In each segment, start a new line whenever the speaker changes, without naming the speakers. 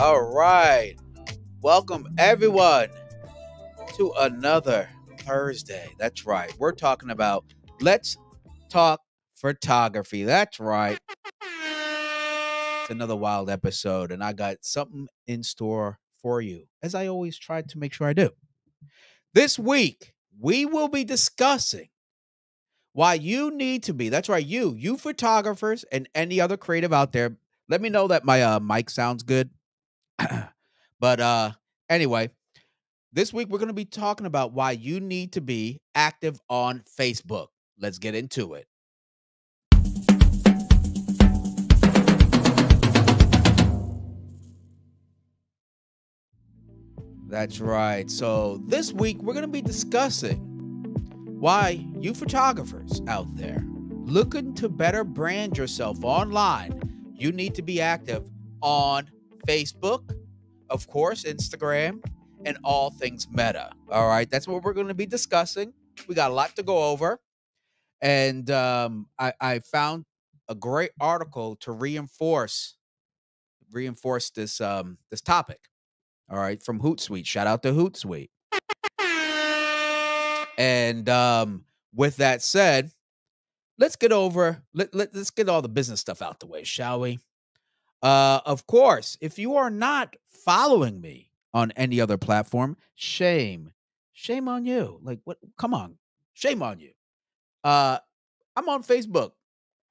All right. Welcome, everyone, to another Thursday. That's right. We're talking about Let's Talk Photography. That's right. It's another wild episode, and I got something in store for you, as I always try to make sure I do. This week, we will be discussing why you need to be, that's right, you photographers and any other creative out there. Let me know that my mic sounds good. But anyway, this week we're going to be talking about why you need to be active on Facebook. Let's get into it. That's right. So this week we're going to be discussing why you photographers out there looking to better brand yourself online, you need to be active on Facebook, of course, Instagram, and all things Meta. All right, that's what we're going to be discussing. We got a lot to go over, and I found a great article to reinforce this topic. All right, from Hootsuite. Shout out to Hootsuite. And with that said, let's get let's get all the business stuff out the way, shall we? Of course, if you are not following me on any other platform, shame on you. Like, what? Come on, shame on you. uh I'm on Facebook.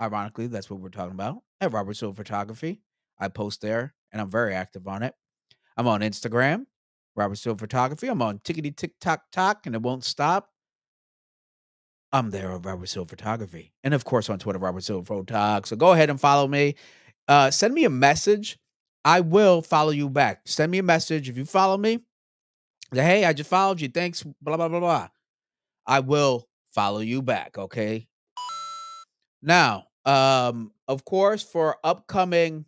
Ironically, that's what we're talking about, at Robert Silver-Photography. I post there and I'm very active on it. I'm on Instagram, Robert Silver-Photography. I'm on Tickety Tick Tock Tock, and it won't stop. I'm there at Robert Silver-Photography. And of course on Twitter, Robert Silver-Photog. So go ahead and follow me. Send me a message. I will follow you back. Send me a message. If you follow me, say, hey, I just followed you. Thanks, blah, blah, blah, blah. I will follow you back, okay? Now, of course, for upcoming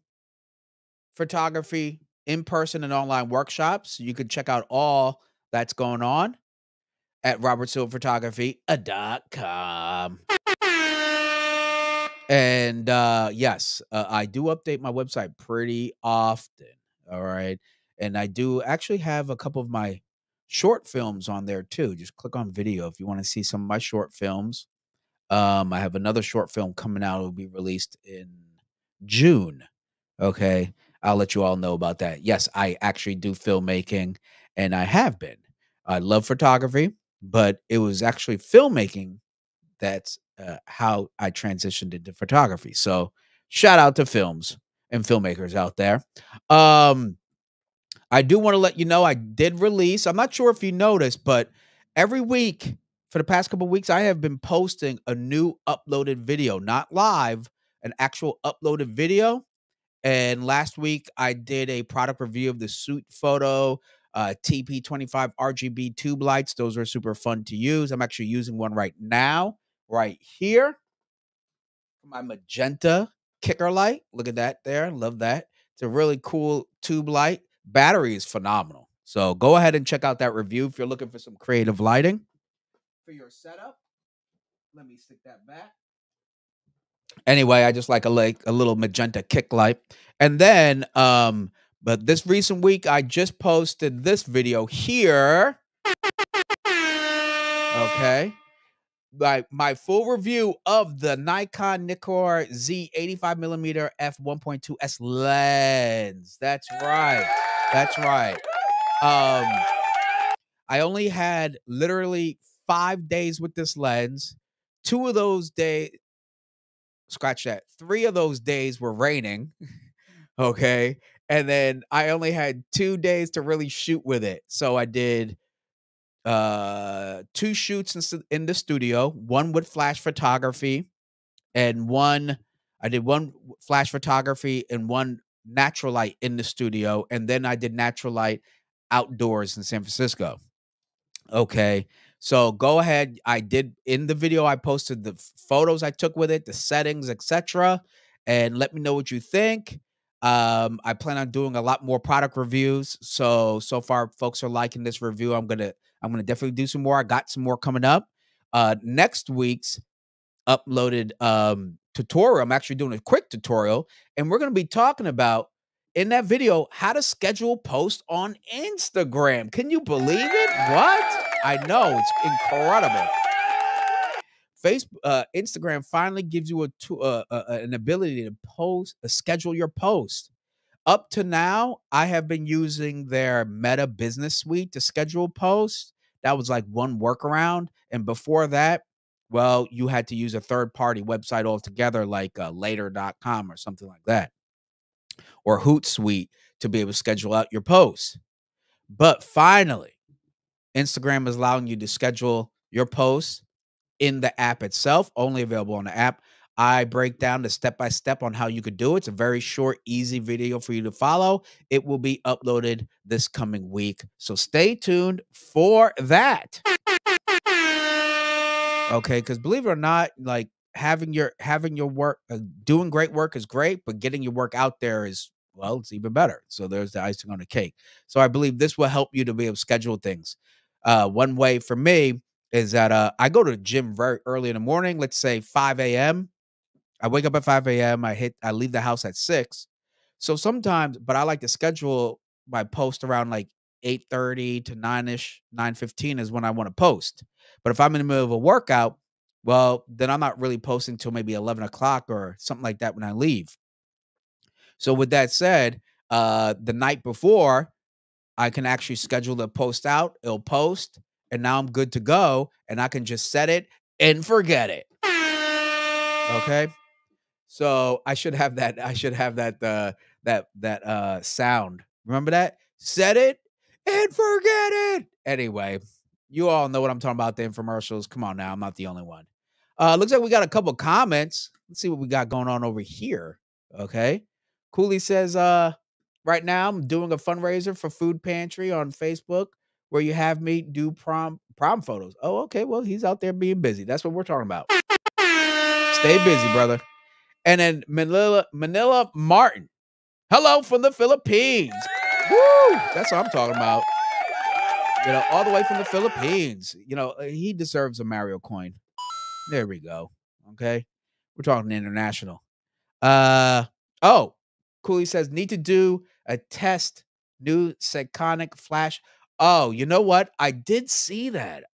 photography, in-person and online workshops, you can check out all that's going on at robertsilverphotography.com. And yes, I do update my website pretty often. All right. And I do actually have a couple of my short films on there too. Just click on video if you want to see some of my short films. I have another short film coming out. It will be released in June. Okay. I'll let you all know about that. Yes, I actually do filmmaking, and I have been. I love photography, but it was actually filmmaking that's how I transitioned into photography. So shout out to films and filmmakers out there. Um, I do want to let you know I did release. I'm not sure if you noticed, but every week for the past couple of weeks, I have been posting a new uploaded video, not live, an actual uploaded video. And last week I did a product review of the Suit Photo TP25 RGB tube lights. Those are super fun to use. I'm actually using one right now, right here. My magenta kicker light. Look at that there. Love that. It's a really cool tube light. Battery is phenomenal. So go ahead and check out that review if you're looking for some creative lighting for your setup. Let me stick that back. Anyway, I just like a little magenta kick light. And then but this recent week I just posted this video here. Okay. My full review of the Nikon Nikkor Z 85mm f1.2s lens. That's right. That's right. I only had literally 5 days with this lens. 2 of those days, scratch that. 3 of those days were raining. Okay. And then I only had 2 days to really shoot with it. So I did 2 shoots in the studio, one with flash photography, and one flash photography and one natural light in the studio, and then I did natural light outdoors in San Francisco. Okay. So go ahead. I did in the video, I posted the photos I took with it, the settings, etc. And let me know what you think. I plan on doing a lot more product reviews. So far folks are liking this review. I'm gonna definitely do some more. I got some more coming up. Next week's uploaded tutorial, I'm actually doing a quick tutorial, and we're gonna be talking about in that video how to schedule posts on Instagram. Can you believe it? What? I know, it's incredible. Instagram finally gives you an ability to schedule your post. Up to now, I have been using their Meta Business Suite to schedule posts. That was like one workaround. And before that, well, you had to use a third party website altogether, like later.com or something like that, or Hootsuite to be able to schedule out your posts. But finally, Instagram is allowing you to schedule your posts in the app itself, only available on the app. I break down the step by step on how you could do it. It's a very short, easy video for you to follow. It will be uploaded this coming week. So stay tuned for that. Okay, because believe it or not, like having your work, doing great work is great, but getting your work out there is, well, it's even better. So there's the icing on the cake. So I believe this will help you to be able to schedule things. One way for me is that I go to the gym very early in the morning. Let's say 5 a.m. I wake up at 5 a.m. I leave the house at 6. So sometimes, but I like to schedule my post around like 8:30 to 9ish, 9:15 is when I want to post. But if I'm in the middle of a workout, well, then I'm not really posting till maybe 11 o'clock or something like that when I leave. So with that said, the night before, I can actually schedule the post out. It'll post, and now I'm good to go, and I can just set it and forget it. Okay. So I should have that. I should have that sound. Remember that? Set it and forget it. Anyway, you all know what I'm talking about. The infomercials. Come on now, I'm not the only one. Looks like we got a couple comments. Let's see what we got going on over here. Okay. Cooley says, right now I'm doing a fundraiser for Food Pantry on Facebook where you have me do prom photos. Oh, okay. Well, he's out there being busy. That's what we're talking about. Stay busy, brother. And then Manila Martin. Hello from the Philippines. Woo! That's what I'm talking about. All the way from the Philippines. He deserves a Mario coin. There we go. Okay. We're talking international. Uh oh. Cooley says need to do a test new Seconic flash. Oh, you know what? I did see that.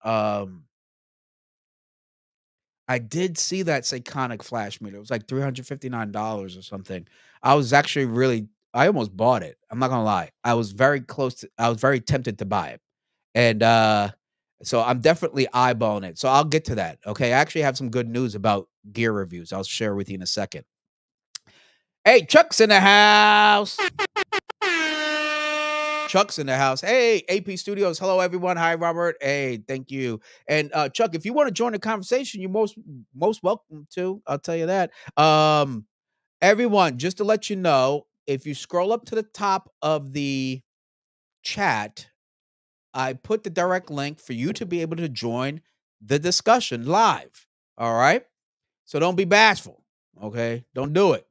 I did see that Seconic flash meter. It was like $359 or something. I was actually I almost bought it. I'm not gonna lie. I was very tempted to buy it. And so I'm definitely eyeballing it. So I'll get to that. Okay. I actually have some good news about gear reviews. I'll share with you in a second. Hey, Chuck's in the house. Chuck's in the house. Hey, AP Studios. Hello, everyone. Hi, Robert. Hey, thank you. And Chuck, if you want to join the conversation, you're most welcome to. I'll tell you that. Everyone, just to let you know, if you scroll up to the top of the chat, I put the direct link for you to be able to join the discussion live. All right. So don't be bashful. Okay. Don't do it.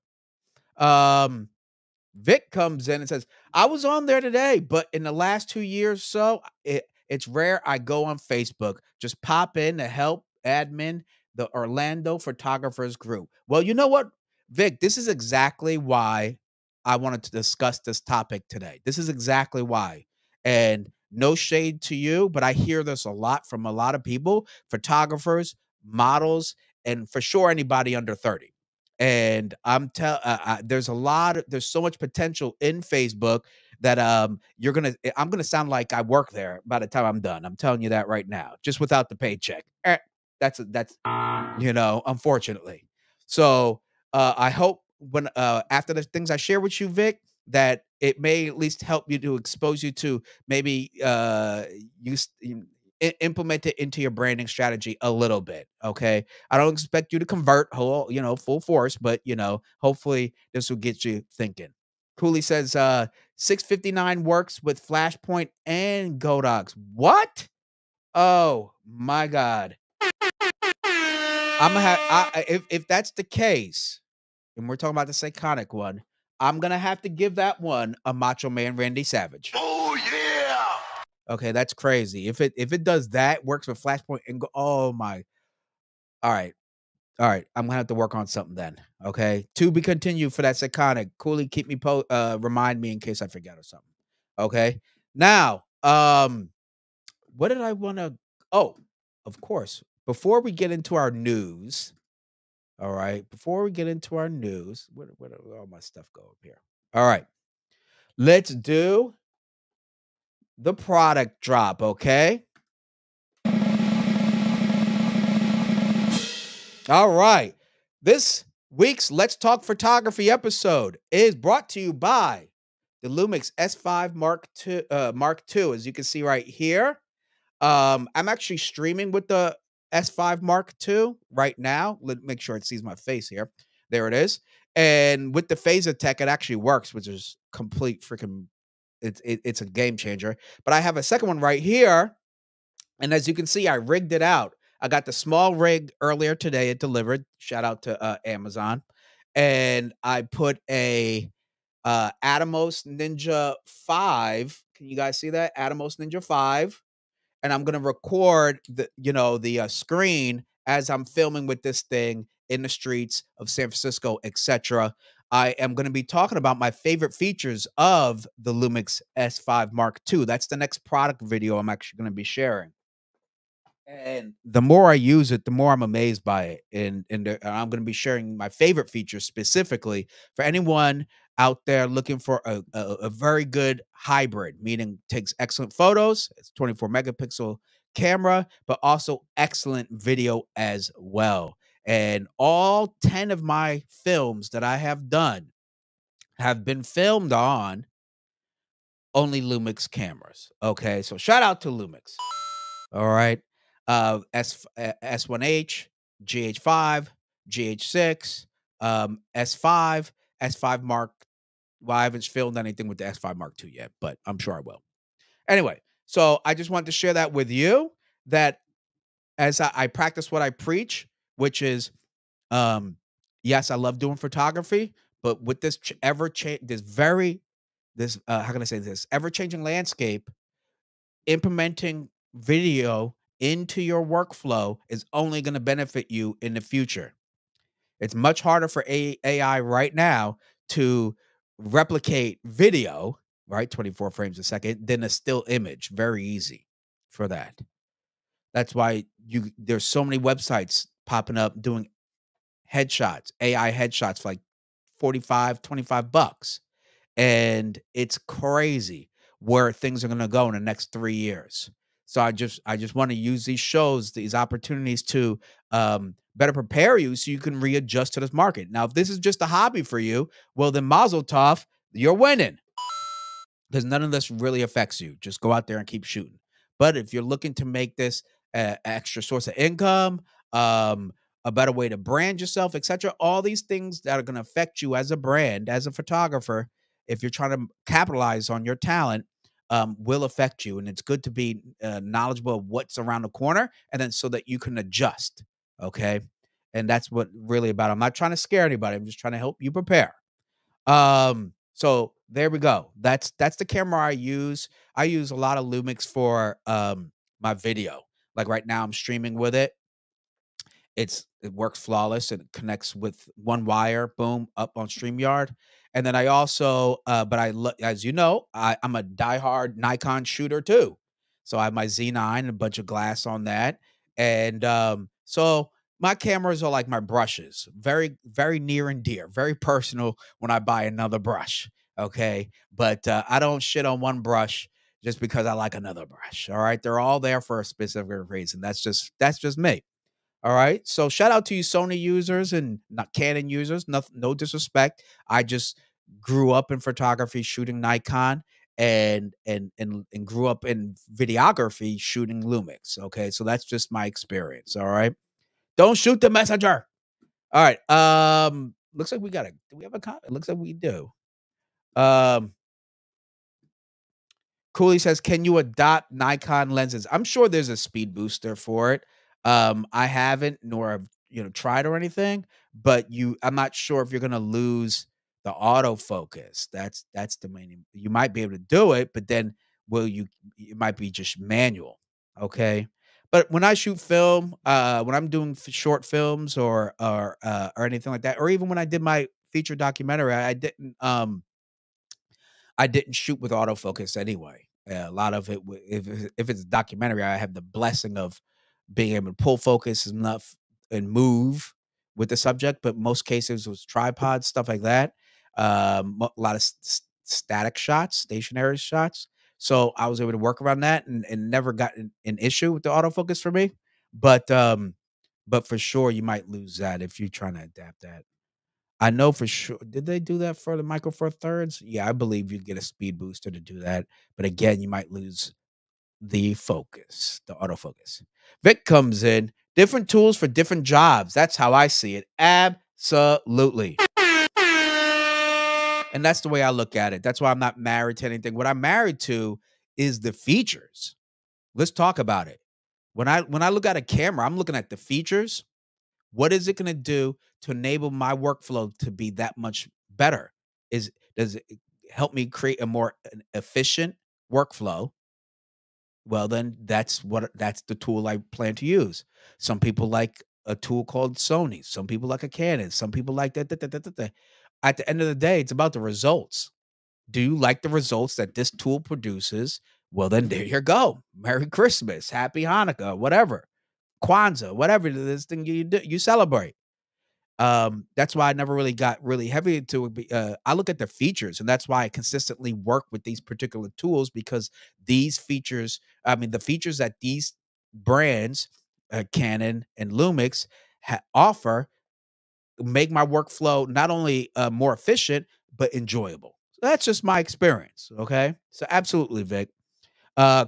Vic comes in and says, I was on there today, but in the last 2 years, it's rare I go on Facebook. Just pop in to help admin the Orlando photographers group. Well, you know what, Vic, this is exactly why I wanted to discuss this topic today. This is exactly why. And no shade to you, but I hear this a lot from a lot of people, photographers, models, and for sure anybody under 30. And there's so much potential in Facebook that I'm gonna sound like I work there by the time I'm done. I'm telling you that right now, just without the paycheck. That's unfortunately. So I hope when after the things I share with you, Vic, that it may at least help you to expose you to maybe use implement it into your branding strategy a little bit. Okay. I don't expect you to convert full force, but hopefully this will get you thinking. Cooley says 659 works with Flashpoint and Godox. What? Oh my God. I'm gonna if that's the case, and we're talking about the Psychotic one, I'm gonna have to give that one a Macho Man Randy Savage.
Oh yeah.
Okay, that's crazy. If it does that, works with Flashpoint and go, oh my. All right. All right, I'm gonna have to work on something then. Okay, to be continued for that Seconic. Coolly, keep me remind me in case I forget or something. Okay, now, what did I want to? Oh, of course. Before we get into our news, all right. Before we get into our news, where did all my stuff go up here? All right, let's do the product drop. Okay. All right. This week's Let's Talk Photography episode is brought to you by the Lumix S5 Mark II. As you can see right here, I'm actually streaming with the S5 Mark II right now. Let me make sure it sees my face here. There it is. And with the Phaser Tech, it actually works, which is complete freaking. It's a game changer. But I have a second one right here, and as you can see, I rigged it out. I got the small rig earlier today. It delivered. Shout out to Amazon. And I put a Atomos Ninja 5. Can you guys see that? Atomos Ninja 5. And I'm gonna record the screen as I'm filming with this thing in the streets of San Francisco, etc. I am gonna be talking about my favorite features of the Lumix S5 Mark II. That's the next product video I'm actually gonna be sharing. And the more I use it, the more I'm amazed by it. And I'm going to be sharing my favorite features specifically for anyone out there looking for a very good hybrid, meaning takes excellent photos. It's 24 megapixel camera, but also excellent video as well. And all 10 of my films that I have done have been filmed on only Lumix cameras. Okay, so shout out to Lumix. All right. S1H, GH5, GH6, S5, S5 Mark. Well, I haven't filmed anything with the S5 Mark II yet, but I'm sure I will. Anyway, so I just wanted to share that with you that as I practice what I preach, which is, um, yes, I love doing photography, but with this how can I say this, ever changing landscape, implementing video into your workflow is only going to benefit you in the future. It's much harder for AI right now to replicate video, right? 24 frames a second, than a still image. Very easy for that. That's why there's so many websites popping up doing headshots, AI headshots for like 45, $25. And it's crazy where things are going to go in the next 3 years. So I just want to use these shows, these opportunities to better prepare you so you can readjust to this market. Now, if this is just a hobby for you, well, then Mazel Tov, you're winning because none of this really affects you. Just go out there and keep shooting. But if you're looking to make this extra source of income, um, a better way to brand yourself, etc., all these things that are going to affect you as a brand, as a photographer, if you're trying to capitalize on your talent, will affect you. And it's good to be knowledgeable of what's around the corner, and then so that you can adjust. Okay, and that's what really about. I'm not trying to scare anybody. I'm just trying to help you prepare. So there we go. That's the camera I use. I use a lot of Lumix for my video. Like right now I'm streaming with it. It works flawless. It connects with one wire, boom, up on StreamYard. And then I also, but as you know, I'm a diehard Nikon shooter too. So I have my Z9 and a bunch of glass on that. And so my cameras are like my brushes, very, very near and dear, very personal when I buy another brush. Okay. But I don't shit on one brush just because I like another brush. All right. They're all there for a specific reason. That's just me. All right. So shout out to you Sony users and not Canon users. No disrespect. I just grew up in photography shooting Nikon and grew up in videography shooting Lumix. Okay. So that's just my experience. All right. Don't shoot the messenger. All right. Looks like do we have a comment? It looks like we do. Um Cooley says, "Can you adopt Nikon lenses?" I'm sure there's a speed booster for it. I haven't nor have tried or anything, but I'm not sure if you're gonna lose the autofocus. That's the main. You might be able to do it, but then will you? It might be just manual. Okay, But when I shoot film, when I'm doing short films or anything like that, or even when I did my feature documentary, I didn't shoot with autofocus anyway. A lot of it, if it's a documentary, I have the blessing of being able to pull focus enough and move with the subject. But most cases it was tripods, stuff like that. A lot of static shots, stationary shots. So I was able to work around that and never got an issue with the autofocus for me. But um, but for sure, you might lose that if you're trying to adapt that. I know for sure. Did they do that for the Micro Four Thirds? Yeah, I believe you get a speed booster to do that. But again, you might lose the focus, the autofocus. Vic comes in, different tools for different jobs. That's how I see it. Absolutely. And that's the way I look at it. That's why I'm not married to anything. What I'm married to is the features. Let's talk about it. When I look at a camera, I'm looking at the features. What is it going to do to enable my workflow to be that much better? Does it help me create a more efficient workflow? Well, then that's the tool I plan to use. Some people like a tool called Sony. Some people like a Canon. Some people like that. At the end of the day, it's about the results. Do you like the results that this tool produces? Well, then there you go. Merry Christmas, Happy Hanukkah, whatever, Kwanzaa, whatever this thing you do, you celebrate. That's why I never really got really heavy into it. I look at the features, and that's why I consistently work with these particular tools because these features, I mean, the features that these brands, Canon and Lumix, offer, make my workflow not only more efficient but enjoyable. So that's just my experience. Okay, so absolutely, Vic.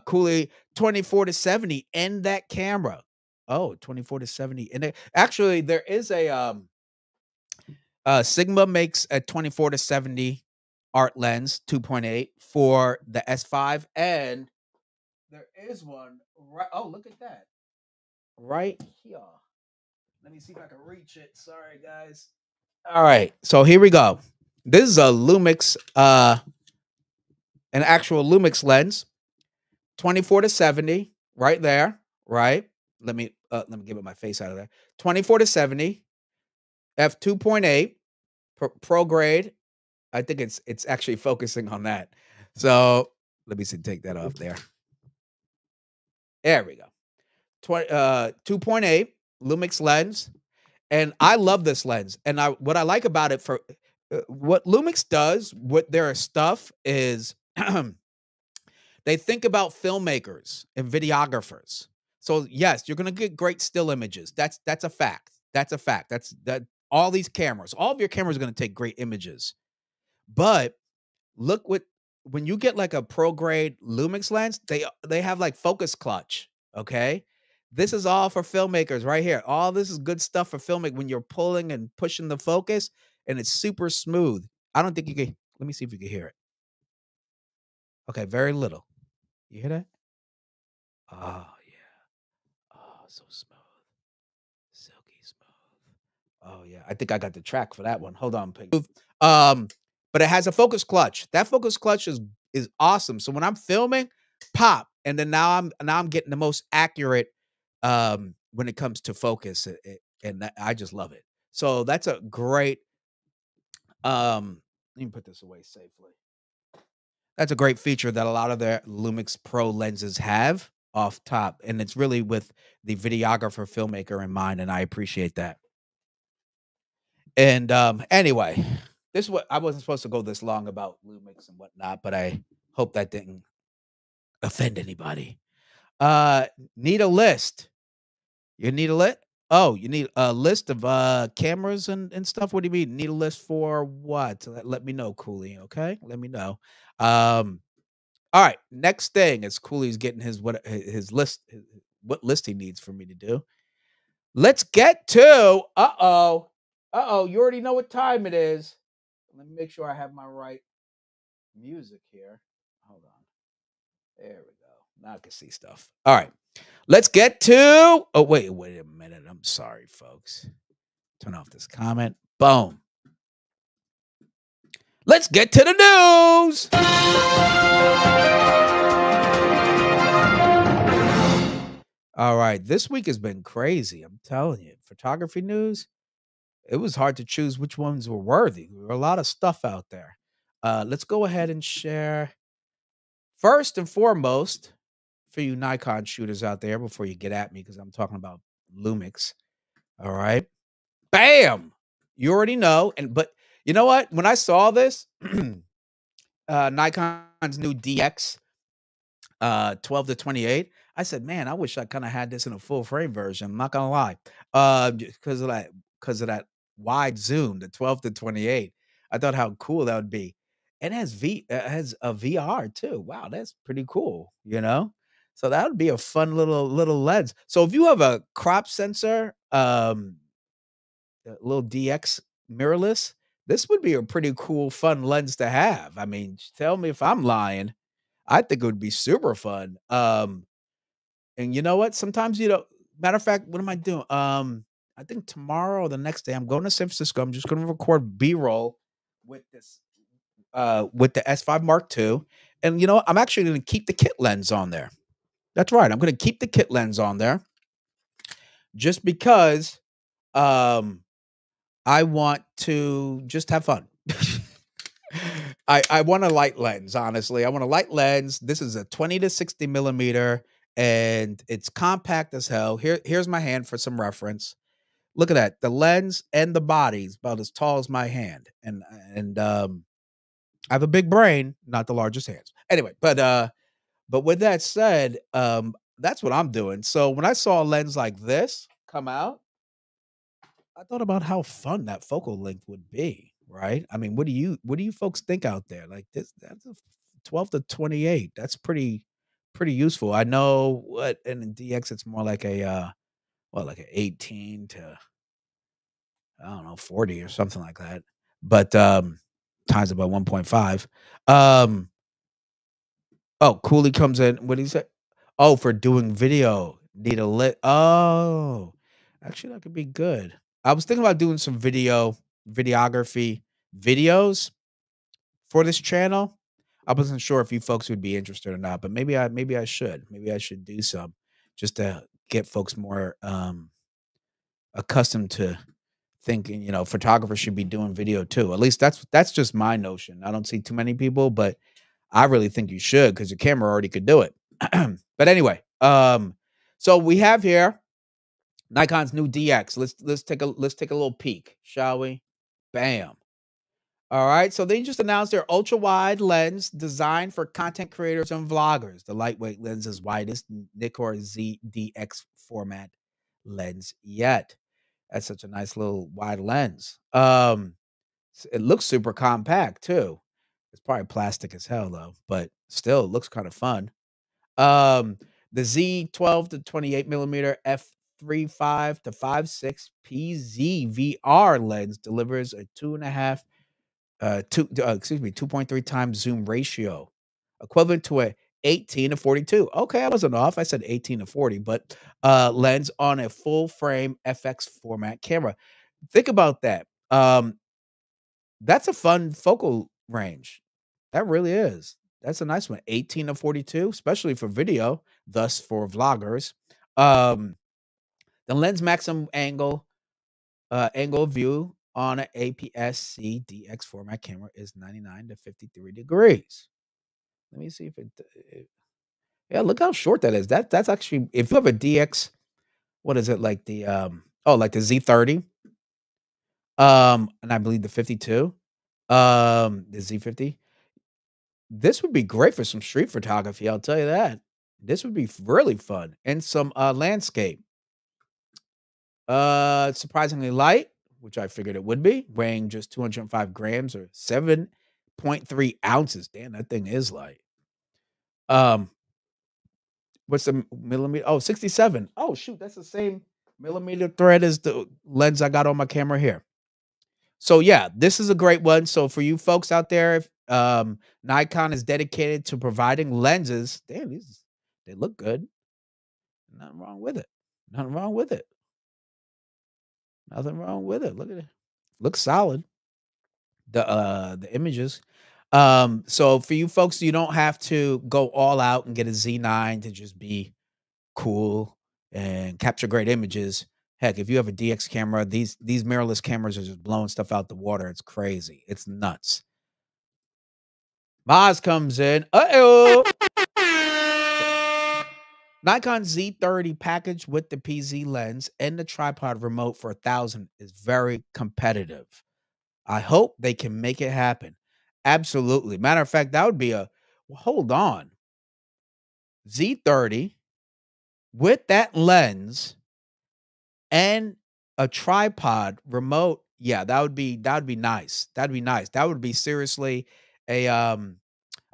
Cooley 24 to 70 and that camera. Oh, 24 to 70. And actually, there is a Sigma makes a 24 to 70 art lens 2.8 for the S5, and there is one right. Oh, look at that right here. Let me see if I can reach it. Sorry, guys. All right, so here we go. This is a Lumix, an actual Lumix lens, 24 to 70, right there. Right. Let me get my face out of there. 24 to 70, f 2.8, pro grade. I think it's actually focusing on that. So let me see, take that off there. There we go. 2.8 Lumix lens. And I love this lens. And what I like about it for what Lumix does, what their stuff is they think about filmmakers and videographers. So yes, you're gonna get great still images. That's a fact. That's a fact. That all these cameras, all of your cameras are gonna take great images. But look what when you get like a pro grade Lumix lens, they have like focus clutch. Okay. This is all for filmmakers right here. All this is good stuff for filmmaking when you're pulling and pushing the focus and it's super smooth. I don't think you can. Let me see if you can hear it. Okay, very little. You hear that? Oh yeah. Oh, so smooth. Silky smooth. Oh yeah. I think I got the track for that one. Hold on, Pig. Um, but it has a focus clutch. That focus clutch is awesome. So when I'm filming, pop, and then now I'm getting the most accurate when it comes to focus, and I just love it. So that's a great let me put this away safely. That's a great feature that a lot of their Lumix Pro lenses have off top, and it's really with the videographer filmmaker in mind, and I appreciate that. And anyway, this is what I wasn't supposed to go this long about Lumix and whatnot, but I hope that didn't offend anybody. Uh, need a list. You need a list? Oh, you need a list of cameras and stuff. What do you mean? Need a list for what? Let me know, Cooley. Okay, let me know. Um, all right. Next thing is Cooley's getting his list, what list he needs for me to do. Let's get to You already know what time it is. Let me make sure I have my right music here. Hold on. There we go. Now I can see stuff. All right. Let's get to. Oh, wait a minute. I'm sorry, folks. Turn off this comment. Boom. Let's get to the news. All right, this week has been crazy. I'm telling you, photography news. It was hard to choose which ones were worthy. There were a lot of stuff out there. Let's go ahead and share first and foremost for you Nikon shooters out there before you get at me because I'm talking about Lumix. All right, bam. You already know, but you know what? When I saw this, Nikon's new DX 12 to 28. I said, "Man, I wish I kinda had this in a full frame version." I'm not gonna lie. Because of that wide zoom, the 12 to 28. I thought how cool that would be. It has a VR too. Wow, that's pretty cool, you know? So that would be a fun little lens. So if you have a crop sensor, a little DX mirrorless, this would be a pretty cool, fun lens to have. I mean, tell me if I'm lying. I think it would be super fun. And you know what? Sometimes you don't matter of fact, what am I doing? I think tomorrow or the next day, I'm going to San Francisco. I'm just gonna record B-roll with this with the S5 Mark II. And you know what? I'm actually gonna keep the kit lens on there. That's right. I'm gonna keep the kit lens on there just because um I want to just have fun. I want a light lens, honestly. I want a light lens. This is a 20 to 60 millimeter and it's compact as hell. Here's my hand for some reference. Look at that. The lens and the body's about as tall as my hand. And I have a big brain, not the largest hands. Anyway, but with that said, that's what I'm doing. So when I saw a lens like this come out, I thought about how fun that focal length would be, right? I mean, what do you folks think out there? Like this that's a 12 to 28. That's pretty useful. I know what and in DX it's more like a like a 18 to I don't know, 40 or something like that. But times about 1.5. Um oh, Cooley comes in. What did he say? Oh, for doing video, need a lit. Oh, actually, that could be good. I was thinking about doing some videography videos for this channel. I wasn't sure if you folks would be interested or not, but maybe I should. Maybe I should do some just to get folks more accustomed to thinking, photographers should be doing video too. At least that's just my notion. I don't see too many people, but I really think you should because your camera already could do it. But anyway, so we have here Nikon's new DX. Let's take a little peek, shall we? Bam. All right. So they just announced their ultra wide lens designed for content creators and vloggers. The lightweight lens is widest Nikkor ZDX format lens yet. That's such a nice little wide lens. It looks super compact too. It's probably plastic as hell though, but still it looks kind of fun. Um, the Z 12 to 28 millimeter f3.5 to 5.6 PZVR lens delivers a 2.3 times zoom ratio, equivalent to a 18 to 42. Okay, I wasn't off. I said 18 to 40, but lens on a full frame FX format camera. Think about that. That's a fun focal range. That really is. That's a nice one. 18 to 42, especially for video, thus for vloggers. Um, the lens maximum angle of view on an APS-C DX format camera is 99 to 53 degrees. Let me see if yeah, look how short that is. That's actually if you have a DX, what is it like like the Z30, and I believe the 52, the Z50. This would be great for some street photography, I'll tell you that. This would be really fun, and some, landscape. Surprisingly light, which I figured it would be, weighing just 205 grams or 7.3 ounces. Damn, that thing is light. Um, what's the millimeter? Oh, 67. Oh, shoot, that's the same millimeter thread as the lens I got on my camera here. So yeah, this is a great one. So for you folks out there, if Nikon is dedicated to providing lenses, damn, they look good. Nothing wrong with it. Nothing wrong with it. Nothing wrong with it. Look at it. Looks solid. The images. So for you folks, you don't have to go all out and get a Z9 to just be cool. and capture great images. Heck, if you have a DX camera, these mirrorless cameras are just blowing stuff out the water. It's crazy. It's nuts. Maz comes in. Uh-oh. Nikon Z30 package with the PZ lens and the tripod remote for 1,000 is very competitive. I hope they can make it happen. Absolutely. Matter of fact, that would be hold on. Z30 with that lens and a tripod remote. Yeah, that would be nice. That'd be nice. That would be seriously a um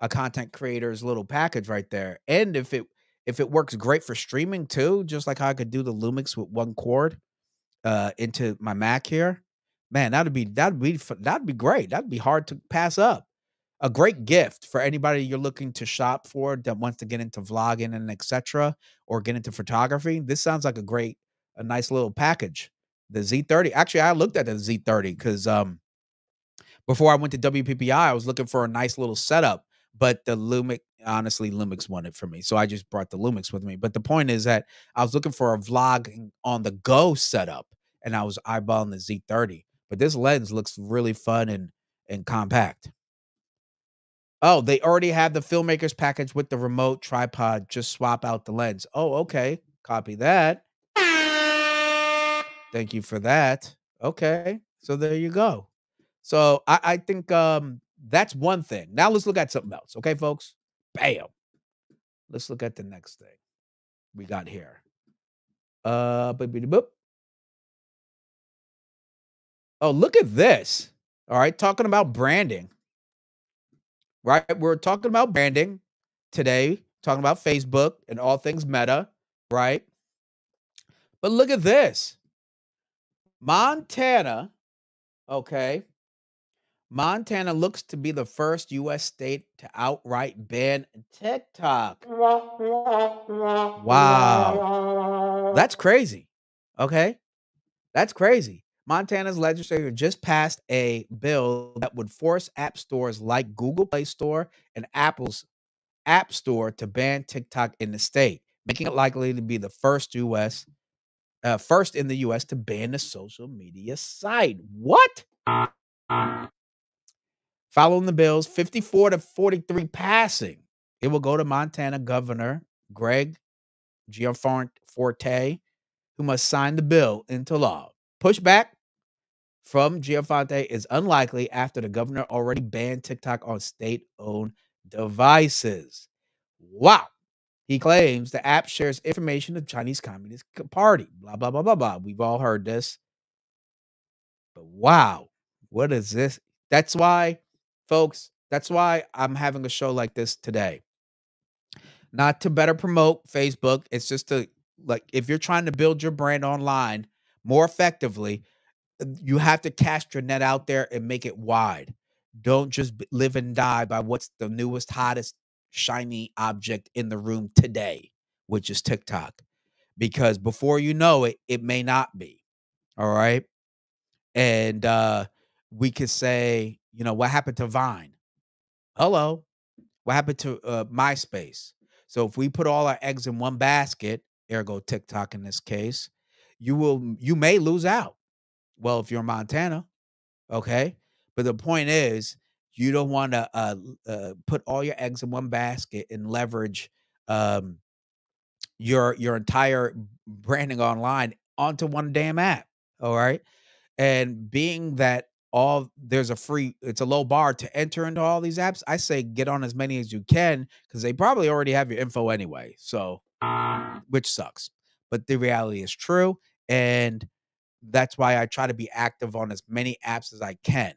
a content creator's little package right there. And if it works great for streaming too, just like how I could do the Lumix with one cord into my Mac here, man, that'd be great. That'd be hard to pass up. A great gift for anybody you're looking to shop for that wants to get into vlogging and etc. or get into photography. This sounds like a nice little package. The Z30. Actually, I looked at the Z30 because before I went to WPPI, I was looking for a nice little setup, but the Lumix, honestly, Lumix won it for me. So I just brought the Lumix with me. But the point is that I was looking for a vlog on the go setup and I was eyeballing the Z30. But this lens looks really fun and compact. Oh, they already have the filmmaker's package with the remote tripod. Just swap out the lens. Oh, okay. Copy that. Thank you for that. Okay. So there you go. So I think that's one thing. Now let's look at something else. Okay, folks. Bam. Let's look at the next thing we got here. Boop. Oh, look at this. All right, talking about branding. Right? We're talking about branding today, talking about Facebook and all things meta, right? But look at this. Montana, okay. Montana looks to be the first US state to outright ban TikTok. Wow. That's crazy. Okay. That's crazy. Montana's legislature just passed a bill that would force app stores like Google Play Store and Apple's App Store to ban TikTok in the state, making it likely to be the first in the US to ban the social media site. What? Following the bill's 54 to 43 passing, it will go to Montana Governor Greg Gianforte, who must sign the bill into law. Pushback from Gianforte is unlikely after the governor already banned TikTok on state-owned devices. Wow. He claims the app shares information of Chinese Communist Party. Blah, blah, blah, blah, blah. We've all heard this. But wow, what is this? That's why, folks, that's why I'm having a show like this today. Not to better promote Facebook. It's just to, like, if you're trying to build your brand online more effectively, you have to cast your net out there and make it wide. Don't just live and die by what's the newest, hottest, shiny object in the room today, which is TikTok. Because before you know it, it may not be. All right. And we could say, what happened to Vine? Hello. What happened to MySpace? So if we put all our eggs in one basket, ergo TikTok in this case, you may lose out. Well, if you're in Montana, okay. But the point is, you don't want to put all your eggs in one basket and leverage um, your entire branding online onto one damn app. All right. And being that it's a low bar to enter into all these apps, I say get on as many as you can because they probably already have your info anyway. So, which sucks. But the reality is true. And that's why I try to be active on as many apps as I can.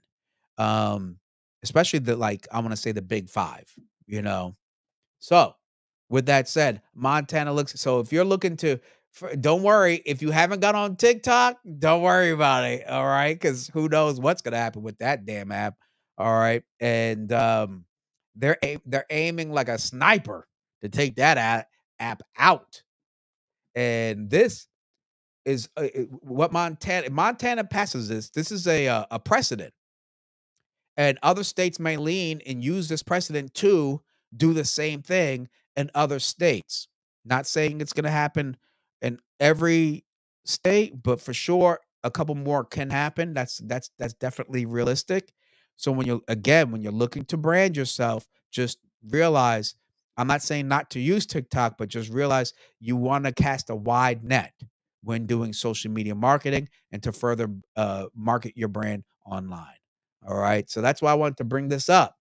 Um, especially I want to say the big five, you know. So, with that said, Montana looks so if you're looking don't worry. If you haven't got on TikTok, don't worry about it. All right. Because who knows what's going to happen with that damn app. All right. And they're aiming like a sniper to take that app out. And this is what Montana passes this. This is a precedent. And other states may lean and use this precedent to do the same thing in other states. Not saying it's going to happen in every state, but for sure a couple more can happen. That's definitely realistic. So when you're looking to brand yourself, just realize I'm not saying not to use TikTok, but just realize you want to cast a wide net when doing social media marketing and to further market your brand online. All right. So that's why I wanted to bring this up.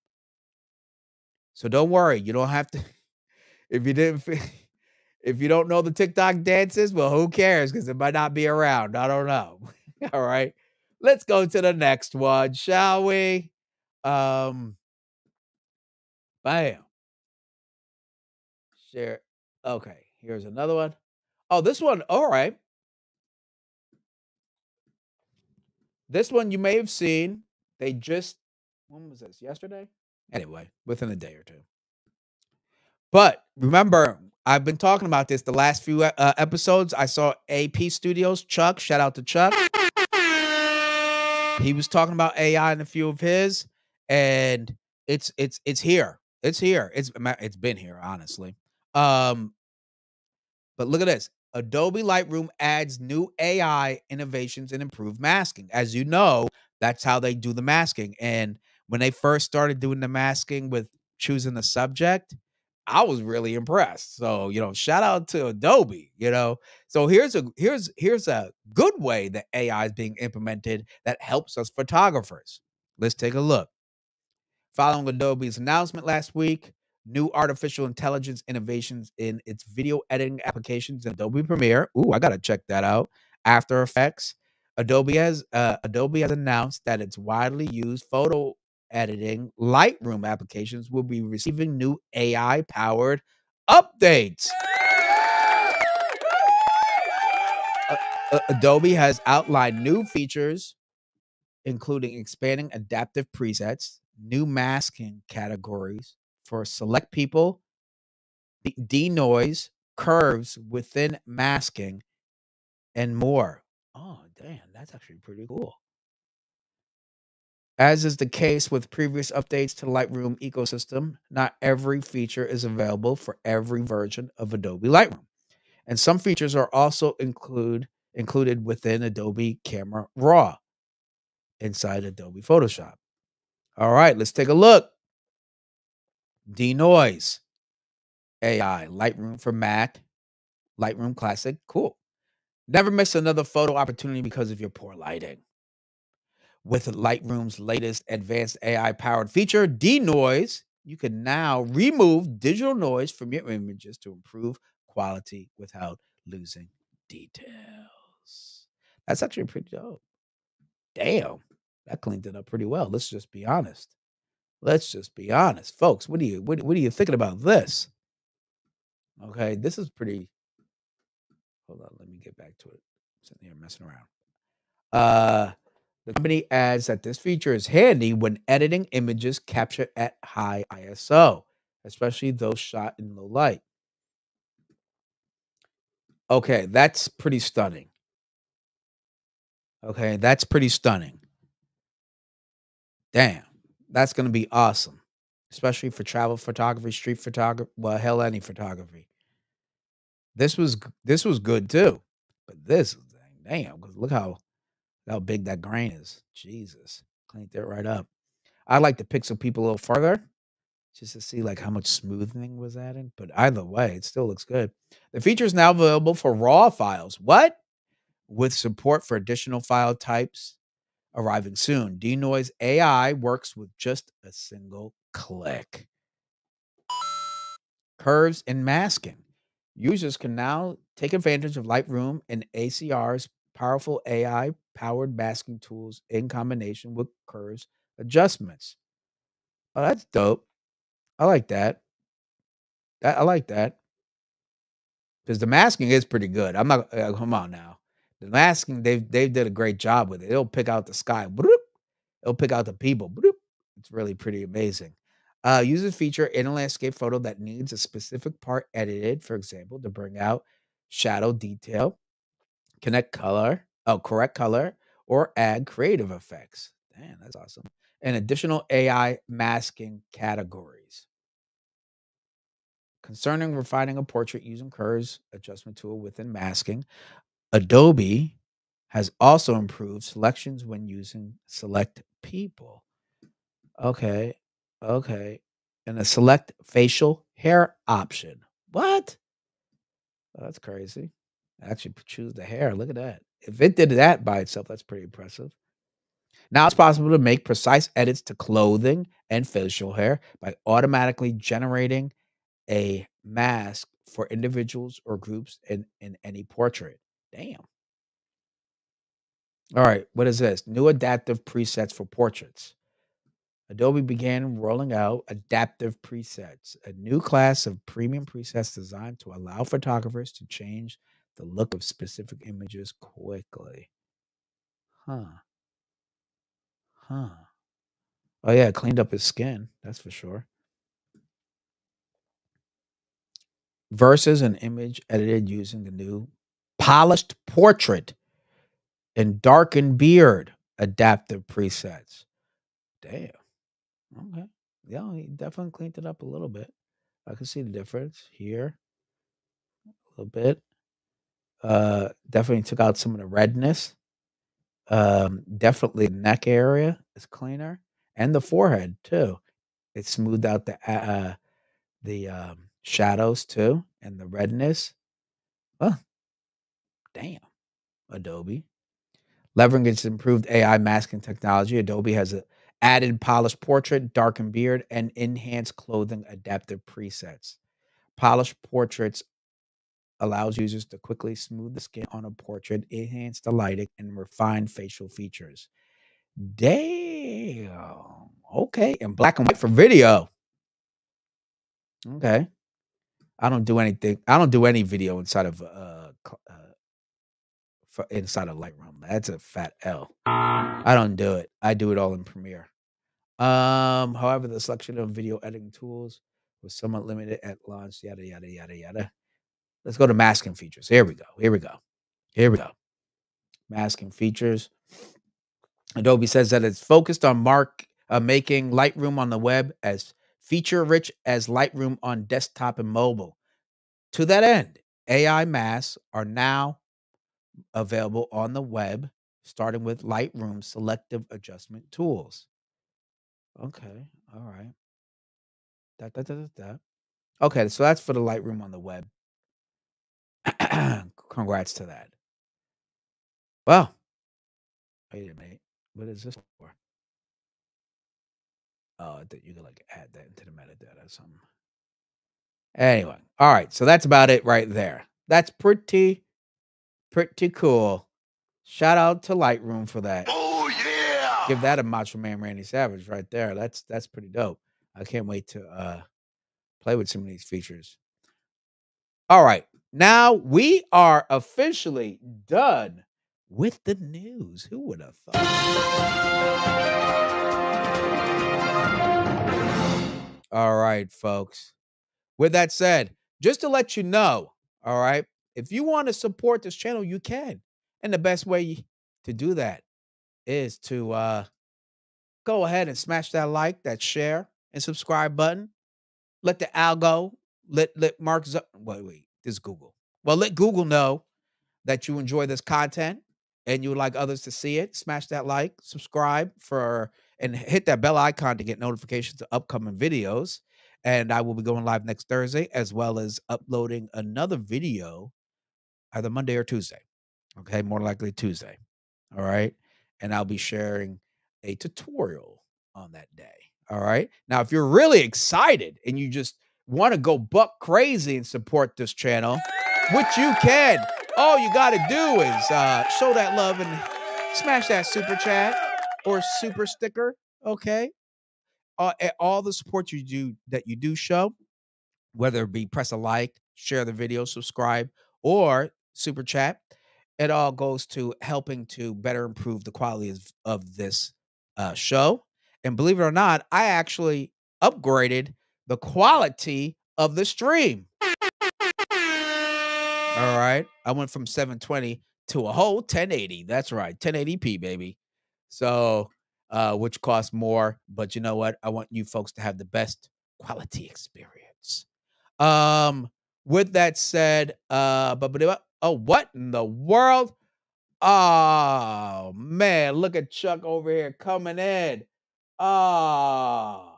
So don't worry, you don't have to if you didn't if you don't know the TikTok dances, well, who cares? Because it might not be around. I don't know. All right. Let's go to the next one, shall we? Um, bam. Share. Okay, here's another one. Oh, this one. All right. This one you may have seen. They just when was this? Yesterday? Anyway, within a day or two. But remember, I've been talking about this the last few episodes. I saw AP Studios, Chuck. Shout out to Chuck. He was talking about AI in a few of his, and it's here. It's here. It's been here, honestly. Um, but look at this. Adobe Lightroom adds new AI innovations and improved masking. As you know, that's how they do the masking. And when they first started doing the masking with choosing the subject, I was really impressed. So, shout out to Adobe, So here's a good way that AI is being implemented that helps us photographers. Let's take a look. Following Adobe's announcement last week, new artificial intelligence innovations in its video editing applications in Adobe Premiere. Ooh, I gotta check that out. After Effects. Adobe has announced that its widely used photo editing Lightroom applications will be receiving new AI powered updates. Adobe has outlined new features including expanding adaptive presets, new masking categories for select people, denoise, curves within masking, and more. Oh, damn, that's actually pretty cool. As is the case with previous updates to the Lightroom ecosystem, not every feature is available for every version of Adobe Lightroom. And some features are also included within Adobe Camera Raw inside Adobe Photoshop. All right, let's take a look. Denoise, AI, Lightroom for Mac, Lightroom Classic, cool. Never miss another photo opportunity because of your poor lighting. With Lightroom's latest advanced AI powered feature, Denoise, you can now remove digital noise from your images to improve quality without losing details. That's actually pretty dope. Damn, that cleaned it up pretty well. Let's just be honest. Let's just be honest, folks. What are you thinking about this? Okay, this is pretty. Hold on, let me get back to it. I'm sitting here messing around. The company adds that this feature is handy when editing images captured at high ISO, especially those shot in low light. Okay, that's pretty stunning. Okay, that's pretty stunning. Damn, that's gonna be awesome, especially for travel photography, street photography, well, hell, any photography. This was good too, but this is damn. Because look how big that grain is. Jesus, cleaned it right up. I like to pixel people a little further just to see like how much smoothing was added. But either way, it still looks good. The feature is now available for raw files. What? With support for additional file types arriving soon. Denoise AI works with just a single click. Curves and masking. Users can now take advantage of Lightroom and ACR's powerful AI powered masking tools in combination with curves adjustments. Oh, that's dope. I like that. I like that because the masking is pretty good. I'm not. Come on now, the masking they did a great job with it. It'll pick out the sky. Bloop. It'll pick out the people. Bloop. It's really pretty amazing. Users feature in a landscape photo that needs a specific part edited, for example, to bring out shadow detail, correct color, or add creative effects. Damn, that's awesome. And additional AI masking categories. Concerning refining a portrait using curves adjustment tool within masking, Adobe has also improved selections when using select people. Okay. Okay. And a select facial hair option. What? Oh, that's crazy. Actually, choose the hair. Look at that. If it did that by itself, that's pretty impressive. Now it's possible to make precise edits to clothing and facial hair by automatically generating a mask for individuals or groups in any portrait. Damn. All right. What is this? New adaptive presets for portraits. Adobe began rolling out adaptive presets, a new class of premium presets designed to allow photographers to change the look of specific images quickly. Huh. Huh. Oh, yeah. Cleaned up his skin. That's for sure. Versus an image edited using the new polished portrait and darkened beard adaptive presets. Damn. Okay. Yeah, he definitely cleaned it up a little bit. I can see the difference here a little bit. Definitely took out some of the redness. Definitely the neck area is cleaner, and the forehead too. It smoothed out the shadows too, and the redness. Oh, damn, Adobe. Leveraging its improved AI masking technology, Adobe has a added polished portrait, darkened beard, and enhanced clothing adaptive presets. Polished portraits allows users to quickly smooth the skin on a portrait, enhance the lighting, and refine facial features. Damn. Okay. And black and white for video. Okay. I don't do anything. I don't do any video inside of inside of Lightroom. That's a fat L. I don't do it. I do it all in Premiere. However, the selection of video editing tools was somewhat limited at launch. Yada yada yada yada. Let's go to masking features. Here we go. Here we go. Here we go. Masking features. Adobe says that it's focused on making Lightroom on the web as feature-rich as Lightroom on desktop and mobile. To that end, AI masks are now available on the web, starting with Lightroom selective adjustment tools. Okay, all right. Okay, so that's for the Lightroom on the web. Congrats to that. Well, wait a minute. What is this for? Oh, that you can like add that into the metadata or something. Anyway, all right. So that's about it right there. That's pretty cool. Shout out to Lightroom for that.
Oh yeah!
Give that a Macho Man Randy Savage right there. That's pretty dope. I can't wait to play with some of these features. All right. Now we are officially done with the news. Who would have thought? All right, folks. With that said, just to let you know, all right, if you want to support this channel, you can. And the best way to do that is to go ahead and smash that like, that share, and subscribe button. Let the algo, let Mark wait, this is Google. Well, let Google know that you enjoy this content and you would like others to see it. Smash that like, subscribe and hit that bell icon to get notifications of upcoming videos. And I will be going live next Thursday, as well as uploading another video either Monday or Tuesday. Okay, more likely Tuesday. All right. And I'll be sharing a tutorial on that day. All right. Now, if you're really excited and you just want to go buck crazy and support this channel, which you can, all you got to do is show that love and smash that super chat or super sticker. Okay. All the support you do show, whether it be press a like, share the video, subscribe, or super chat, it all goes to helping to better improve the quality of this show. And believe it or not, I actually upgraded the quality of the stream. All right. I went from 720 to a whole 1080. That's right. 1080p, baby. So, which costs more. But you know what? I want you folks to have the best quality experience. Um, with that said, oh, what in the world? Oh man, look at Chuck over here coming in. Oh,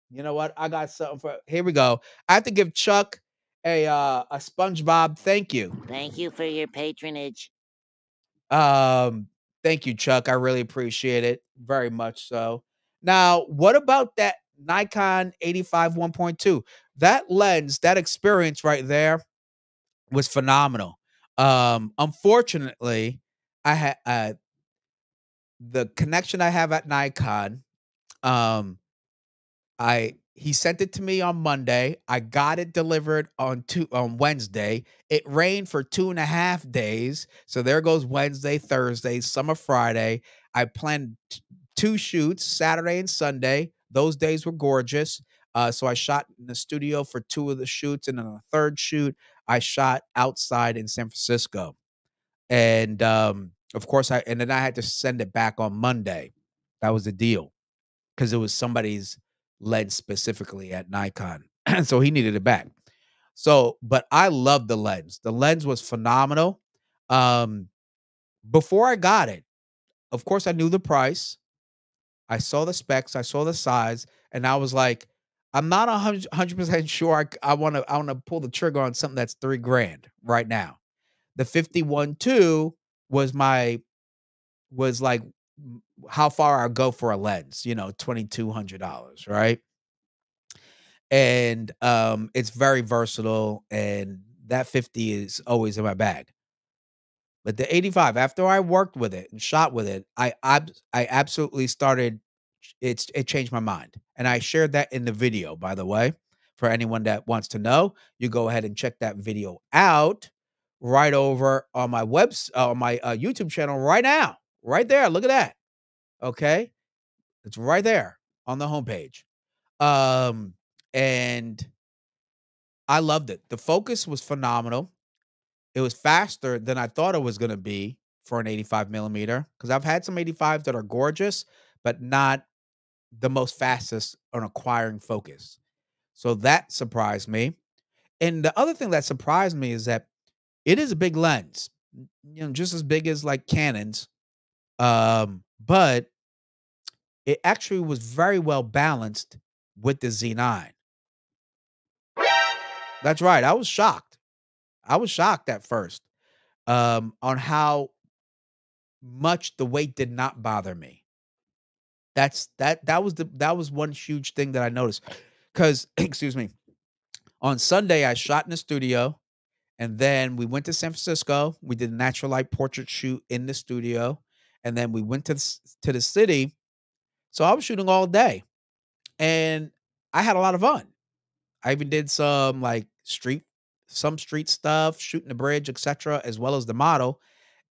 you know what? I got something for here we go. I have to give Chuck a SpongeBob thank you.
Thank you for your patronage.
Um, Thank you, Chuck. I really appreciate it. Very much so. Now, what about that Nikon 85 1.2? That lens, that experience right there was phenomenal. Unfortunately, I had the connection I have at Nikon. Um, I he sent it to me on Monday. I got it delivered on Wednesday. It rained for 2.5 days. So there goes Wednesday, Thursday, summer Friday. I planned two shoots, Saturday and Sunday. Those days were gorgeous. So I shot in the studio for two of the shoots, and then on the third shoot, I shot outside in San Francisco. And of course, I and then I had to send it back on Monday. That was the deal because it was somebody's lens specifically at Nikon. So he needed it back. So, but I love the lens. The lens was phenomenal. Um, Before I got it, of course, I knew the price. I saw the specs, I saw the size, and I was like, I'm not 100% sure I want to pull the trigger on something that's 3 grand right now. The 51.2 was my was like how far I go for a lens, $2,200, right? And it's very versatile, and that 50 is always in my bag. But the 85, after I worked with it and shot with it, I absolutely started it changed my mind. And I shared that in the video, by the way. For anyone that wants to know, you go ahead and check that video out right over on my YouTube channel right now. Right there. Look at that. Okay? It's right there on the homepage. Um and I loved it. The focus was phenomenal. It was faster than I thought it was gonna be for an 85 millimeter because I've had some 85s that are gorgeous, but not the most fastest on acquiring focus. So that surprised me. And the other thing that surprised me is that it is a big lens, just as big as like Canons. But it actually was very well balanced with the Z9. That's right. I was shocked. I was shocked at first on how much the weight did not bother me. That was one huge thing that I noticed. Cause excuse me, on Sunday I shot in the studio, and then we went to San Francisco. We did a natural light portrait shoot in the studio, and then we went to the city. So I was shooting all day, and I had a lot of fun. I even did some street stuff, shooting the bridge, etc., as well as the model.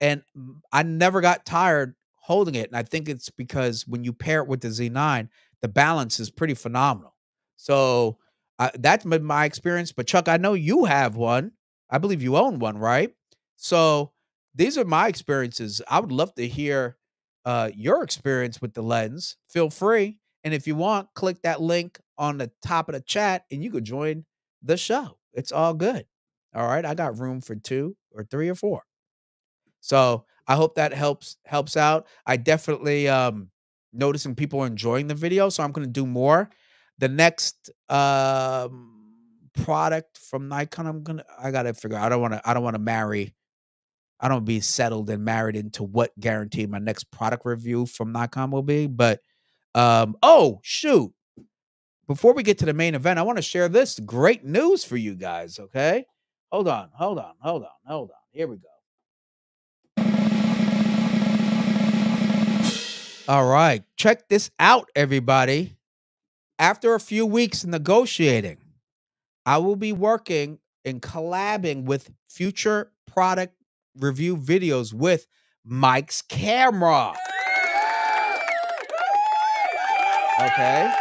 And I never got tired holding it, and I think it's because when you pair it with the Z9, the balance is pretty phenomenal. So, that's been my experience, but Chuck, I know you have one. I believe you own one, right? So, these are my experiences. I would love to hear, your experience with the lens. Feel free, and if you want, click that link on the top of the chat, and you could join the show. It's all good. Alright? I got room for 2 or 3 or 4. So I hope that helps out. I definitely noticing people are enjoying the video, so I'm gonna do more. The next product from Nikon, I gotta figure out. I don't wanna marry. I don't be settled and married into what guaranteed my next product review from Nikon will be. But oh shoot. Before we get to the main event, I want to share this great news for you guys. Okay. Hold on. Here we go. All right. Check this out, everybody. After a few weeks negotiating, I will be working and collabing with future product review videos with Mike's camera. Okay.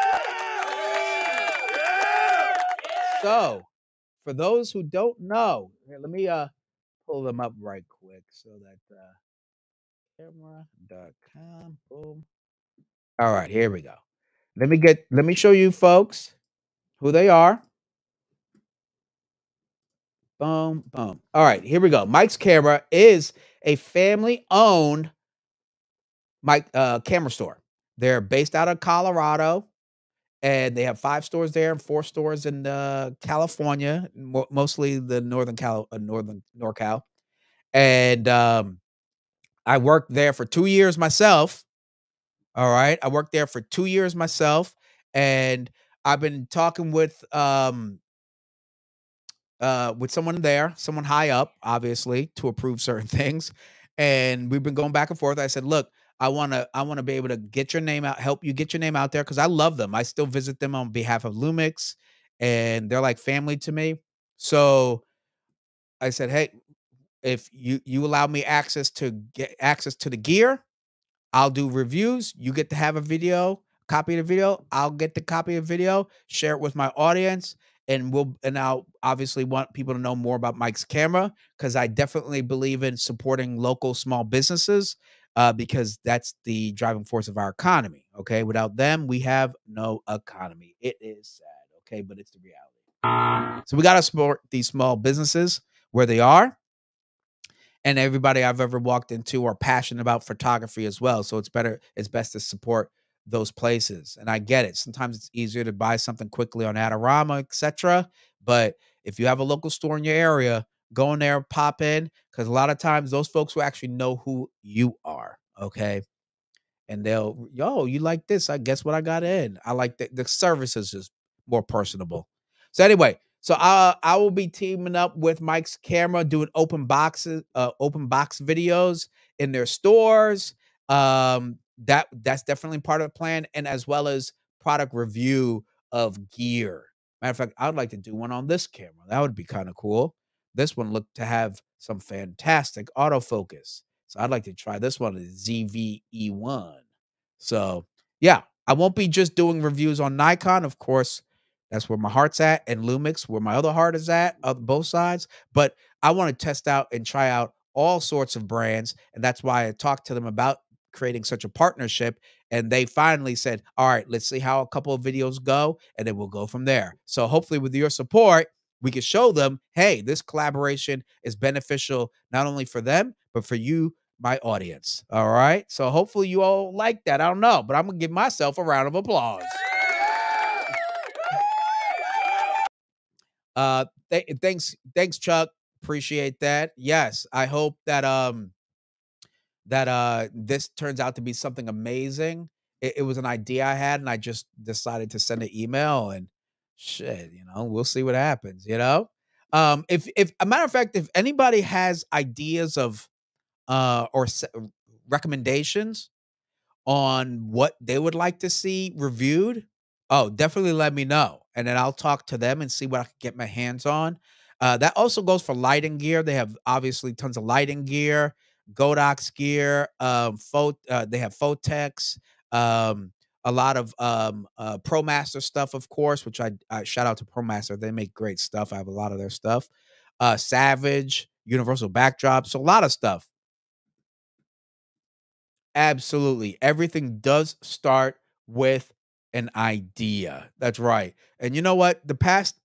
So, for those who don't know, here, let me pull them up right quick so that camera.com. Boom. All right, here we go. Let me show you folks who they are. Boom, boom. All right, here we go. Mike's Camera is a family-owned camera store. They're based out of Colorado, and they have 5 stores there and 4 stores in, California, mostly the northern NorCal, and, I worked there for 2 years myself, alright? I worked there for 2 years myself, and I've been talking with someone there, someone high up, obviously, to approve certain things. And we've been going back and forth. I said, look, I wanna be able to get your name out, help you get your name out there because I love them. I still visit them on behalf of Lumix, and they're like family to me. So I said, hey, if you allow me access to get access to the gear, I'll do reviews. You get to have a video, copy of the video. I'll get the copy of video, share it with my audience, and I'll obviously want people to know more about Mike's Camera because I definitely believe in supporting local small businesses because that's the driving force of our economy. Okay, without them, we have no economy. It is sad. Okay, but it's the reality. So we got to support these small businesses where they are, and everybody I've ever walked into are passionate about photography as well. So it's best to support those places. And I get it. Sometimes it's easier to buy something quickly on Adorama, etc. But if you have a local store in your area, go in there, pop in, because a lot of times those folks will actually know who you are. Okay, and they'll, yo, you like this? I guess what I got in. I like the service is just more personable. So anyway, so I will be teaming up with Mike's Camera, doing open box videos in their stores. That's definitely part of the plan, and as well as product review of gear. Matter of fact, I would like to do one on this camera. That would be kind of cool. This one looked to have some fantastic autofocus. So I'd like to try this one, the ZVE1. So yeah, I won't be just doing reviews on Nikon. Of course, that's where my heart's at, and Lumix, where my other heart is at, of both sides. But I want to test out and try out all sorts of brands. And that's why I talked to them about creating such a partnership. And they finally said, all right, let's see how a couple of videos go, and then we'll go from there. So hopefully, with your support, we can show them, hey, this collaboration is beneficial not only for them, but for you, my audience. All right. So hopefully you all like that. I don't know, but I'm gonna give myself a round of applause. Thanks, Chuck. Appreciate that. Yes, I hope that this turns out to be something amazing. It was an idea I had, and I just decided to send an email and shit, we'll see what happens, if a matter of fact, if anybody has ideas of or recommendations on what they would like to see reviewed, oh, definitely let me know, and then I'll talk to them and see what I can get my hands on. That also goes for lighting gear. They have obviously tons of lighting gear, Godox gear, they have Photex, a lot of ProMaster stuff, of course, which I shout out to ProMaster. They make great stuff. I have a lot of their stuff. Savage, Universal Backdrops, so a lot of stuff. Absolutely. Everything does start with an idea. That's right. And you know what? The past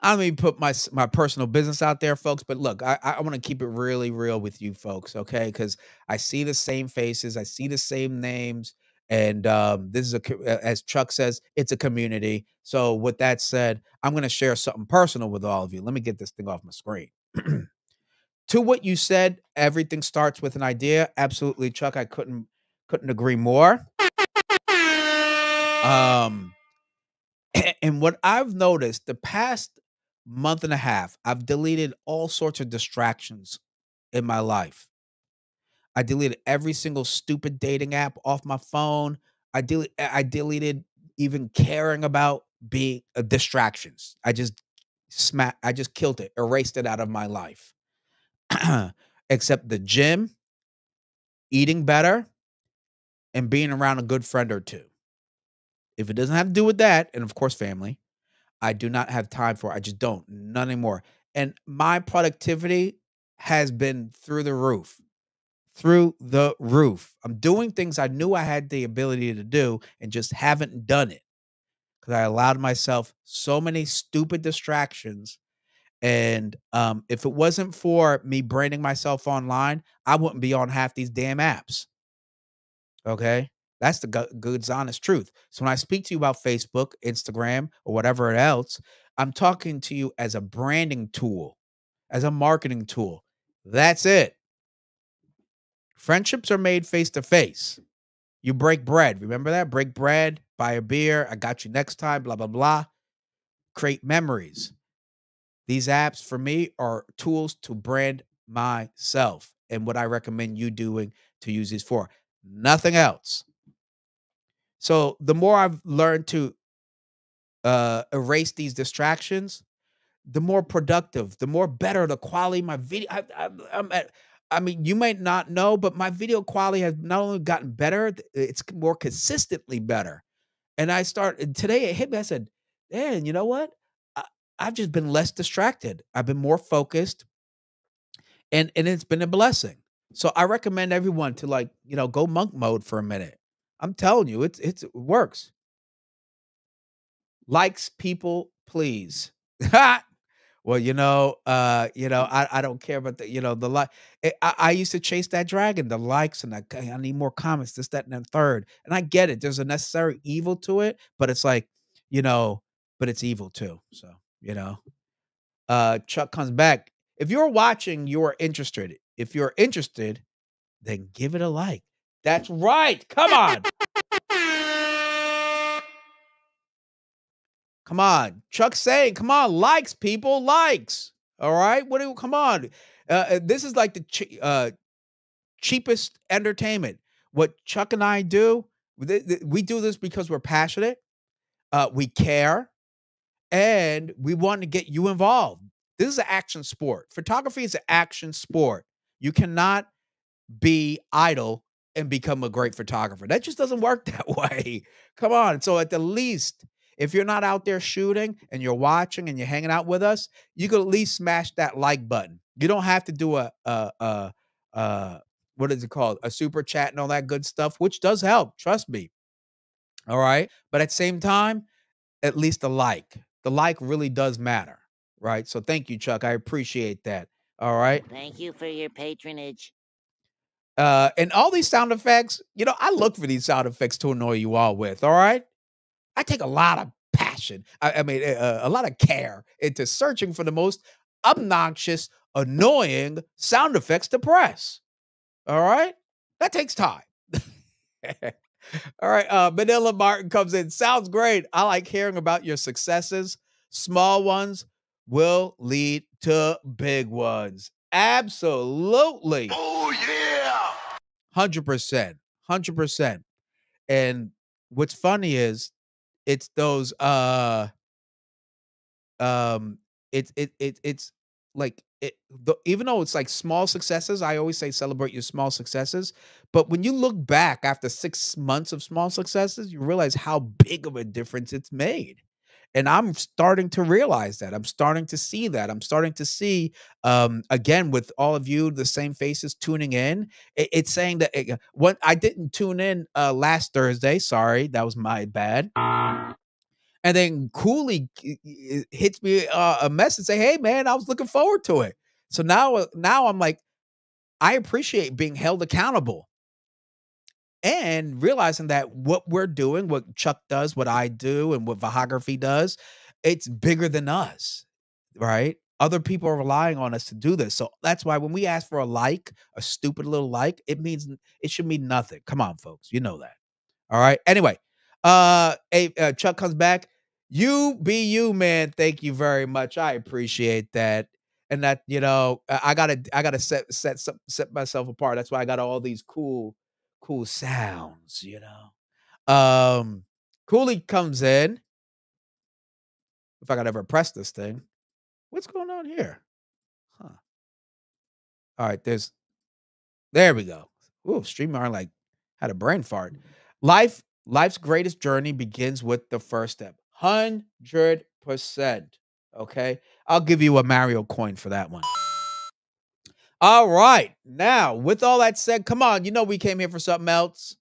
I don't even put my personal business out there, folks, but look, I want to keep it really real with you folks, okay? Because I see the same faces, I see the same names, and this is as Chuck says, it's a community. So with that said, I'm going to share something personal with all of you. Let me get this thing off my screen. To what you said, everything starts with an idea. Absolutely, Chuck. I couldn't agree more. Um, and what I've noticed the past month and a half, I've deleted all sorts of distractions in my life. I deleted every single stupid dating app off my phone. I deleted even caring about being distractions. I just killed it, erased it out of my life. Except the gym, eating better, and being around a good friend or two. If it doesn't have to do with that, and of course, family, I do not have time for. I just don't, none anymore. And my productivity has been through the roof. Through the roof. I'm doing things I knew I had the ability to do and just haven't done it because I allowed myself so many stupid distractions. And if it wasn't for me branding myself online, I wouldn't be on half these damn apps. Okay. That's the good, honest truth. So when I speak to you about Facebook, Instagram, or whatever else, I'm talking to you as a branding tool, as a marketing tool. That's it. Friendships are made face to face. You break bread. Remember that? Break bread, buy a beer. I got you next time, blah, blah, blah. Create memories. These apps for me are tools to brand myself and what I recommend you doing to use these for. Nothing else. So the more I've learned to erase these distractions, the more productive, the more better the quality of my video. I'm at, I mean, you might not know, but my video quality has not only gotten better, it's more consistently better. And today it hit me. I said, "Man, you know what? I, I've just been less distracted. I've been more focused, and it's been a blessing." So I recommend everyone to go monk mode for a minute. I'm telling you, it works. Likes, people, please. Well, I don't care about the like. I used to chase that dragon, the likes, and I need more comments, this, that, and then third. And I get it. There's a necessary evil to it, but it's like, you know, but it's evil too. So, you know, Chuck comes back. If you're watching, you are interested. If you're interested, then give it a like. That's right. Come on. Come on. Chuck's saying, come on, likes, people, likes. All right. Come on. This is like the cheapest entertainment. What Chuck and I do, we do this because we're passionate, we care, and we want to get you involved. This is an action sport. Photography is an action sport. You cannot be idle and become a great photographer. That just doesn't work that way. Come on. So at the least, if you're not out there shooting and you're watching and you're hanging out with us, you could at least smash that like button. You don't have to do a what is it called? A super chat and all that good stuff, which does help. Trust me. All right. But at the same time, at least a like. The like really does matter. Right. So thank you, Chuck. I appreciate that. All right.
Thank you for your patronage.
And all these sound effects, I look for these sound effects to annoy you all with. All right. I take a lot of passion. I mean, a lot of care into searching for the most obnoxious, annoying sound effects to press. All right. That takes time. All right. Manila Martin comes in. Sounds great. I like hearing about your successes. Small ones will lead to big ones. Absolutely.
Oh, yeah.
100%. 100%. And what's funny is it's those um it's like even though it's like small successes, I always say celebrate your small successes, but when you look back after 6 months of small successes, you realize how big of a difference it's made. And I'm starting to realize that. I'm starting to see that. I'm starting to see again with all of you, the same faces tuning in. It's saying that what I didn't tune in last Thursday. Sorry, that was my bad. And then Cooley hits me a message say, "Hey man, I was looking forward to it." So now I'm like, I appreciate being held accountable and realizing that what we're doing, what Chuck does, what I do, and what Vahography does, it's bigger than us, right? Other people are relying on us to do this. So that's why when we ask for a like, a stupid little like, it should mean nothing. Come on, folks. You know that. All right. Anyway, Chuck comes back. You be you, man. Thank you very much. I appreciate that. And that, I gotta set myself apart. That's why I got all these cool sounds. Cooley comes in. If I could ever press this thing. What's going on here? Huh. All right, there we go. Ooh, StreamYard like had a brain fart. Life's greatest journey begins with the first step. 100%. Okay. I'll give you a Mario coin for that one. All right. Now, with all that said, come on. We came here for something else.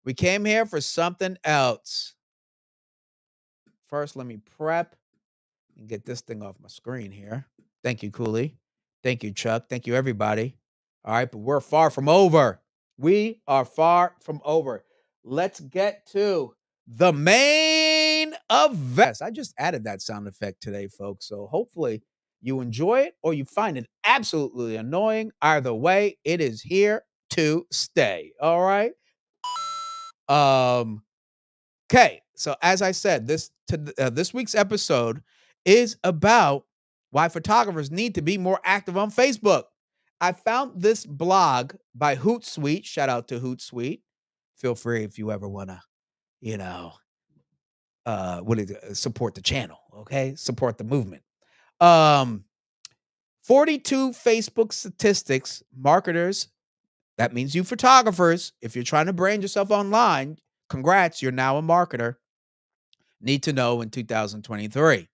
We came here for something else. First, let me prep and get this thing off my screen here. Thank you, Cooley. Thank you, Chuck. Thank you, everybody. All right, but we're far from over. We are far from over. Let's get to the main event. Yes, I just added that sound effect today, folks. So hopefully you enjoy it or you find it absolutely annoying. Either way, it is here to stay. All right. Um, Okay, so as I said, this week's episode is about why photographers need to be more active on Facebook. I found this blog by Hootsuite. Shout out to Hootsuite. Feel free if you ever want to, you know, support the channel. Okay, support the movement. Um, 42 Facebook statistics marketers. That means you photographers. If you're trying to brand yourself online, congrats, you're now a marketer. Need to know in 2023.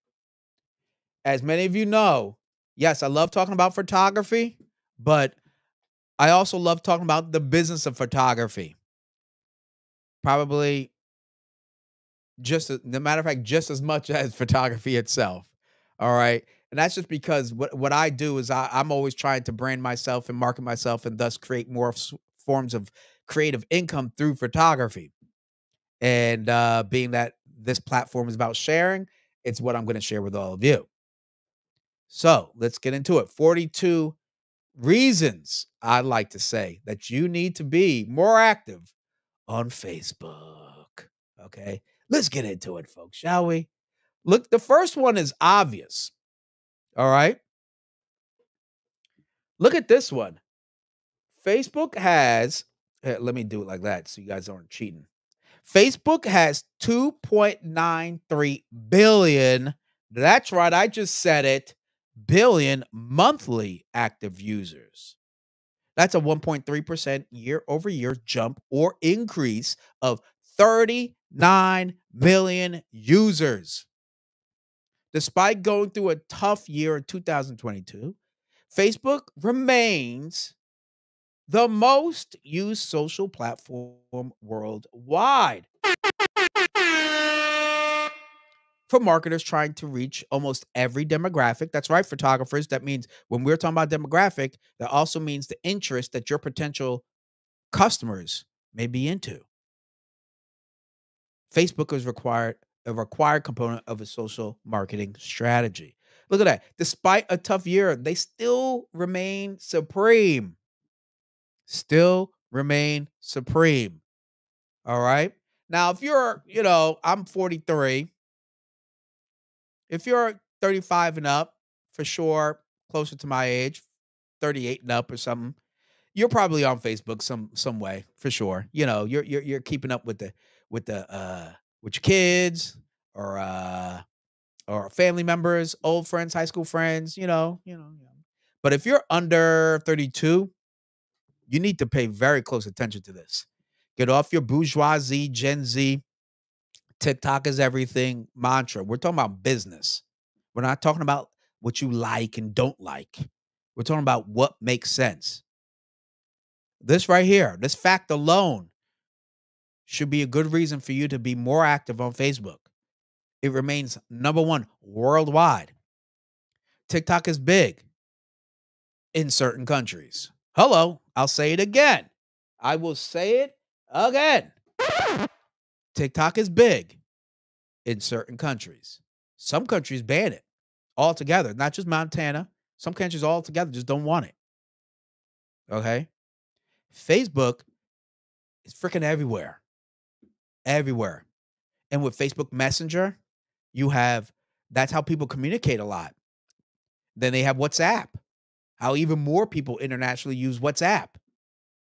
As many of you know, yes, I love talking about photography, but I also love talking about the business of photography. Probably the matter of fact, just as much as photography itself. All right. And that's just because what I do is I'm always trying to brand myself and market myself and thus create more forms of creative income through photography. And being that this platform is about sharing, it's what I'm going to share with all of you. So let's get into it. 42 reasons I'd like to say that you need to be more active on Facebook. Okay, let's get into it, folks, shall we? Look, the first one is obvious. All right, look at this one. Facebook has, let me do it like that so you guys aren't cheating. Facebook has 2.93 billion. That's right, I just said it. Billion monthly active users. That's a 1.3% year over year jump or increase of 39 million users. Despite going through a tough year in 2022, Facebook remains the most used social platform worldwide for marketers trying to reach almost every demographic. That's right, photographers. That means when we're talking about demographic, that also means the interest that your potential customers may be into. Facebook is a required component of a social marketing strategy. Look at that. Despite a tough year, they still remain supreme. Still remain supreme. All right. Now, if you're, I'm 43. If you're 35 and up, for sure, closer to my age, 38 and up or something, you're probably on Facebook some way for sure. You're keeping up with the with your kids or family members, old friends, high school friends, But if you're under 32, you need to pay very close attention to this. Get off your bourgeoisie, Gen Z, TikTok is everything mantra. We're talking about business. We're not talking about what you like and don't like. We're talking about what makes sense. This right here, this fact alone should be a good reason for you to be more active on Facebook. It remains number one worldwide. TikTok is big in certain countries. Hello, I'll say it again. I will say it again. TikTok is big in certain countries. Some countries ban it altogether, not just Montana. Some countries altogether just don't want it. Okay. Facebook is freaking everywhere, everywhere. And with Facebook Messenger, you have that's how people communicate a lot. Then they have WhatsApp, how even more people internationally use WhatsApp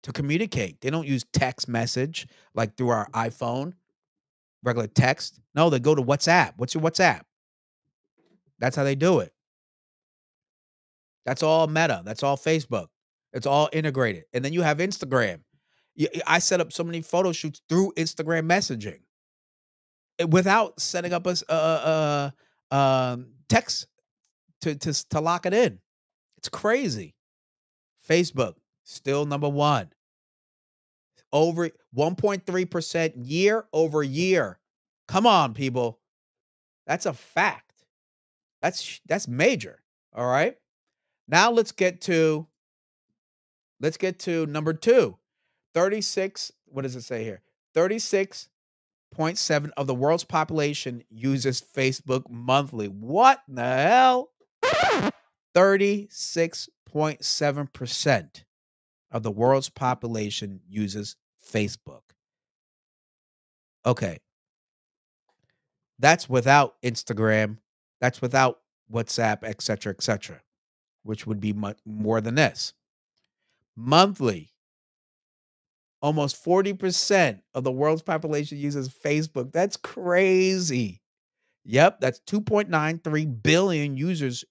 to communicate. They don't use text message like through our iPhone, regular text. No, they go to WhatsApp. What's your WhatsApp? That's how they do it. That's all Meta. That's all Facebook. It's all integrated. And then you have Instagram. I set up so many photo shoots through Instagram messaging without setting up text to lock it in. It's crazy. Facebook still number one, over 1.3% year over year. Come on, people. That's a fact. That's major. All right. Now let's get to number 2. 36, what does it say here? 36.7 of the world's population uses Facebook monthly. What the hell? 36.7% of the world's population uses Facebook. Okay, that's without Instagram, that's without WhatsApp, etc., etc., which would be much more than this. Monthly, almost 40% of the world's population uses Facebook. That's crazy. Yep, that's 2.93 billion users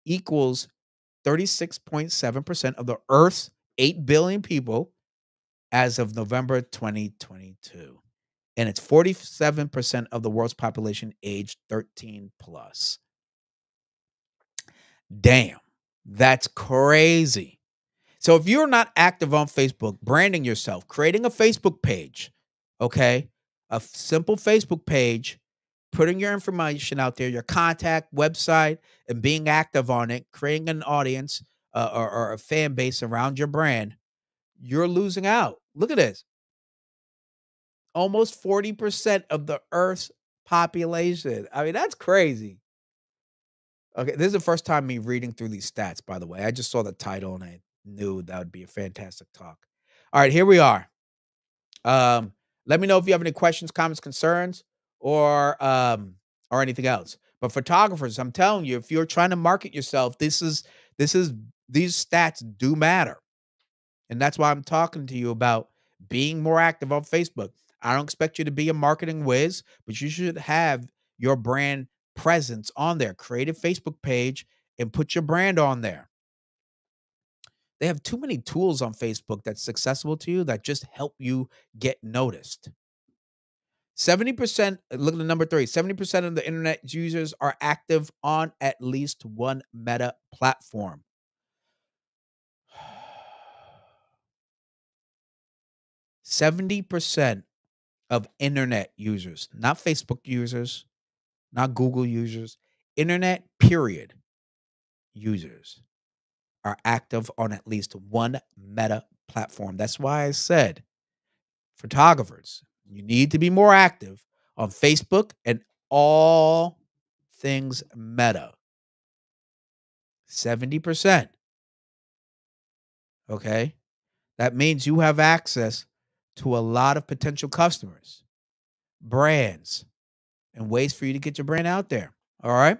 equals 36.7% of the Earth's 8 billion people as of November 2022. And it's 47% of the world's population aged 13 plus. Damn, that's crazy. So if you're not active on Facebook, branding yourself, creating a Facebook page, okay? Simple Facebook page, putting your information out there, your contact, website, and being active on it, creating an audience or a fan base around your brand, you're losing out. Look at this. Almost 40% of the Earth's population. I mean, that's crazy. Okay, this is the first time me reading through these stats, by the way. I just saw the title and I knew that would be a fantastic talk. All right, here we are. Um, Let me know if you have any questions, comments, concerns, or anything else. But photographers, I'm telling you, if you're trying to market yourself, this is these stats do matter. And that's why I'm talking to you about being more active on Facebook. I don't expect you to be a marketing whiz, but you should have your brand presence on there. Create a Facebook page and put your brand on there. They have too many tools on Facebook that's accessible to you that just help you get noticed. 70%, look at the number 3, 70% of the internet users are active on at least one meta platform. 70% of internet users, not Facebook users, not Google users, internet period users are active on at least one meta platform. That's why I said, photographers, you need to be more active on Facebook and all things meta. 70%. Okay. That means you have access to a lot of potential customers, brands, and ways for you to get your brand out there. All right.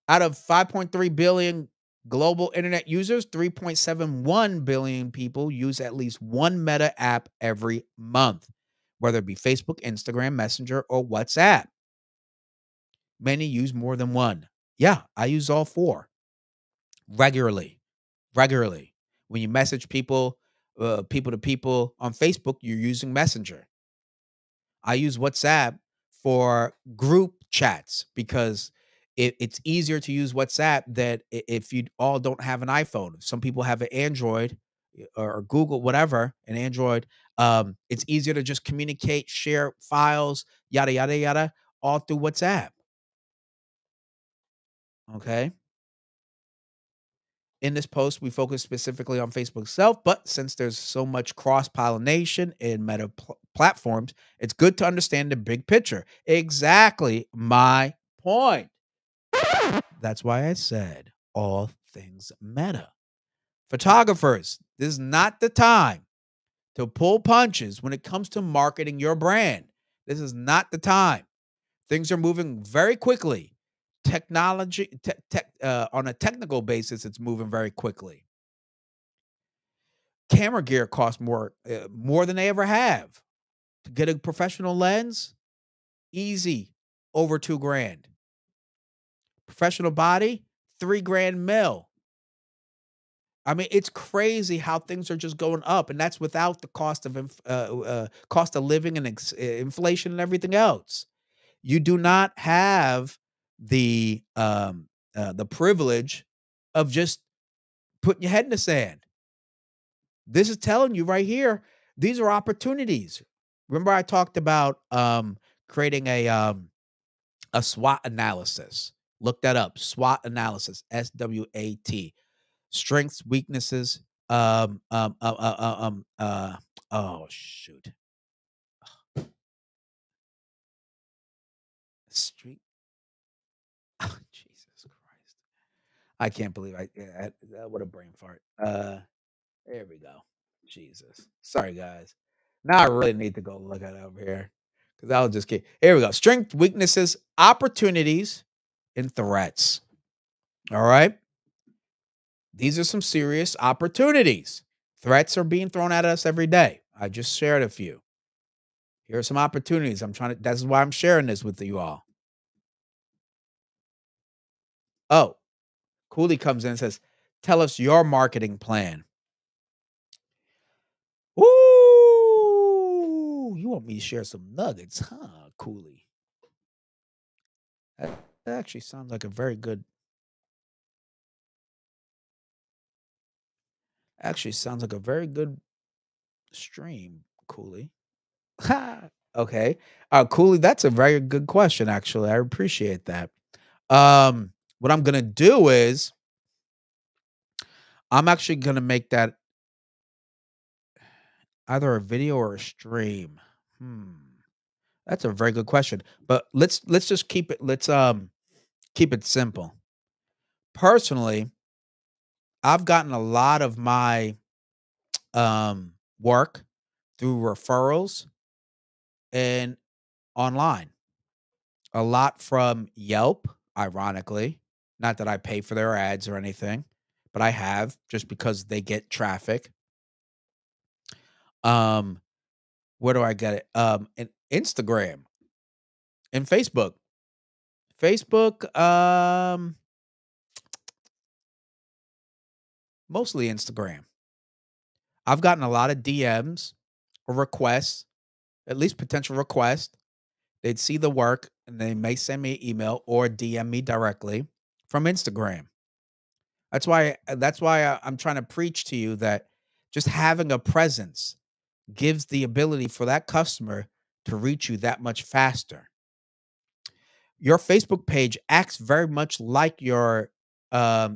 Out of 5.3 billion global internet users, 3.71 billion people use at least one Meta app every month, whether it be Facebook, Instagram, Messenger, or WhatsApp. Many use more than one. Yeah, I use all 4 regularly. Regularly. When you message people, people to people on Facebook, you're using Messenger. I use WhatsApp for group chats because it's easier to use WhatsApp that if you all don't have an iPhone. Some people have an Android or Google, whatever, an Android. It's easier to just communicate, share files, yada, yada, yada, all through WhatsApp. Okay. In this post, we focus specifically on Facebook itself, but since there's so much cross pollination in meta platforms, it's good to understand the big picture. Exactly my point. That's why I said all things meta. Photographers, this is not the time to pull punches when it comes to marketing your brand. This is not the time. Things are moving very quickly. Technology, on a technical basis, it's moving very quickly. Camera gear costs more than they ever have. To get a professional lens, easy, over 2 grand. Professional body, 3 grand mil. I mean, it's crazy how things are just going up, and that's without the cost of living and inflation and everything else. You do not have the privilege of just putting your head in the sand. This is telling you right here, these are opportunities. Remember I talked about creating a SWOT analysis. Look that up. SWOT analysis, SWAT. strengths, weaknesses. Um, um, uh, uh, uh, um, uh, oh shoot, street. Oh, Jesus Christ, I can't believe I. Yeah, what a brain fart. There we go. Jesus, sorry guys. Now I really need to go look at it over here because I'll just get. Here we go. Strength, weaknesses, opportunities, and threats. All right. These are some serious opportunities. Threats are being thrown at us every day. I just shared a few. Here are some opportunities. I'm trying to, that's why I'm sharing this with you all. Oh, Cooley comes in and says, tell us your marketing plan. Ooh, you want me to share some nuggets, huh, Cooley? That actually sounds like a very good, actually sounds like a very good stream, Cooley. Ha! Okay. Cooley, that's a very good question, actually. I appreciate that. What I'm gonna do is I'm actually gonna make that either a video or a stream. Hmm. That's a very good question. But let's just keep it keep it simple. Personally, I've gotten a lot of my work through referrals and online. A lot from Yelp, ironically. Not that I pay for their ads or anything, but I have just because they get traffic. Um, where do I get it? And Instagram and Facebook. Facebook, mostly Instagram. I've gotten a lot of DMs or requests, at least potential requests. They'd see the work and they may send me an email or DM me directly from Instagram. I'm trying to preach to you that just having a presence gives the ability for that customer to reach you that much faster. Your Facebook page acts very much like your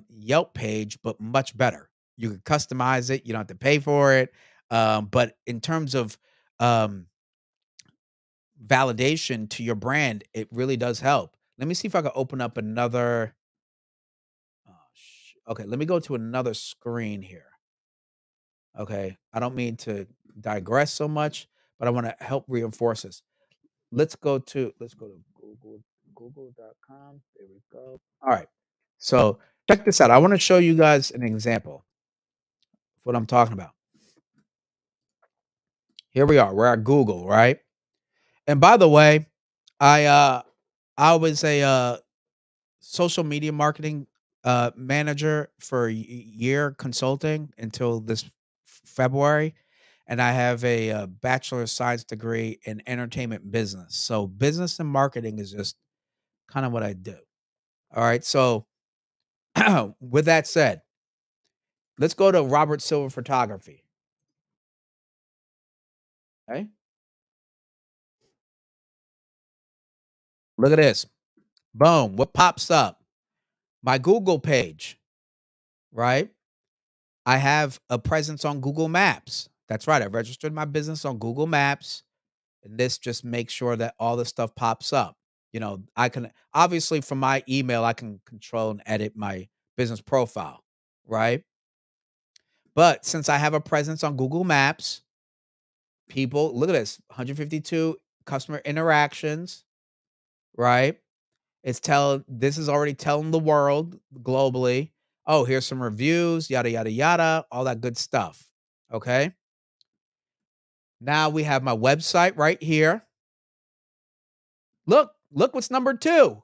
Yelp page, but much better. You can customize it. You don't have to pay for it. But in terms of um, validation to your brand, it really does help. Let me see if I can open up another. Okay, let me go to another screen here. Okay, I don't mean to digress so much, but I want to help reinforce this. Let's go to google.com. There we go. All right. So check this out. I want to show you guys an example of what I'm talking about. Here we are. We're at Google, right? And by the way, I was a social media marketing manager for a year consulting until this February. And I have a, bachelor of science degree in entertainment business. So business and marketing is just kind of what I do. All right. So with that said, let's go to Robert Silver Photography. Okay. Look at this. Boom. What pops up? My Google page, right? I have a presence on Google Maps. That's right. I registered my business on Google Maps. And this just makes sure that all the stuff pops up. You know, I can obviously from my email, I can control and edit my business profile, right? But since I have a presence on Google Maps, people look at this 152 customer interactions, right? This is already telling the world globally, oh, here's some reviews, yada, yada, yada, all that good stuff. Okay. Now we have my website right here. Look what's number two.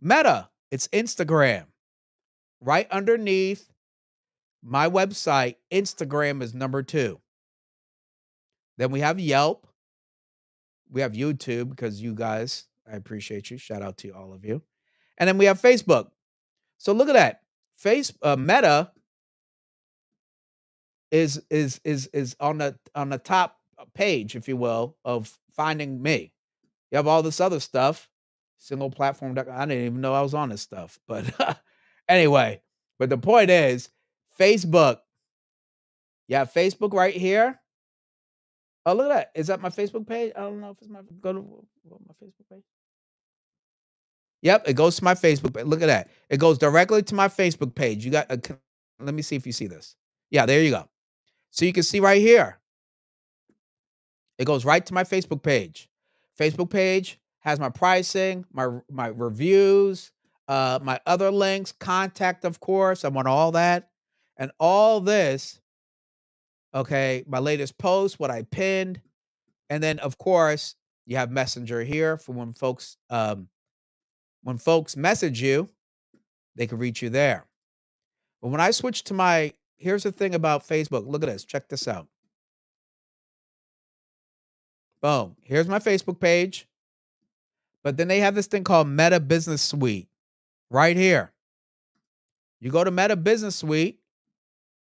Meta. It's Instagram. Right underneath my website, Instagram is number two. Then we have Yelp. We have YouTube because you guys, I appreciate you. Shout out to all of you. And then we have Facebook. So look at that. Meta is on the top page, if you will, of finding me. You have all this other stuff. Single platform. I didn't even know I was on this stuff. But anyway, but the point is, Facebook. You have Facebook right here. Oh, look at that. Is that my Facebook page? I don't know if it's my go to my Facebook page. Yep, it goes to my Facebook page. Look at that. It goes directly to my Facebook page. You got let me see if you see this. Yeah, there you go. So you can see right here. It goes right to my Facebook page. Facebook page has my pricing, my reviews, my other links, contact, of course. I want all that. And all this, okay, my latest post, what I pinned, and then of course, you have Messenger here for when folks message you, they can reach you there. But when I switch to here's the thing about Facebook. Look at this. Check this out. Boom. Here's my Facebook page. But then they have this thing called Meta Business Suite right here. You go to Meta Business Suite.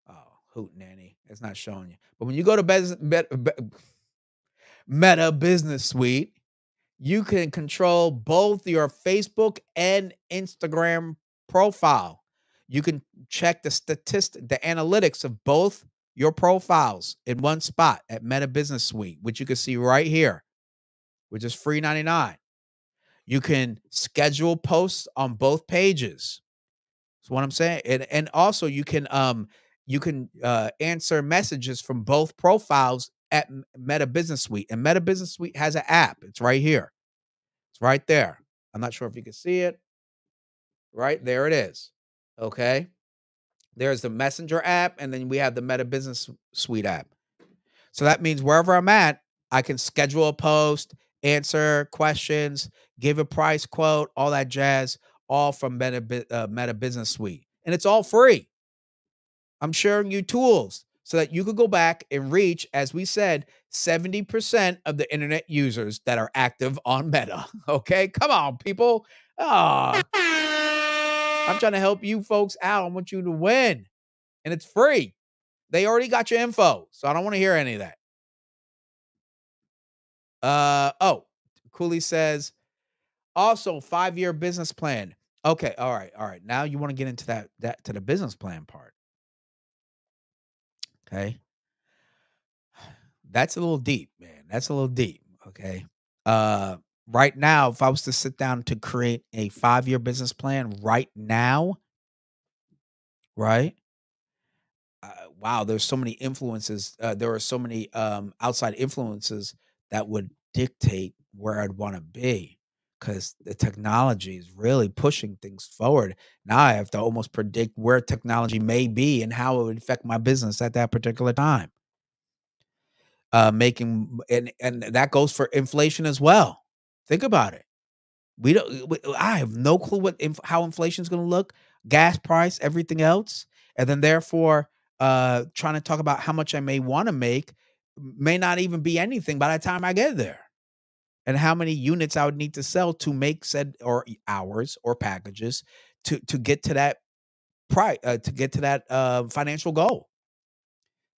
Oh, hoot nanny. It's not showing you. But when you go to Meta Business Suite, you can control both your Facebook and Instagram profile. You can check the analytics of both your profiles in one spot at Meta Business Suite, which you can see right here, which is free 99. You can schedule posts on both pages. That's what I'm saying. And also you can answer messages from both profiles at Meta Business Suite. And Meta Business Suite has an app. It's right here. It's right there. I'm not sure if you can see it. Right there it is. Okay. There's the Messenger app, and then we have the Meta Business Suite app. So that means wherever I'm at, I can schedule a post, answer questions, give a price quote, all that jazz, all from Meta Business Suite. And it's all free. I'm sharing you tools so that you could go back and reach, as we said, 70% of the internet users that are active on Meta. Okay, come on, people. Ah, I'm trying to help you folks out. I want you to win, and it's free. They already got your info, so I don't want to hear any of that. Oh, Cooley says also 5-year business plan. Okay, all right, all right. Now you want to get into that to the business plan part. Okay. That's a little deep, man. That's a little deep. Okay. Uh, right now, if I was to sit down to create a 5-year business plan right now, right? Uh, wow, there's so many influences. There are so many outside influences that would dictate where I'd want to be because the technology is really pushing things forward. Now I have to almost predict where technology may be and how it would affect my business at that particular time. Making and that goes for inflation as well. Think about it. I have no clue how inflation is going to look, gas price, everything else, and then therefore trying to talk about how much I may want to make may not even be anything by the time I get there, and how many units I would need to sell to make said or hours or packages to get to that price to get to that financial goal.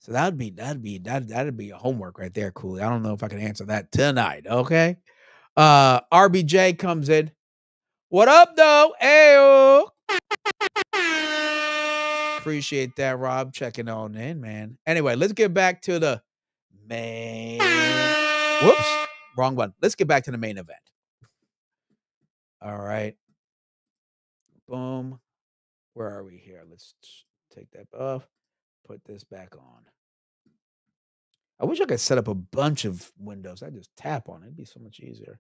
So that'd be a homework right there, Cooley. I don't know if I can answer that tonight. Okay. RBJ comes in. What up, though? Ayo. Appreciate that, Rob, checking on in, man. Anyway, let's get back to the main. Whoops, wrong one. Let's get back to the main event. All right. Boom. Where are we here? Let's take that off. Put this back on. I wish I could set up a bunch of windows. I just tap on it. It'd be so much easier.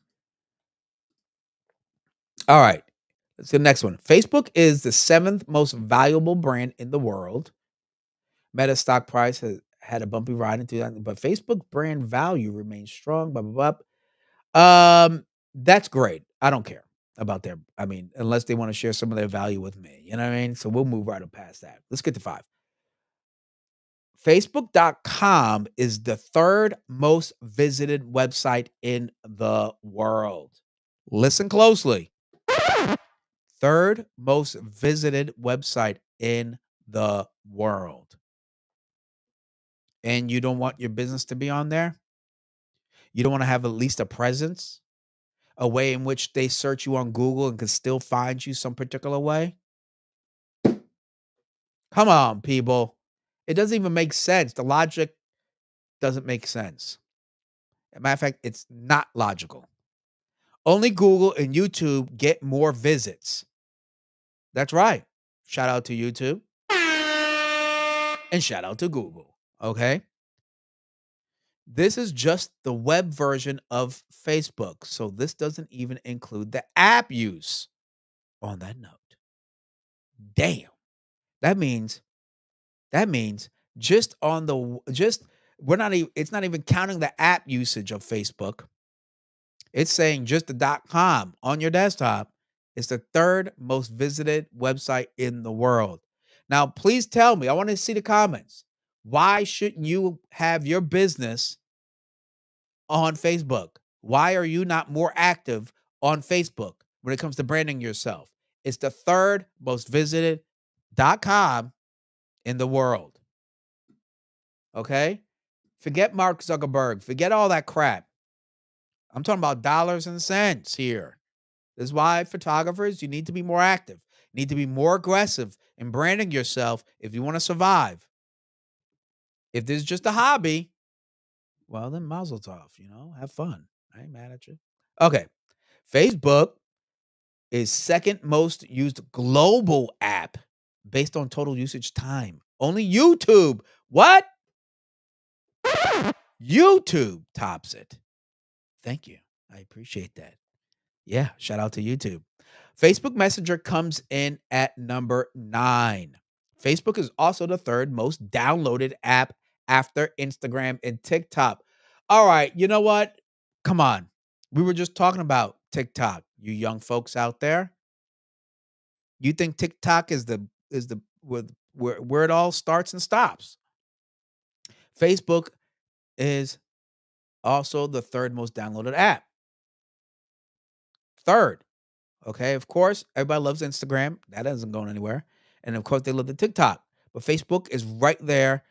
All right. Let's get the next one. Facebook is the 7th most valuable brand in the world. Meta stock price has had a bumpy ride in 2000, but Facebook brand value remains strong. Blah blah blah. That's great. I don't care about their. I mean, unless they want to share some of their value with me. You know what I mean? So we'll move right up past that. Let's get to 5. Facebook.com is the 3rd most visited website in the world. Listen closely. 3rd most visited website in the world. And you don't want your business to be on there? You don't want to have at least a presence, a way in which they search you on Google and can still find you some particular way? Come on, people. It doesn't even make sense. The logic doesn't make sense. As a matter of fact, it's not logical. Only Google and YouTube get more visits. That's right. Shout out to YouTube and shout out to Google. Okay. This is just the web version of Facebook. So this doesn't even include the app use. On that note, damn. That means that means just on the just we're not even it's not even counting the app usage of Facebook. It's saying just the .com on your desktop is the third most visited website in the world. Now, please tell me, I want to see the comments. Why shouldn't you have your business on Facebook? Why are you not more active on Facebook when it comes to branding yourself? It's the third most visited .com in the world. Okay? Forget Mark Zuckerberg. Forget all that crap. I'm talking about dollars and cents here. This is why photographers, you need to be more active. You need to be more aggressive in branding yourself if you want to survive. If this is just a hobby, well, then mazel tov, have fun. I ain't mad at you. Okay. Facebook is second most used global app based on total usage time. Only YouTube. What? YouTube tops it. Thank you. I appreciate that. Yeah, shout out to YouTube. Facebook Messenger comes in at number 9. Facebook is also the third most downloaded app after Instagram and TikTok. All right, you know what? Come on. We were just talking about TikTok. You young folks out there, you think TikTok is the where it all starts and stops. Facebook is also the third most downloaded app. Third. Okay, of course, everybody loves Instagram. That isn't going anywhere. And of course, they love the TikTok. But Facebook is right there,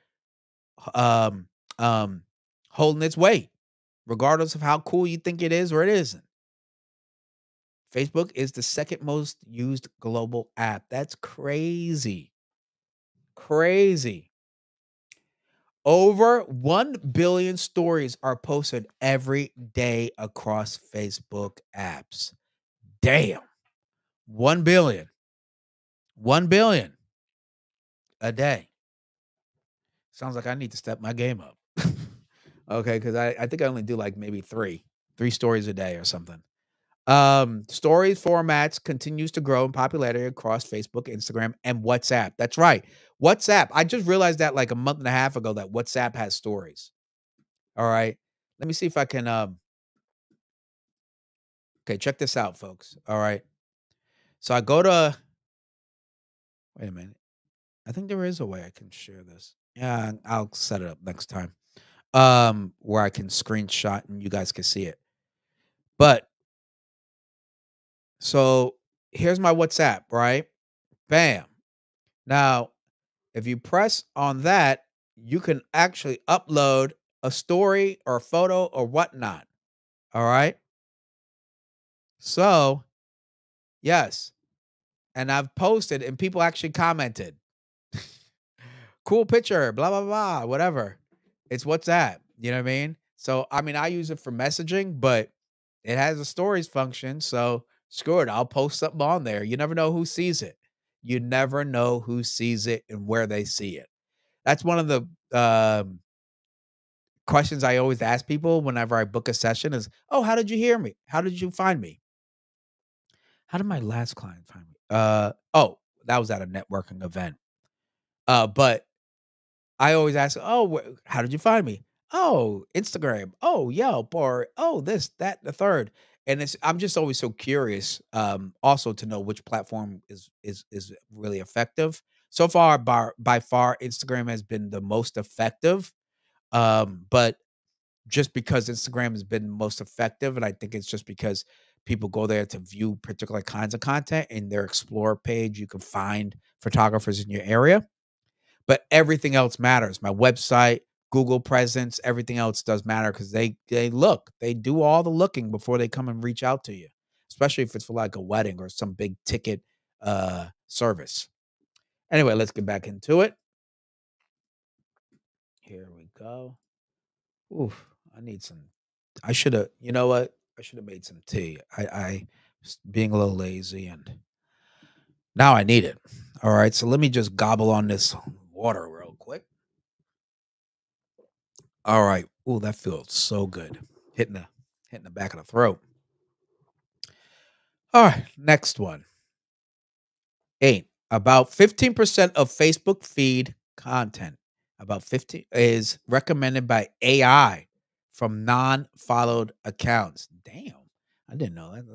um, um, holding its weight, regardless of how cool you think it is or it isn't. Facebook is the second most used global app. That's crazy. Crazy. Over 1 billion stories are posted every day across Facebook apps. Damn. 1 billion. 1 billion a day. Sounds like I need to step my game up. Okay, because I think I only do like maybe three stories a day or something. Stories formats continues to grow in popularity across Facebook, Instagram, and WhatsApp. That's right. WhatsApp. I just realized that like a month and a half ago that WhatsApp has stories. All right. Let me see if I can okay, check this out, folks. All right. So I go to wait a minute. I think there is a way I can share this. Yeah, I'll set it up next time. Where I can screenshot and you guys can see it. But so here's my WhatsApp, right? Bam. Now, if you press on that, you can actually upload a story or a photo or whatnot. All right. So, yes. And I've posted and people actually commented. Cool picture, blah, blah, blah, whatever. It's WhatsApp. You know what I mean? So, I mean, I use it for messaging, but it has a stories function. So, screw it. I'll post something on there. You never know who sees it. You never know who sees it and where they see it. That's one of the questions I always ask people whenever I book a session is, "Oh, how did you hear me? How did you find me? How did my last client find me?" Oh, that was at a networking event. But I always ask, "Oh, how did you find me?" "Oh, Instagram." "Oh, Yelp," or "Oh, this, that, the third." And I'm just always so curious, also to know which platform is really effective. So far, by far, Instagram has been the most effective. But just because Instagram has been most effective, and I think it's just because people go there to view particular kinds of content. In their explore page, you can find photographers in your area, but everything else matters. My website, Google presence, everything else does matter because they do all the looking before they come and reach out to you, especially if it's for like a wedding or some big ticket service. Anyway, let's get back into it. Here we go. Oof, I need some. I should have. You know what? I should have made some tea. I was being a little lazy, and now I need it. All right, so let me just gobble on this water real quick. All right. Ooh, that feels so good. Hitting the back of the throat. All right, next one. 8. About 15% of Facebook feed content, about 50 is recommended by AI from non-followed accounts. Damn. I didn't know that.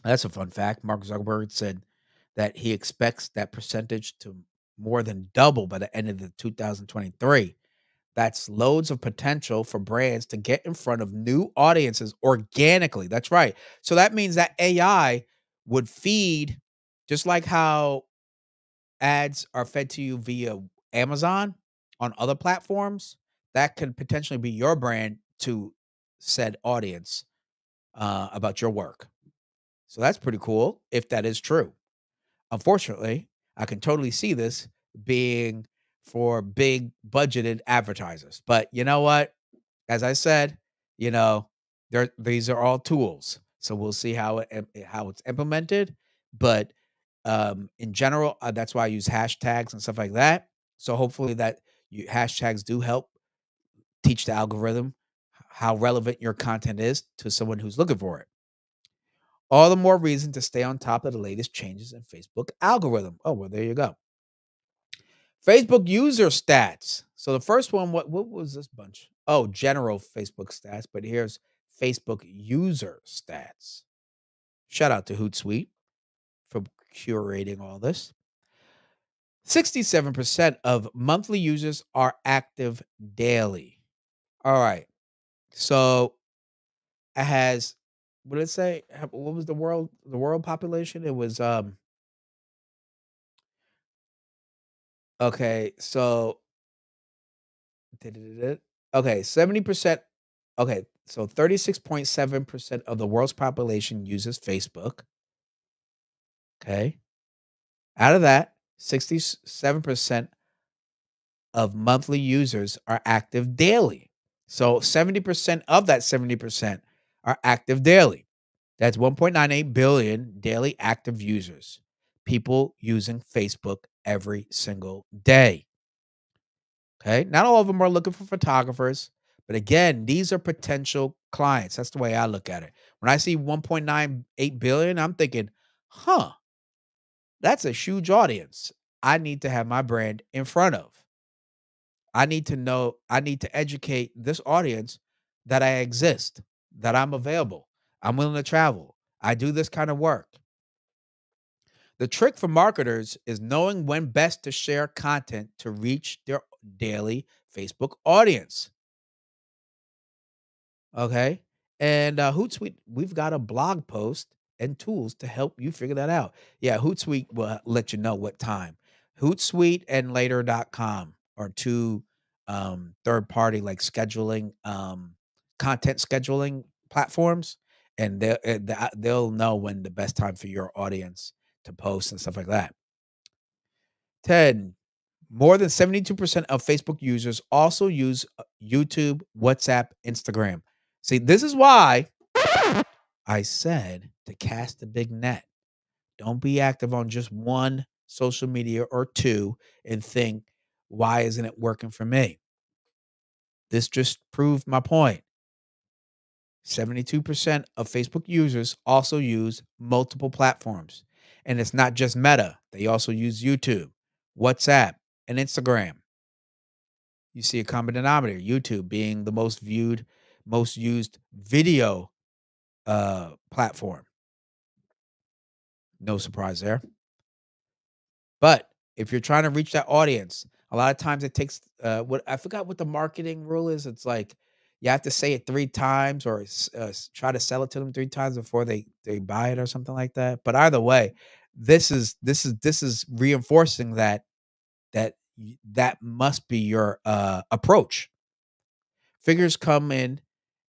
That's a fun fact. Mark Zuckerberg said that he expects that percentage to more than double by the end of the 2023. That's loads of potential for brands to get in front of new audiences organically. That's right. So that means that AI would feed, just like how ads are fed to you via Amazon on other platforms, that could potentially be your brand to said audience about your work. So that's pretty cool if that is true. Unfortunately, I can totally see this being for big budgeted advertisers. But you know what? As I said, you know, these are all tools. So we'll see how it's implemented. But in general, that's why I use hashtags and stuff like that. So hopefully hashtags do help teach the algorithm how relevant your content is to someone who's looking for it. All the more reason to stay on top of the latest changes in Facebook algorithm. Oh, well, there you go. Facebook user stats. So the first one, what was this bunch? Oh, general Facebook stats, but here's Facebook user stats. Shout out to Hootsuite for curating all this. 67% of monthly users are active daily. All right. So it has, what did it say? What was the world population? It was okay, so okay, 70%. Okay, so 36.7% of the world's population uses Facebook. Okay. Out of that, 67% of monthly users are active daily. So 70% of that 70% are active daily. That's 1.98 billion daily active users, people using Facebook every single day. Okay. Not all of them are looking for photographers, but again, these are potential clients. That's the way I look at it. When I see 1.98 billion, I'm thinking, huh, that's a huge audience I need to have my brand in front of. I need to educate this audience that I exist, that I'm available. I'm willing to travel. I do this kind of work. The trick for marketers is knowing when best to share content to reach their daily Facebook audience. Okay. And Hootsuite, we've got a blog post and tools to help you figure that out. Yeah, Hootsuite will let you know what time. Hootsuite and later.com are two third party like scheduling content scheduling platforms, and they'll know when the best time for your audience to post and stuff like that. 10. More than 72% of Facebook users also use YouTube, WhatsApp, Instagram. See, this is why I said to cast a big net. Don't be active on just one social media or two and think, why isn't it working for me? This just proved my point. 72% of Facebook users also use multiple platforms. And it's not just Meta, they also use YouTube, WhatsApp, and Instagram. You see a common denominator, YouTube being the most viewed, most used video platform. No surprise there. But if you're trying to reach that audience, a lot of times it takes what I forgot what the marketing rule is. It's like you have to say it 3 times or try to sell it to them 3 times before they buy it or something like that. But either way, this is reinforcing that must be your approach. Figures come in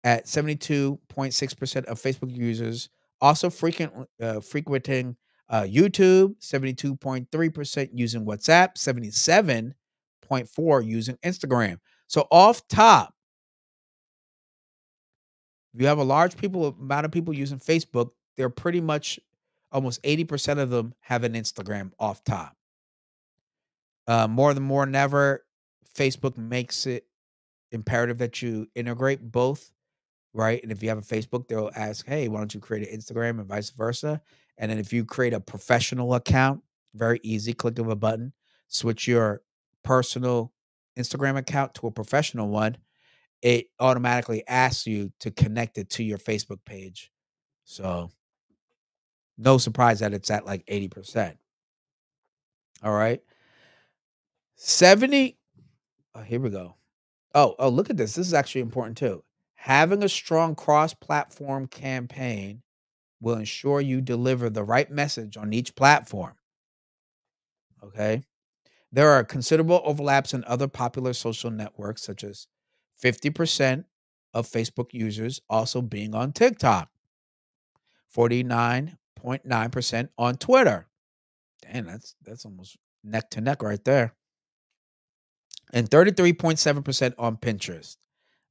at 72.6% of Facebook users also frequenting YouTube, 72.3% using WhatsApp, 77.4 using Instagram. So off top, if you have a large amount of people using Facebook, they're pretty much almost 80% of them have an Instagram off top. More than ever, Facebook makes it imperative that you integrate both, right? And if you have a Facebook, they'll ask, "Hey, why don't you create an Instagram?" and vice versa. And then if you create a professional account, very easy, click of a button, switch your personal Instagram account to a professional one. It automatically asks you to connect it to your Facebook page. So no surprise that it's at like 80%. All right. 70. Oh, here we go. Oh, look at this. This is actually important too. Having a strong cross platform campaign will ensure you deliver the right message on each platform. Okay. There are considerable overlaps in other popular social networks, such as 50% of Facebook users also being on TikTok, 49.9% on Twitter. Damn, that's almost neck to neck right there. And 33.7% on Pinterest.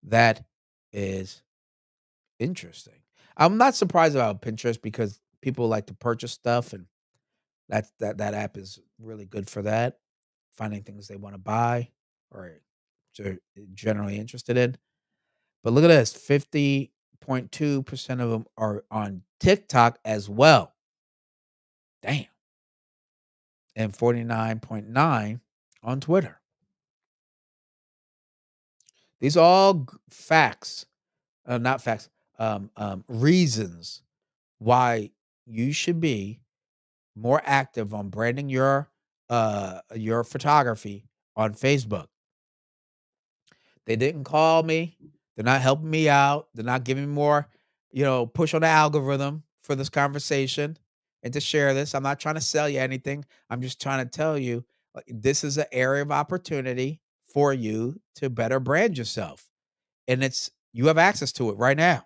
That is interesting. I'm not surprised about Pinterest because people like to purchase stuff, and that app is really good for that, finding things they want to buy or they're generally interested in. But look at this, 50.2% of them are on TikTok as well. Damn. And 49.9 on Twitter. These are all facts, not facts, reasons why you should be more active on branding your photography on Facebook. They didn't call me. They're not helping me out. They're not giving me more, push on the algorithm for this conversation and to share this. I'm not trying to sell you anything. I'm just trying to tell you, like, this is an area of opportunity for you to better brand yourself. And you have access to it right now.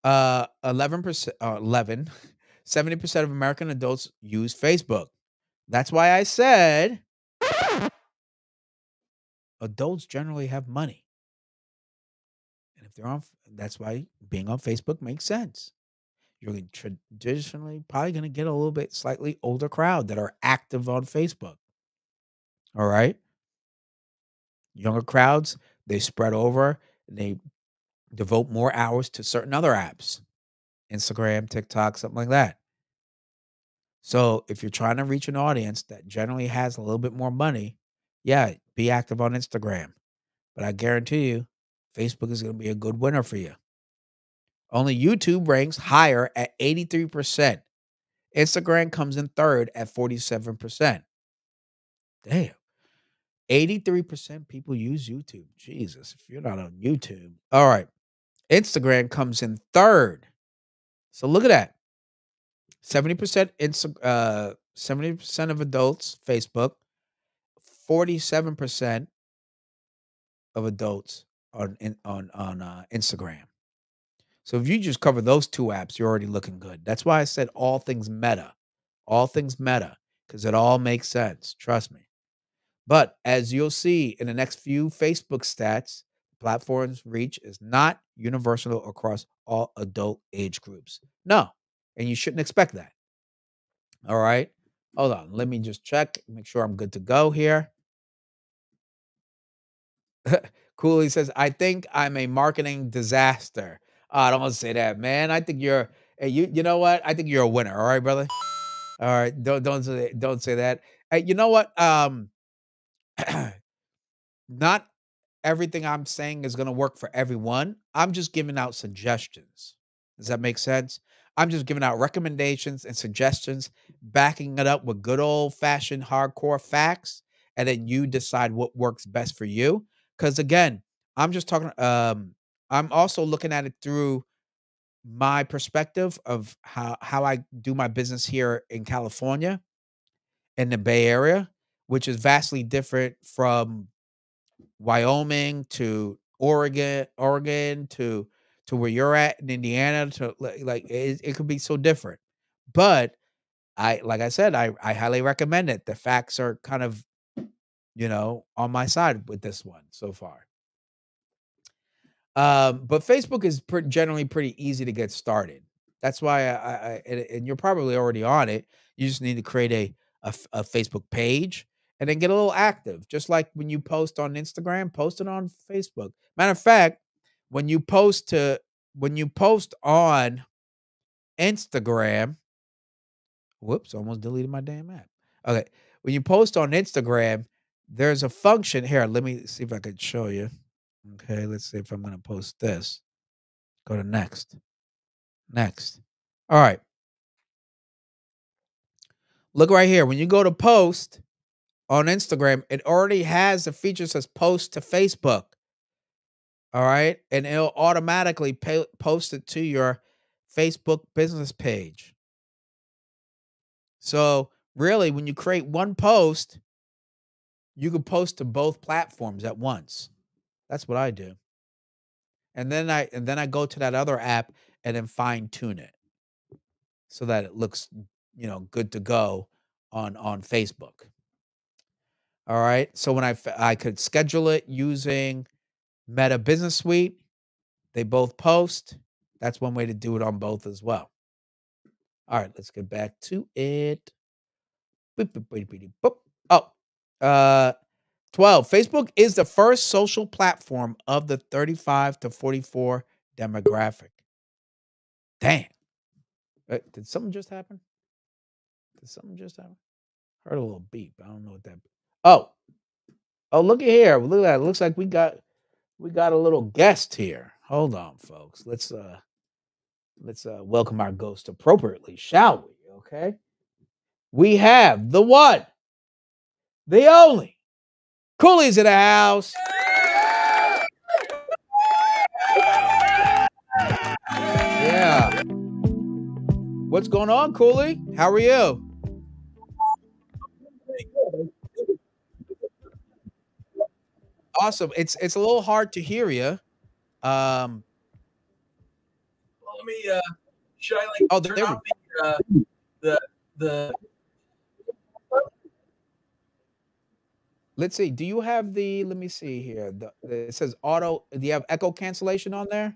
11%, 70% of American adults use Facebook. That's why I said adults generally have money. And if they're that's why being on Facebook makes sense. You're traditionally probably going to get a little bit slightly older crowd that are active on Facebook. All right. Younger crowds, they spread over and they devote more hours to certain other apps, Instagram, TikTok, something like that. So if you're trying to reach an audience that generally has a little bit more money, yeah, be active on Instagram. But I guarantee you, Facebook is going to be a good winner for you. Only YouTube ranks higher at 83%. Instagram comes in third at 47%. Damn. 83% people use YouTube. Jesus, if you're not on YouTube. All right. Instagram comes in third. So look at that. 70% of adults, Facebook, 47% of adults on Instagram. So if you just cover those two apps, you're already looking good. That's why I said all things meta, because it all makes sense. Trust me. But as you'll see in the next few Facebook stats, platform's reach is not universal across all adult age groups. No, and you shouldn't expect that. All right. Hold on. Let me just check, make sure I'm good to go here. Cooley says, I think I'm a marketing disaster. Oh, don't say that, man. I think you're hey, you know what? I think you're a winner. All right, brother. All right. Don't say that. Hey, you know what? Not everything I'm saying is gonna work for everyone. I'm just giving out suggestions. Does that make sense? I'm just giving out recommendations and suggestions, backing it up with good old fashioned hardcore facts, and then you decide what works best for you. Because again, I'm just talking. I'm also looking at it through my perspective of how I do my business here in California, in the Bay Area, which is vastly different from Wyoming to Oregon to where you're at in Indiana to like it could be so different. But like I said, I highly recommend it. The facts are kind of, on my side with this one so far. But Facebook is generally pretty easy to get started. That's why and you're probably already on it. You just need to create a Facebook page and then get a little active. Just like when you post on Instagram, post it on Facebook. Matter of fact, when you post on Instagram, whoops, almost deleted my damn app. Okay. When you post on Instagram, there's a function here. Let me see if I can show you. Okay, let's see if I'm going to post this. Go to next. Next. All right. Look right here. When you go to post on Instagram, it already has the feature that says post to Facebook. All right. And it'll automatically post it to your Facebook business page. So, really, when you create one post, you can post to both platforms at once. That's what I do. And then I go to that other app and then fine tune it so that it looks, good to go on Facebook. All right. So when I could schedule it using Meta Business Suite, they both post. That's one way to do it on both as well. All right, let's get back to it. Boop, boop, boop, boop, boop. Oh, uh, 12. Facebook is the first social platform of the 35 to 44 demographic. Damn. Did something just happen? Did something just happen? Heard a little beep. I don't know what that. Oh, look at here. Look at that. It looks like we got a little guest here. Hold on, folks. Let's welcome our ghost appropriately, shall we? Okay. We have the one, the only Cooley's in the house. Yeah. What's going on, Cooley? How are you? Awesome. It's a little hard to hear you. Um.
Let me should I like
Oh,
turn
there we
off
go.
the the
Let's see. Do you have the? Let me see here. It says auto. Do you have echo cancellation on there?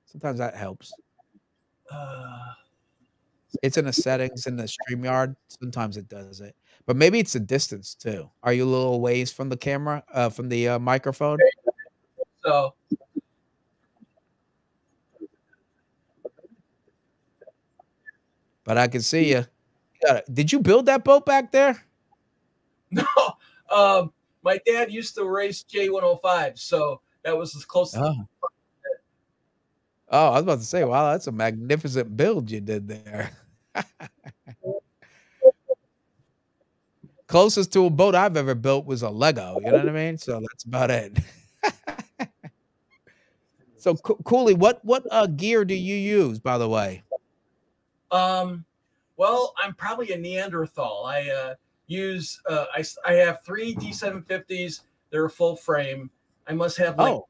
Sometimes that helps.
uh
It's in the settings in the StreamYard. Sometimes it does it, but maybe it's the distance too. Are you a little ways from the camera, from the microphone?
so
But I can see you. Did you build that boat back there?
no. um my dad used to race J105, so that was as close as
Oh, I was about to say, wow, that's a magnificent build you did there. Closest to a boat I've ever built was a Lego. You know what I mean? So that's about it. So, Cooley, what gear do you use, by the way?
well, I'm probably a Neanderthal. I use I have three D750s. They're a full frame. I must have like
Oh,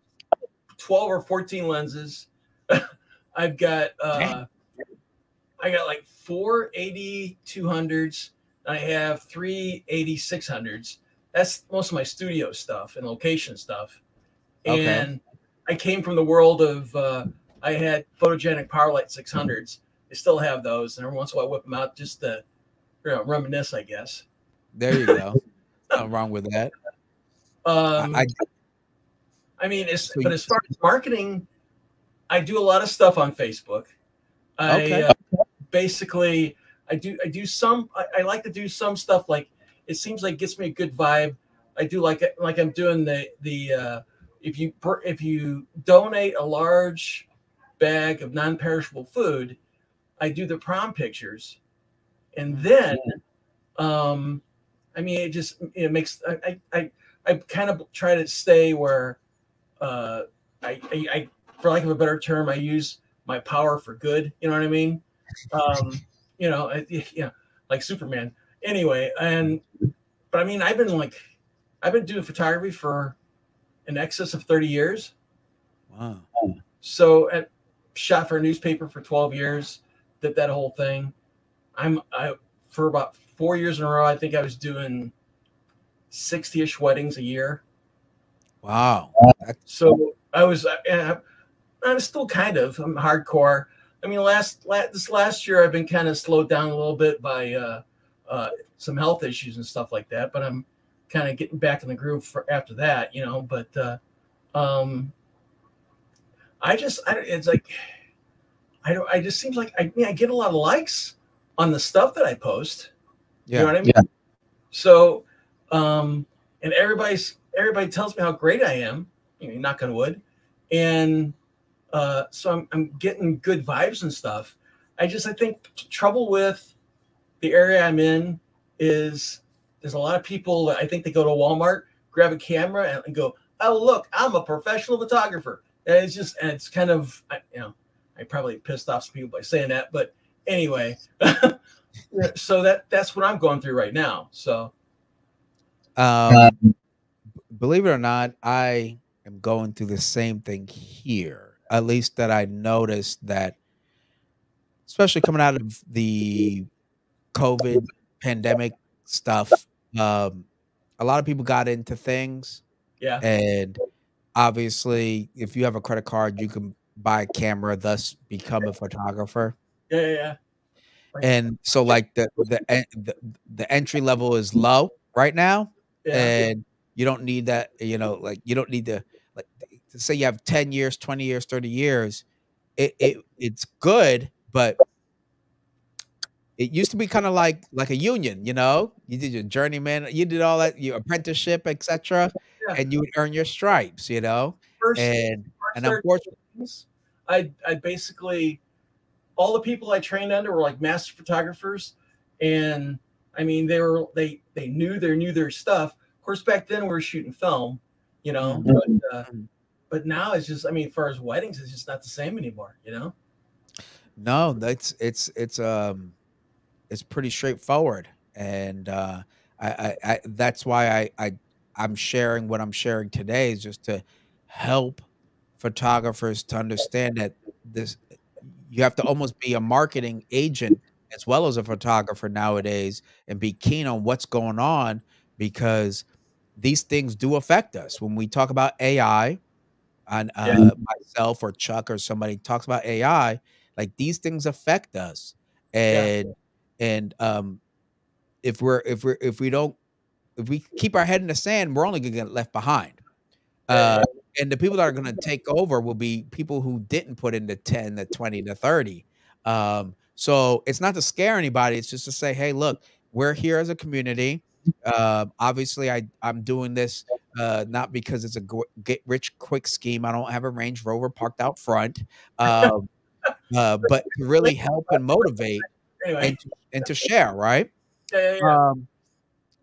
12 or 14 lenses. I've got
dang.
I got like four 8200s. I have three 8600s. That's most of my studio stuff and location stuff.
Okay.
And I came from the world of I had photogenic Powerlight 600s. I still have those, and every once in a while I whip them out just to reminisce, I guess.
There you go. Nothing wrong with that. I
Um, I mean,
so
but as far as marketing, I do a lot of stuff on Facebook. I
okay.
basically I do some I like to do some stuff like it seems like it gets me a good vibe. I do like I'm doing the if you donate a large bag of non-perishable food, I do the prom pictures, and
Mm.
then um I mean it makes I kind of try to stay where uh I for lack of a better term I use my power for good. You know what I mean? Um, yeah, like Superman. Anyway, but I mean, I've been doing photography for in excess of 30 years.
Wow.
So, shot for a newspaper for 12 years. Did that whole thing. I for about 4 years in a row, I think I was doing 60-ish weddings a year.
Wow. That
So I was, I'm still I'm hardcore. I mean, this last year I've been kind of slowed down a little bit by some health issues and stuff like that, but I'm kind of getting back in the groove for after that, you know. But um, it's like I don't. I just seems like I get a lot of likes on the stuff that I post. You know
yeah.
what I mean? Yeah. So, and everybody tells me how great I am. You know, knock on wood, and so I'm getting good vibes and stuff. I think trouble with the area I'm in is there's a lot of people that I think they go to Walmart, grab a camera, and go, "Oh, look, I'm a professional photographer." And it's kind of, you know, I probably pissed off some people by saying that, but anyway, so that's what I'm going through right now. So
Um, believe it or not, I am going through the same thing here. At least that I noticed that, especially coming out of the COVID pandemic stuff, um, a lot of people got into things,
yeah,
and obviously, if you have a credit card, you can buy a camera, thus become a photographer.
yeah. Like,
And so, like, the entry level is low right now,
yeah,
and you don't need that, you know, like, you don't need to, like, to say you have 10 years, 20 years, 30 years, it's good, but it used to be kinda like a union, you know? You did your journeyman, you did all that, your apprenticeship, etcetera,
yeah.
and you would earn your stripes, you know?
First, before I
And
started
unfortunately,
doing things, I basically all the people I trained under were like master photographers, and I mean they knew their stuff. Of course, back then we were shooting film, you know,
mhm, mhm.
but now it's just, I mean, as far as weddings, it's just not the same anymore, you know.
No, that's it's pretty straightforward, and, I that's why I'm sharing what I'm sharing today is just to help photographers to understand that this you have to almost be a marketing agent as well as a photographer nowadays and be keen on what's going on because these things do affect us. When we talk about AI, and
Yeah,
myself or Chuck or somebody talks about AI, like these things affect us,
yeah,
and and if we don't if we keep our head in the sand, we're only gonna get left behind.
yeah,
Uh, and the people that are gonna take over will be people who didn't put in the 10, the 20, the 30. So it's not to scare anybody, it's just to say, "Hey, look, we're here as a community." Obviously, I'm doing this, not because it's a get rich quick scheme. I don't have a Range Rover parked out front, um, but to really help and motivate
anyway,
and to share, right?
yeah.
Um,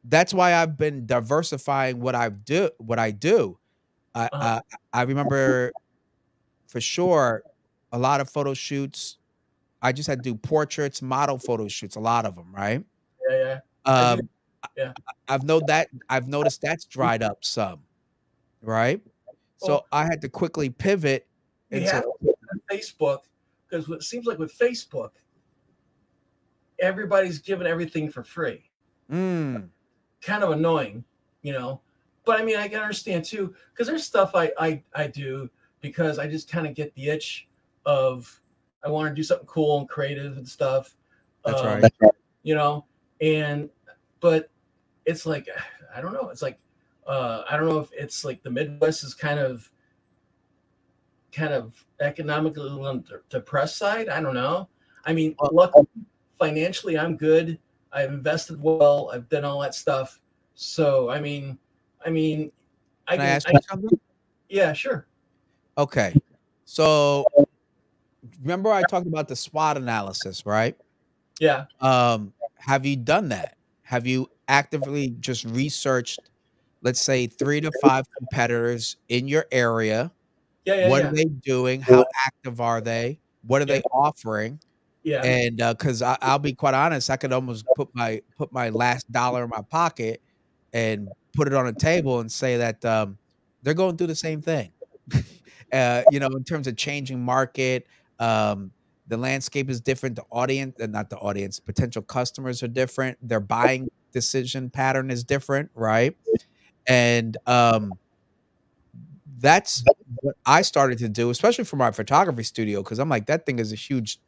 that's why I've been diversifying what I do. I
Uh,
I I remember for sure a lot of photo shoots. I just had to do portraits, model photo shoots, a lot of them, right?
yeah. I do.
Um, I
Yeah.
I've noticed that's dried up some, right?
Well,
So I had to quickly pivot
you
and say,
have to
"Okay,
on Facebook because what seems like with Facebook, everybody's giving everything for free.
mm,
Kind of annoying, you know. But I mean, I can understand too because there's stuff I do because I just kind of get the itch of I want to do something cool and creative and stuff,
that's
um,
right."
you know. And but it's like I don't know. It's like I don't know if it's like the Midwest is kind of economically on the depressed side. I don't know. I mean,
Well,
luckily financially, I'm good. I've invested well. I've done all that stuff. So I mean, I
can I
can.
ask you something?
Yeah, sure.
Okay. So remember I talked about the SWOT analysis, right?
Yeah,
Have you done that? Have you actively just researched, let's say, 3 to 5 competitors in your area? What are
yeah,
they doing? How active are they? What are
yeah,
they offering?
yeah.
And, 'cause I'll be quite honest, I could almost put my last dollar in my pocket and put it on a table and say that, they're going through the same thing. You know, in terms of changing market, um, The landscape is different. The audience, not the audience, potential customers are different. Their buying decision pattern is different, right? And that's what I started to do, especially for my photography studio, because I'm like, that thing is a huge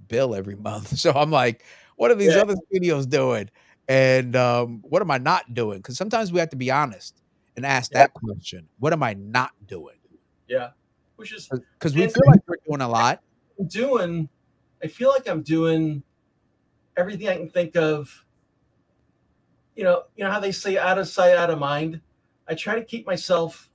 bill every month. So I'm like, what are these
Yeah,
other studios doing? And what am I not doing? Because sometimes we have to be honest and ask
yeah,
that question. What am I not doing?
yeah. Which is,
Because we
and
feel like we're doing a lot.
I'm doing. I feel like I'm doing everything I can think of. You know how they say out of sight, out of mind. I try to keep myself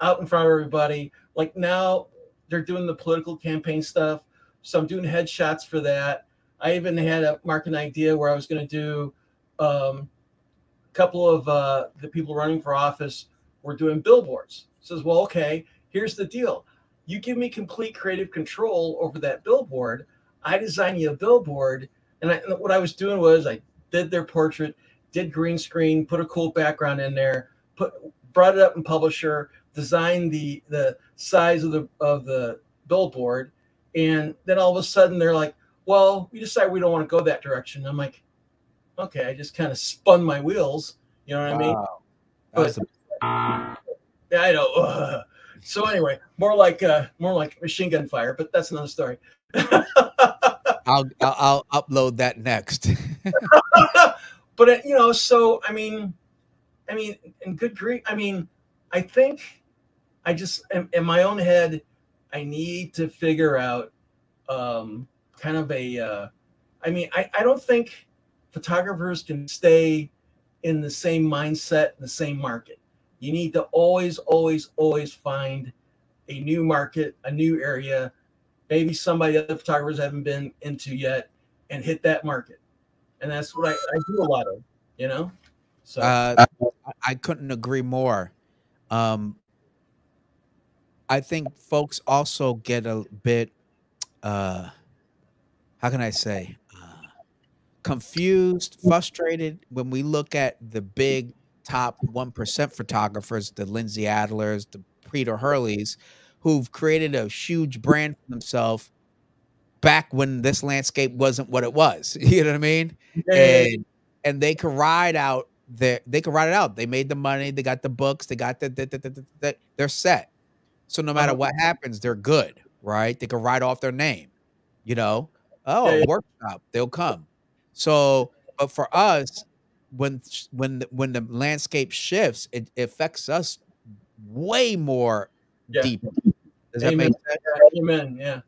out in front of everybody. Like now, they're doing the political campaign stuff, so I'm doing headshots for that. I even had a marketing idea where I was going to do a couple of the people running for office were doing billboards. Says, well, okay, here's the deal. You give me complete creative control over that billboard. I design you a billboard, and what I was doing was I did their portrait, did green screen, put a cool background in there, brought it up in Publisher, designed the size of the billboard, and then all of a sudden they're like, "Well, we decided we don't want to go that direction." I'm like, "Okay," I just kind of spun my wheels. You know what I mean?
Wow. That
But
was
yeah, I know. So anyway, more like machine gun fire, but that's another story.
I'll upload that next.
But so I mean, in good grief, I mean, I think I just in my own head, I need to figure out kind of I mean, I don't think photographers can stay in the same mindset, the same market. You need to always, always, always find a new market, a new area, maybe somebody other photographers haven't been into yet, and hit that market. And that's what I do a lot of, you know? So,
Uh, I couldn't agree more. Um, I think folks also get a bit, uh, how can I say, confused, frustrated when we look at the big top 1% photographers, the Lindsay Adlers, the Peter Hurleys, who've created a huge brand for themselves back when this landscape wasn't what it was. You know what I mean?
yeah, yeah, yeah,
And they could ride out they could ride it out. They made the money, they got the books, they got they're set. So no matter
uh-huh,
what happens, they're good, right? They can write off their name, you know?
yeah,
"Oh,
yeah,
workshop, they'll come." So, but for us, when the landscape shifts, it affects us way more
yeah.
deeply. Does that
Amen.
make sense?
Yeah, amen. Yeah,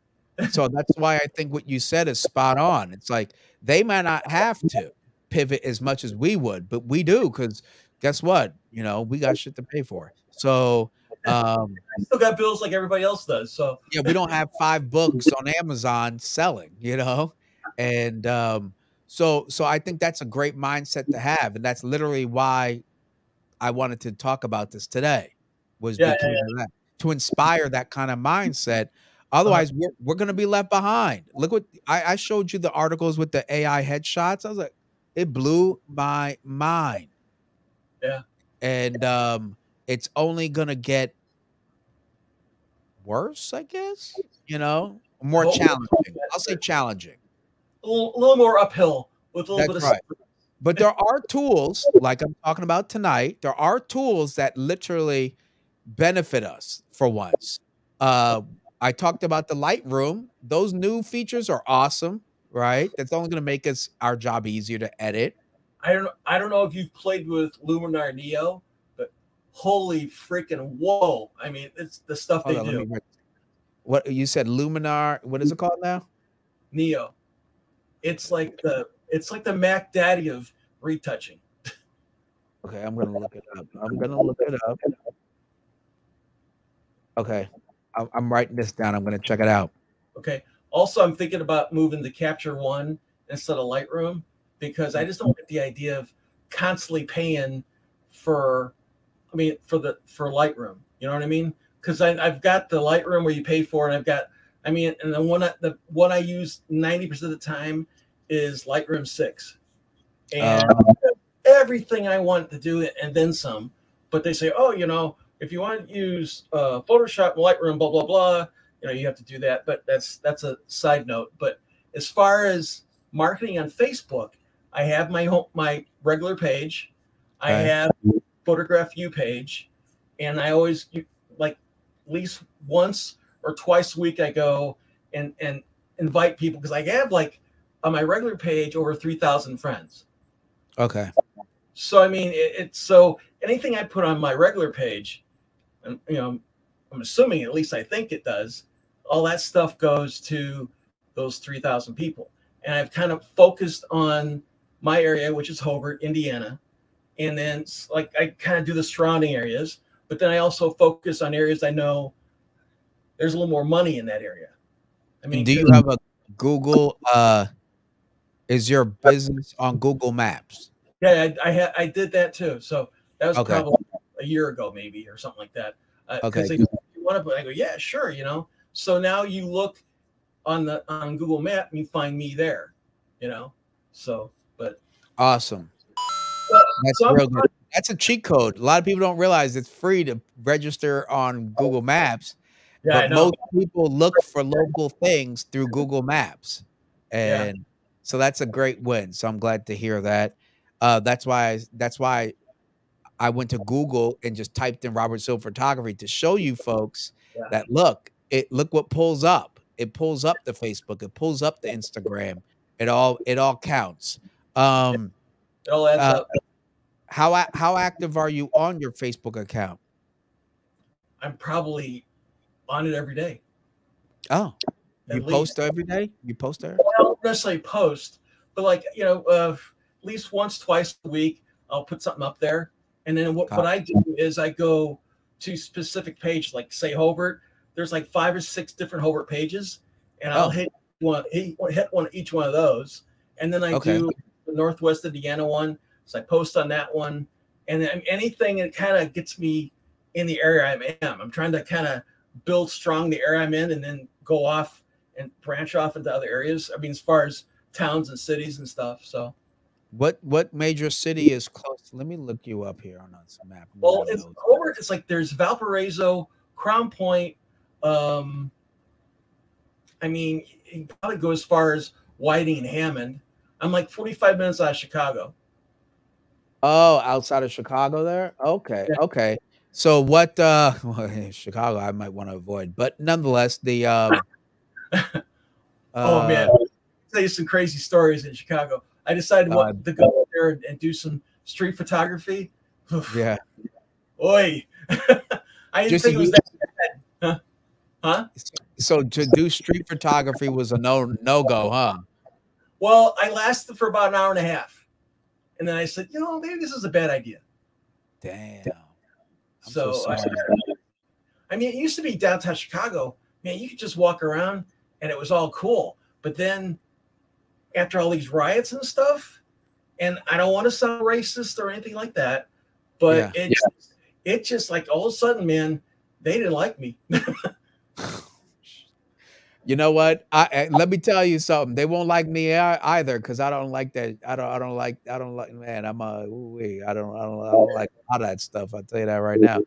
So that's why I think what you said is spot on. It's like they might not have to pivot as much as we would, but we do because guess what? We got shit to pay for. So, um,
I still got bills like everybody else does. So,
yeah, we don't have 5 books on Amazon selling, you know? And, so I think that's a great mindset to have, and that's literally why I wanted to talk about this today, was
yeah,
because of that, to inspire that kinda mindset.
uh,
Otherwise, we're gonna be left behind. Look what I showed you the articles with the AI headshots. I was like, it blew my mind,
yeah.
and, it's only gonna get worse, I guess, more
Hope
challenging. I'll say challenging.
a little more uphill with a little
That's
bit of
right. But there are tools, like I'm talking about tonight, there are tools that literally benefit us for once. Uh, I talked about the Lightroom. Those new features are awesome, right? That's only gonna make our job easier to edit.
I don't know if you've played with Luminar Neo, but holy freaking whoa. I mean, it's the stuff
Hold
they
on, let
do.
me what you said, Luminar, what is it called now?
Neo. It's like the Mac Daddy of retouching.
Okay, I'm gonna look it up. I'm gonna look it up. Okay. I'm writing this down. I'm gonna check it out.
Okay. Also, I'm thinking about moving to Capture One instead of Lightroom because I just don't get the idea of constantly paying for, I mean, for Lightroom. You know what I mean? Because I've got the Lightroom where you pay for, and I've got, I mean, and the one I use 90% of the time is Lightroom 6, and
Um,
everything I want to do it and then some. But they say, oh, if you want to use Photoshop, Lightroom, blah blah blah, you have to do that. But that's a side note. But as far as marketing on Facebook, I have my regular page. I
Okay.
have Photograph You page, and I always like at least once or twice a week I go and invite people because I have like on my regular page over 3,000 friends.
Okay.
So I mean, it's so anything I put on my regular page, and I'm assuming at least I think it does. All that stuff goes to those 3,000 people, and I've kind of focused on my area, which is Hobart, Indiana, and then like I kind of do the surrounding areas, but then I also focus on areas I know there's a little more money in that area. I
And
mean,
do you
because
have a Google? Is your business on Google Maps?
yeah, I did that too. So that was
Okay.
probably a year ago, maybe or something like that. Because
Okay.
they you want to put, I go, yeah, sure, So now you look on Google Map and you find me there, you know. So, but
Awesome.
well,
That's
so I'm
real good. That's a cheat code. A lot of people don't realize it's free to register on Google Maps,
yeah, I
but
know.
most people look for local things through Google Maps.
Yeah,
And so that's a great win. So I'm glad to hear that. That's why I went to Google and just typed in Robert Silver Photography to show you folks
yeah,
that look what pulls up. It pulls up the Facebook, it pulls up the Instagram. It all counts.
yeah.
Um
It all adds
uh
up.
how active are you on your Facebook account?
I'm probably on it every day,
Oh, you
at
post
least.
every day? You post there?
I don't necessarily post, but like at least once, twice a week, I'll put something up there. And then what I do is I go to specific page, like say Hobart. There's like 5 or 6 different Hobart pages, and I'll
Oh,
hit one each one of those, and then I
okay.
do the Northwest Indiana one. So I post on that one, and then anything that kind of gets me in the area I'm trying to kind of build strong the area I'm in, and then go off and branch off into other areas. I mean, as far as towns and cities and stuff. So,
What major city is close? Let me look you up here on this map. I'm
well,
making
it's
notes.
over. It's like there's Valparaiso, Crown Point. Um, I mean, you can probably go as far as Whiting and Hammond. I'm like 45 minutes out of Chicago.
Oh, outside of Chicago there? Okay,
Yeah.
okay. So what, well, Chicago, I might wanna avoid, but nonetheless,
Oh man,
uh,
I'll tell you some crazy stories in Chicago. I decided
uh,
what to go up there and do some street photography. Oof.
yeah,
Oi, I didn't
just to
think it was
do
that bad. Huh? Huh?
so to do street photography was a no-go, huh?
Well, I lasted for about an hour and a half. And then I said, maybe this is a bad idea.
Damn. I'm so
So,
sorry.
I mean, it used to be downtown Chicago. Man, you could just walk around and it was all cool. But then after all these riots and stuff, and I don't want to sound racist or anything like that, but
Yeah.
it just like all of a sudden, man, they didn't like me.
You know what? Let me tell you something. They won't like me either because I don't like that. I don't like. Man, I don't like a lot of that stuff. I'll tell you that right now.
Oh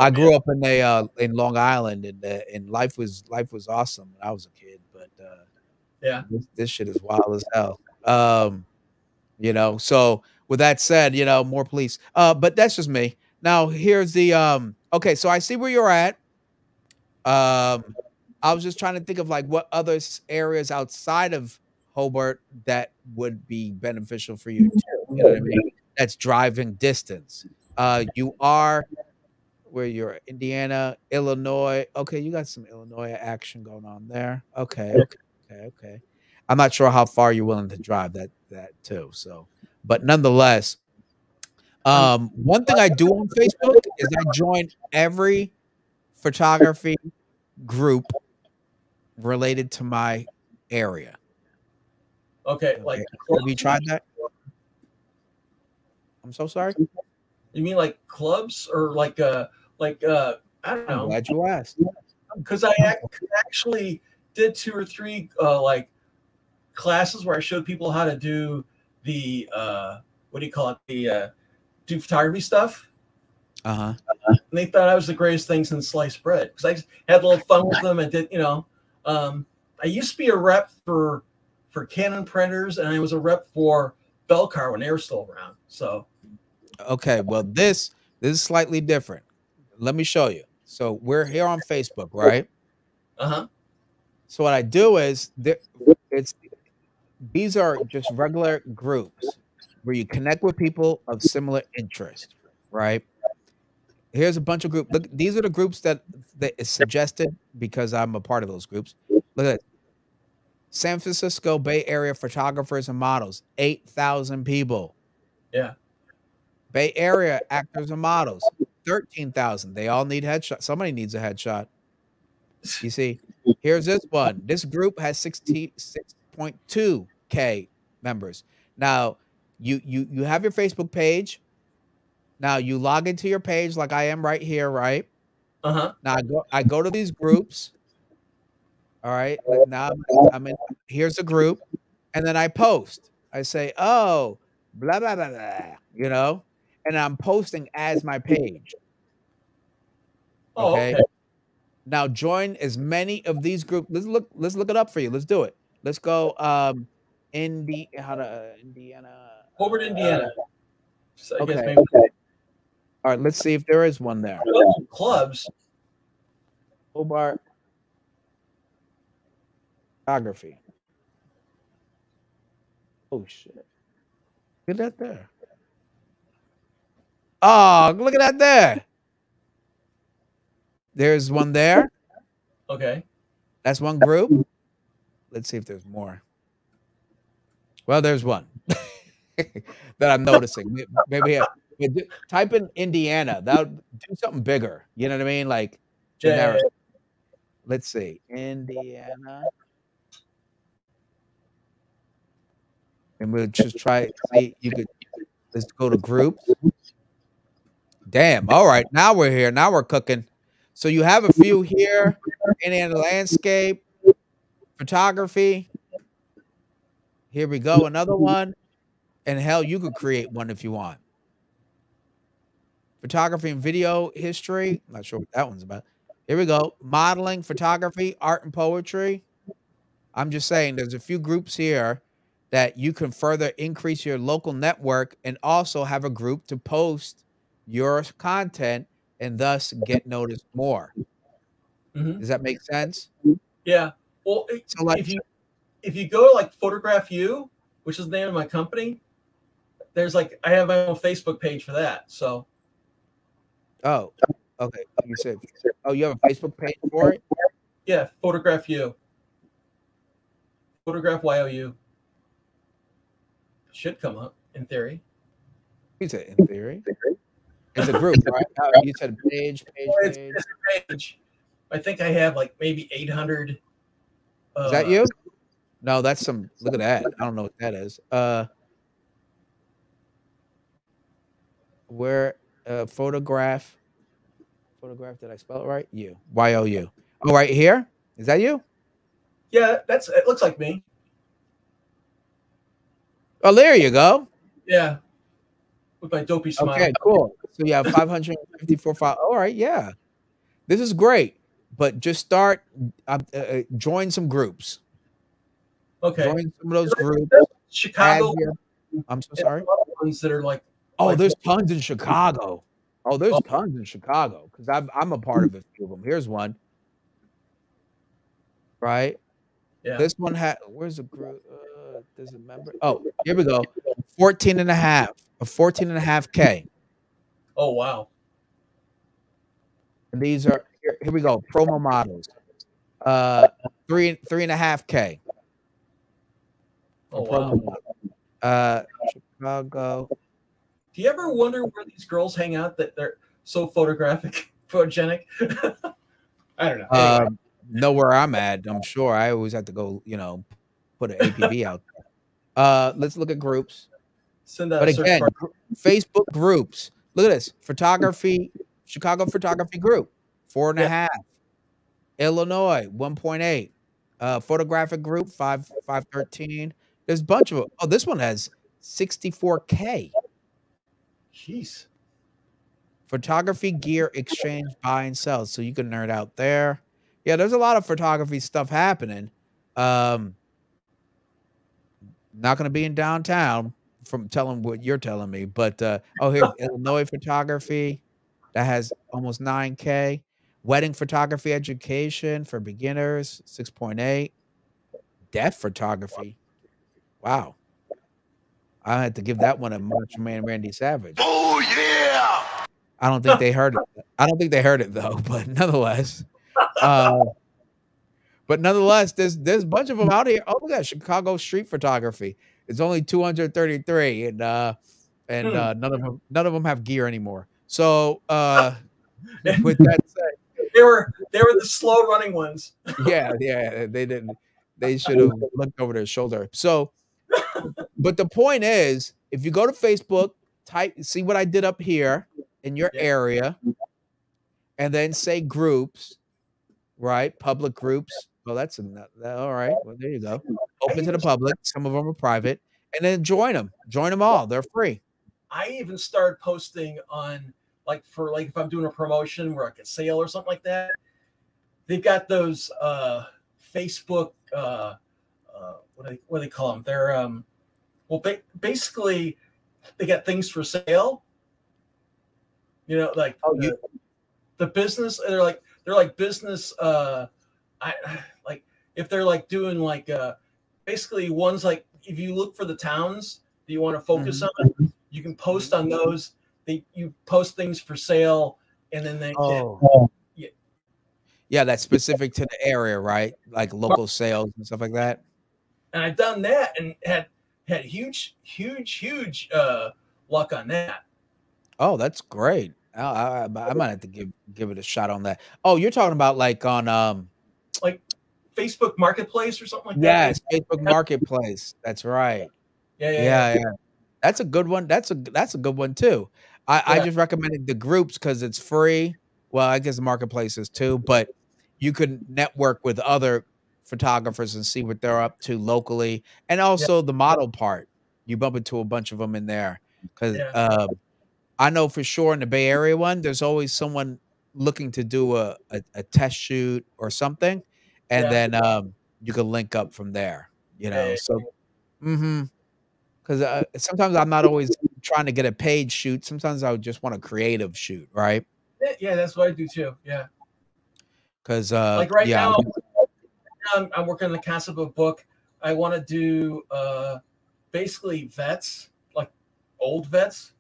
I
man.
grew up in Long Island and life was awesome when I was a kid. But
Yeah.
this shit is wild as hell. So with that said, more police. But that's just me. Now here's okay, so I see where you're at. Um, I was just trying to think of like what other areas outside of Hobart that would be beneficial for you too. You know what I mean? That's driving distance. You are where you're Indiana, Illinois. Okay, you got some Illinois action going on there. Okay, okay, okay, okay. I'm not sure how far you're willing to drive that too. So, but nonetheless,
I'm
one thing I do on Facebook is I join every photography group related to my area.
okay.
Okay.
Like
Have you tried that? I'm so sorry.
you mean like clubs or like I don't
I'm
know,
glad you asked.
because actually did 2 or 3 like classes where I showed people how to do the what do you call it, the do photography stuff.
Uh-huh.
and they thought I was the greatest thing since sliced bread because I just had a little fun with them and did, I used to be a rep for Canon printers, and I was a rep for Belcar when they were still around. So,
Okay, well this is slightly different. Let me show you. So we're here on Facebook, right?
uh-huh.
So what I do is it's these are just regular groups where you connect with people of similar interest, right? Here's a bunch of group. Look, these are the groups that is suggested because I'm a part of those groups. Look at it. San Francisco Bay Area photographers and models, 8,000 people.
Yeah.
Bay Area actors and models, 13,000. They all need headshot. Somebody needs a headshot. You see, here's this one. This group has 66.2K members. Now, you have your Facebook page. Now you log into your page like I am right here, right?
Uh-huh.
Now I go to these groups. All right. Now I'm in. Here's a group, and then I post. I say, "Oh, blah blah blah blah," and I'm posting as my page.
Oh,
Okay.
okay.
Now join as many of these groups. Let's look it up for you. Let's do it. Let's go. Indiana.
Hobart, Indiana. So I guess
Okay.
maybe
All right. Let's see if there is one there.
clubs.
Hobart photography. Oh shit! Look at that there. Oh, look at that there. There's one there.
Okay.
That's one group. Let's see if there's more. Well, there's one that I'm noticing. Maybe type in Indiana. That would do something bigger. You know what I mean? Like
Yeah.
generic. Let's see. Indiana. And we'll just try see you could let's go to groups. Damn. All right. Now we're here. Now we're cooking. So you have a few here. Indiana landscape, photography. Here we go. Another one. And hell, you could create one if you want. Photography and video history. I'm not sure what that one's about. Here we go. Modeling, photography, art and poetry. I'm just saying there's a few groups here that you can further increase your local network and also have a group to post your content and thus get noticed more.
Mm-hmm.
Does that make sense?
Yeah. Well,
So like
if you go to like Photograph You, which is the name of my company, there's like I have my own Facebook page for that. So
oh, okay. You said oh, you have a Facebook page for it?
yeah, Photograph You. Photograph YOU. Should come up in theory.
You said in theory. It's a group, right? You said page.
It's a page. I think I have like maybe 800.
Is that you? No, that's some. Look at that. I don't know what that is. Where photograph? Photograph? Did I spell it right? You. YOU. Oh, right here. Is that you?
Yeah, it looks like me.
Oh, there you go.
Yeah, with my dopey smile.
Okay, cool. So you have 554 files. All right, yeah. This is great, but just start. Join some groups.
Okay.
Join some of those groups.
Chicago.
I'm so sorry.
Ones that are like.
Oh,
like,
there's tons in Chicago. Oh, there's tons in Chicago because I'm a part of a few of them. Here's one. Right.
Yeah.
This one had. Where's the group? Does it remember? Oh, here we go. 14 and a half. 14.5K.
Oh wow.
And these are here we go. Promo models. 3.5K.
Oh wow.
Chicago.
Do you ever wonder where these girls hang out that they're so photogenic? I don't know. Anyway.
Know where I'm at. I'm sure I always have to go, put an APB out there. Let's look at groups. But again, Facebook groups. Look at this. Photography, Chicago photography group, 4.5. Illinois, 1.8. Photographic group, 513. There's a bunch of them. Oh, this one has 64K.
Jeez.
photography gear exchange, buy and sell. So you can nerd out there. Yeah, there's a lot of photography stuff happening. Um, Not gonna be in downtown from telling what you're telling me, but, oh, here's Illinois photography that has almost 9K. Wedding photography education for beginners, 6.8. Death photography. Wow. I had to give that one a Macho Man Randy Savage.
Oh yeah!
I don't think they heard it. I don't think they heard it though, but nonetheless, uh, there's a bunch of them out here. Oh, look at Chicago street photography. It's only 233, none of them have gear anymore. So, with that said,
They were the slow running ones.
yeah, they didn't. They should have looked over their shoulder. So, but the point is, if you go to Facebook, see what I did up here in your
Yeah.
area, and then say groups, right? Public groups. Well, that's all right. Well, there you go. Open to the public. Some of them are private, and then join them. Join them all. They're free.
I even started posting on like if I'm doing a promotion where like a sale or something like that. They've got those Facebook what do they call them? They're basically they got things for sale. You know, like the business. They're like business. I like if they're like doing like basically ones like if you look for the towns that you want to focus on, you can post on those. You post things for sale, and then they
yeah, that's specific to the area, right? Like local sales and stuff like that.
And I've done that and had huge luck on that.
Oh, that's great. I might have to give it a shot on that. Oh, you're talking about like on
Like Facebook Marketplace or something like
yes,
that.
Facebook Marketplace. That's right.
Yeah.
Yeah. That's a good one. That's a good one too. I
Yeah.
just recommended the groups because it's free. Well, I guess the marketplace is too, but you can network with other photographers and see what they're up to locally, and
Yeah.
also the model part. You bump into a bunch of them in there because
Yeah.
I know for sure in the Bay Area one, there's always someone looking to do a test shoot or something, and
Yeah.
then you can link up from there. You know,
Yeah.
so. Mhm. 'Cause, sometimes I'm not always trying to get a paid shoot, sometimes I would just want a creative shoot, right?
Yeah, that's what I do too. Yeah.
'Cause,
Like right
yeah,
now, I'm working on the concept of a book. I want to do basically vets, like old vets.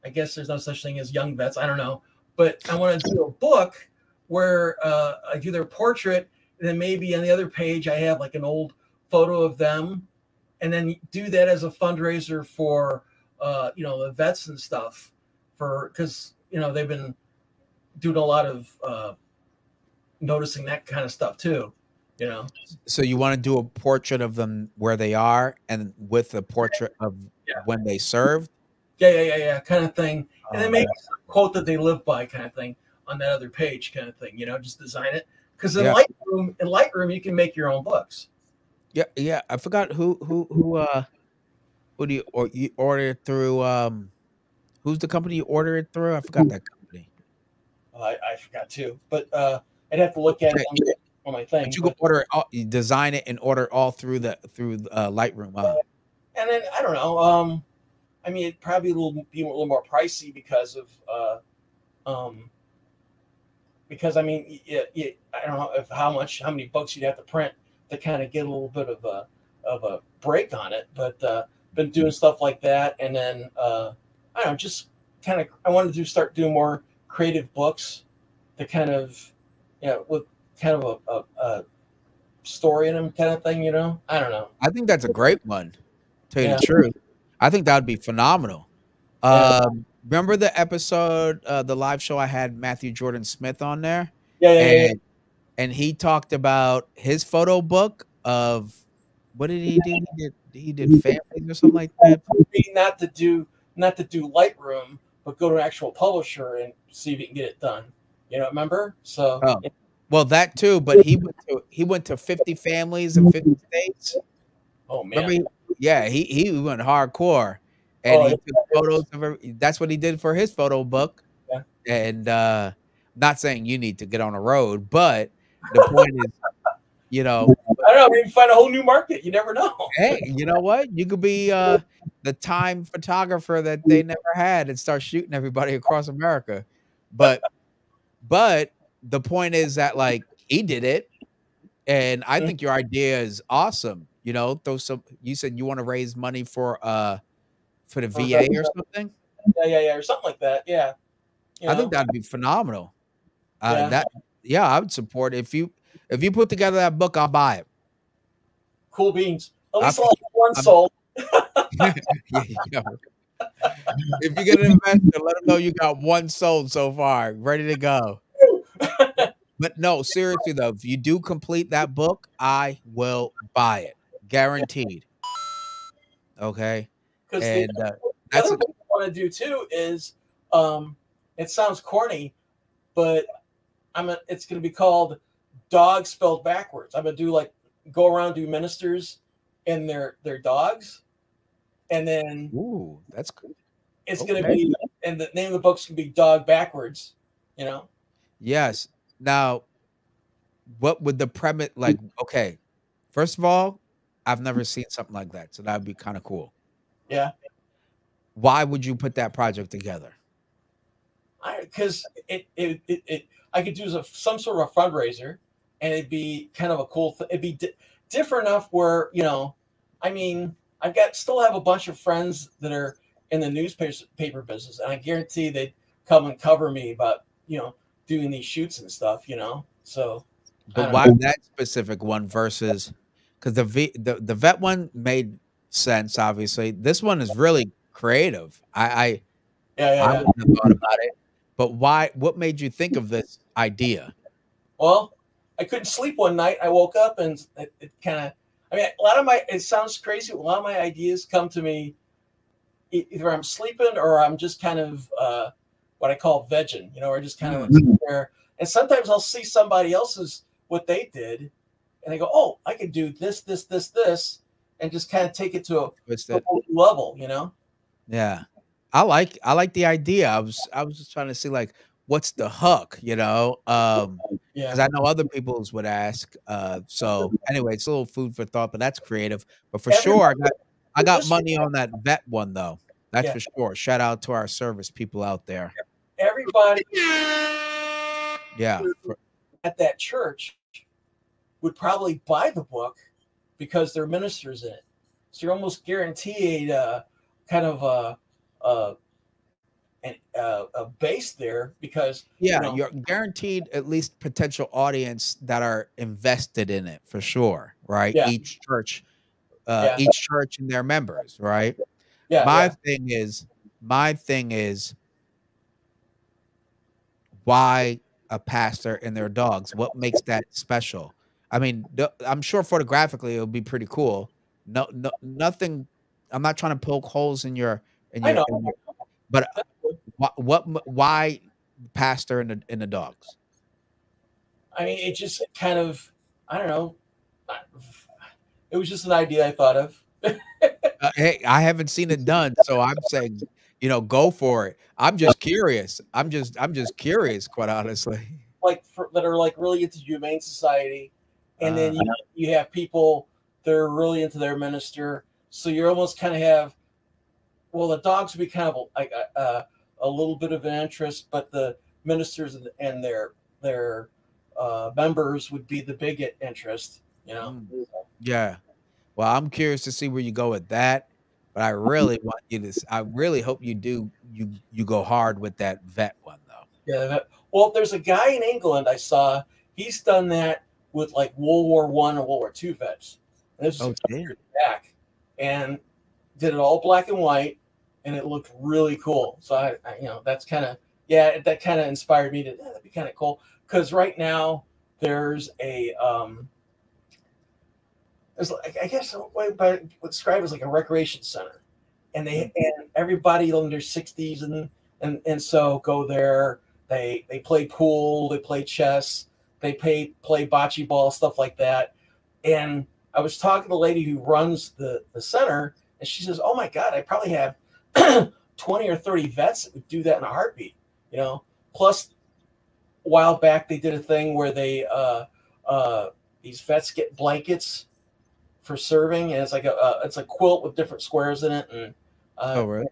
I guess there's no such thing as young vets. I don't know, but I want to do a book where I do their portrait, and then maybe on the other page I have like an old photo of them, and then do that as a fundraiser for the vets and stuff, for because they've been doing a lot of noticing that kind of stuff too.
so you wanna do a portrait of them where they are and with a portrait of
Yeah.
when they served?
Yeah, kind of thing. And then
Oh,
maybe some quote that they live by, kind of thing, on that other page, kind of thing. Just design it. Because
yeah.
In Lightroom, you can make your own books.
Yeah, I forgot who do you order it through, who's the company you order it through? I forgot that company.
I forgot too, but I'd have to look at it on my thing.
But you can order it all you design it and order it all through Lightroom, huh?
And then I don't know. I mean, it probably be a little more pricey because of I mean, I don't know how many books you'd have to print to kind of get a little bit of a break on it. But been doing stuff like that, and then I don't know, just kind of I wanted to start doing more creative books to kind of with kind of a story in them, kind of thing. I don't know.
I think that's a great one. Tell you
Yeah.
the truth, I think that would be phenomenal.
Yeah.
Remember the episode, the live show I had Matthew Jordan Smith on there,
Yeah.
and he talked about his photo book of what did he do? He did families or something like that.
Not to do Lightroom, but go to an actual publisher and see if you can get it done. Remember? So
Oh, well, that too, but he went to 50 families in 50 states.
oh man.
Remember? He went hardcore, and
Oh,
he took photos of every that's what he did for his photo book.
Yeah.
And not saying you need to get on the road, but the point is, you know,
I don't know. Maybe find a whole new market. You never know.
hey, you know what? You could be the time photographer that they never had and start shooting everybody across America. But but the point is that like he did it, and I
Mhm.
think your idea is awesome. You know, throw some. You said you want to raise money for the
For
VA or
veterans.
something.
Yeah, or something like that. Yeah, you
I think
know,
that'd be phenomenal.
yeah,
That yeah, I would support it. If you put together that book, I'll buy it.
cool beans. At
I
least I'll have one
I'm
sold.
yeah, yo, if you get an investor, let them know you got one sold so far, ready to go. But no, seriously though, if you do complete that book, I will buy it, guaranteed. Okay,
Because
and
the
that's
other
a
book I want to do too is, um, it sounds corny, but it's going to be called Dog Spelled Backwards. I'm gonna do like go around do ministers and their dogs, and then
ooh, that's
it's going to
okay.
be, and the name of the book's going to be Dog Backwards. You know?
Yes. Now, what would the premise like? Okay, first of all, I've never seen something like that, so that'd be kind of cool.
Yeah.
Why would you put that project together?
Because I could do some sort of a fundraiser, and it'd be kind of a cool thing. It'd be different enough where, I mean, I've got still have a bunch of friends that are in the newspaper business, and I guarantee they'd come and cover me about doing these shoots and stuff. So I
But
don't
why
know.
that specific one versus because the vet one made sense, obviously. This one is really creative.
Yeah, yeah,
I
yeah.
wouldn't have thought about it. But why what made you think of this idea?
Well, I couldn't sleep one night. I woke up and it kind of. I mean, a lot of my. It sounds crazy. A lot of my ideas come to me either I'm sleeping or I'm just kind of what I call vegging, or just kind of like
Mm,
sitting there. And sometimes I'll see somebody else's what they did, and I go, "Oh, I could do this, this, this, this," and just kind of take it to a
twisted.
whole new level.
Yeah. I like the idea. I was just trying to see, like, what's the hook, you know?
Yeah,
Because I know other peoples would ask, so, anyway, it's a little food for thought, but that's creative. But for sure,
everybody
I got
this
money on that vet one, though. That's
yeah,
for sure. Shout out to our service people out there.
everybody
Yeah, for
at that church would probably buy the book because they're ministers in it. So you're almost guaranteed kind of a, a base there because
yeah, you're guaranteed at least potential audience that are invested in it for sure, right?
yeah, yeah,
Each church and their members, right? My
yeah.
thing is my thing is why a pastor and their dogs? What makes that special? I mean, I'm sure photographically it'll be pretty cool. Nothing. I'm not trying to poke holes in
I know.
in your, but why pastor and the dogs?
I mean, it just kind of, I don't know. It was just an idea I thought of.
Hey, I haven't seen it done, so I'm saying, go for it. I'm just curious. I'm just curious, quite honestly.
Like that are like really into humane society, and then
Uh,
you have people that are really into their minister. So you're almost kind of have, well, the dogs would be kind of like a little bit of an interest, but the ministers and their members would be the big interest.
mm, yeah. Well, I'm curious to see where you go with that, but I really want you to I really hope you go hard with that vet one, though.
Yeah. Well, there's a guy in England I saw. He's done that with like World War I and World War II vets. And this was a
Oh,
couple
damn.
years back, and did it all black and white, and it looked really cool. So that's kind of, yeah, that kind of inspired me to, yeah, that'd be kind of cool. Because right now there's there's like, I guess what describe as like a recreation center, and
Mm,
everybody in their 60s and so go there. They play pool, they play chess, they play bocce ball, stuff like that. And I was talking to the lady who runs the center, and she says, "Oh my God, I probably have 20 or 30 vets that would do that in a heartbeat." you know. Plus, a while back they did a thing where they these vets get blankets for serving, and it's a quilt with different squares in it, and
Oh,
uh,
really?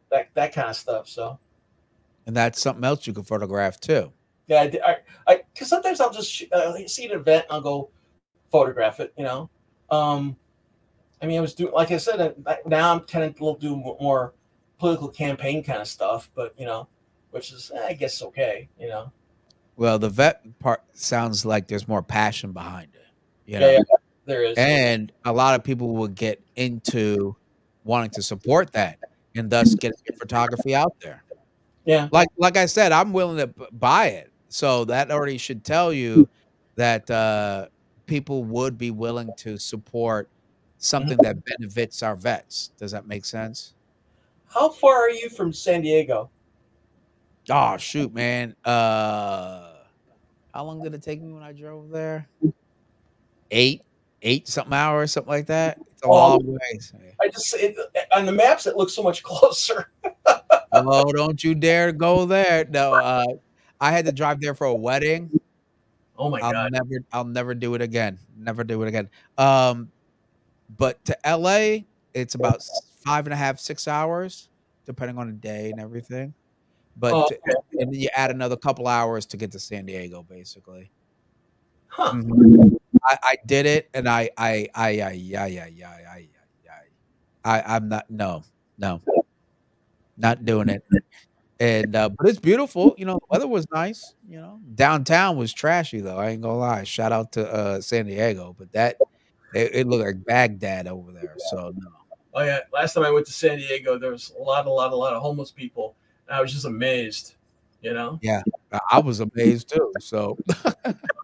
that kind of stuff. So
And that's something else you can photograph too.
yeah, because sometimes I'll just see an event and I'll go photograph it. You know, um, I mean, I was doing, like I said, now I'm kind of do more political campaign kind of stuff, but you know, which is I guess okay. You know,
Well, the vet part sounds like there's more passion behind it, you
yeah,
know?
yeah, there is,
And a lot of people will get into wanting to support that and thus getting your photography out there.
yeah.
Like I said, I'm willing to buy it. So that already should tell you that, people would be willing to support something
Mhm.
that benefits our vets. Does that make sense?
How far are you from San Diego?
Oh, shoot, man. How long did it take me when I drove there? 8 8 something hours, something like that. It's a
Oh,
long ways.
I just on the maps it looks so much closer.
Oh, don't you dare go there. No, I had to drive there for a wedding.
Oh my God.
I'll never do it again. Never do it again. Um, but to LA, it's about 5 and a half, 6 hours, depending on the day and everything. But
Oh,
to
okay.
and then you add another couple hours to get to San Diego, basically.
Huh.
Mhm. I did it, and I'm not no, no, not doing it. And, but it's beautiful, you know, the weather was nice, you know? Downtown was trashy, though, I ain't gonna lie. Shout out to, San Diego, but it looked like Baghdad over there, so no.
Oh yeah. Last time I went to San Diego, there was a lot of homeless people. And I was just amazed. You know.
Yeah, I was amazed too, so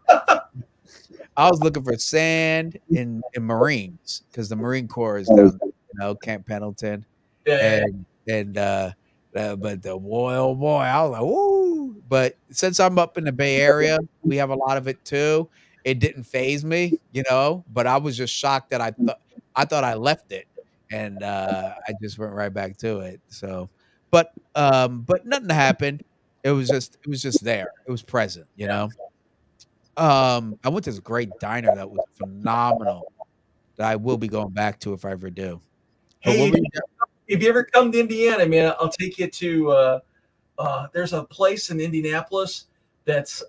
I was looking for sand and Marines because the Marine Corps is down there, you know, Camp Pendleton,
Yeah, yeah, yeah.
and but the boy, oh boy, I was like, "Woo!" But since I'm up in the Bay Area, we have a lot of it too. It didn't phase me, you know, but I was just shocked that I thought I left it, and, I just went right back to it, so but nothing happened. It was just there. It was present, you know? I went to this great diner that was phenomenal that I will be going back to if I ever do. But
Hey,
what were you
if you ever come to Indiana, man, I'll take you to. There's a place in Indianapolis that's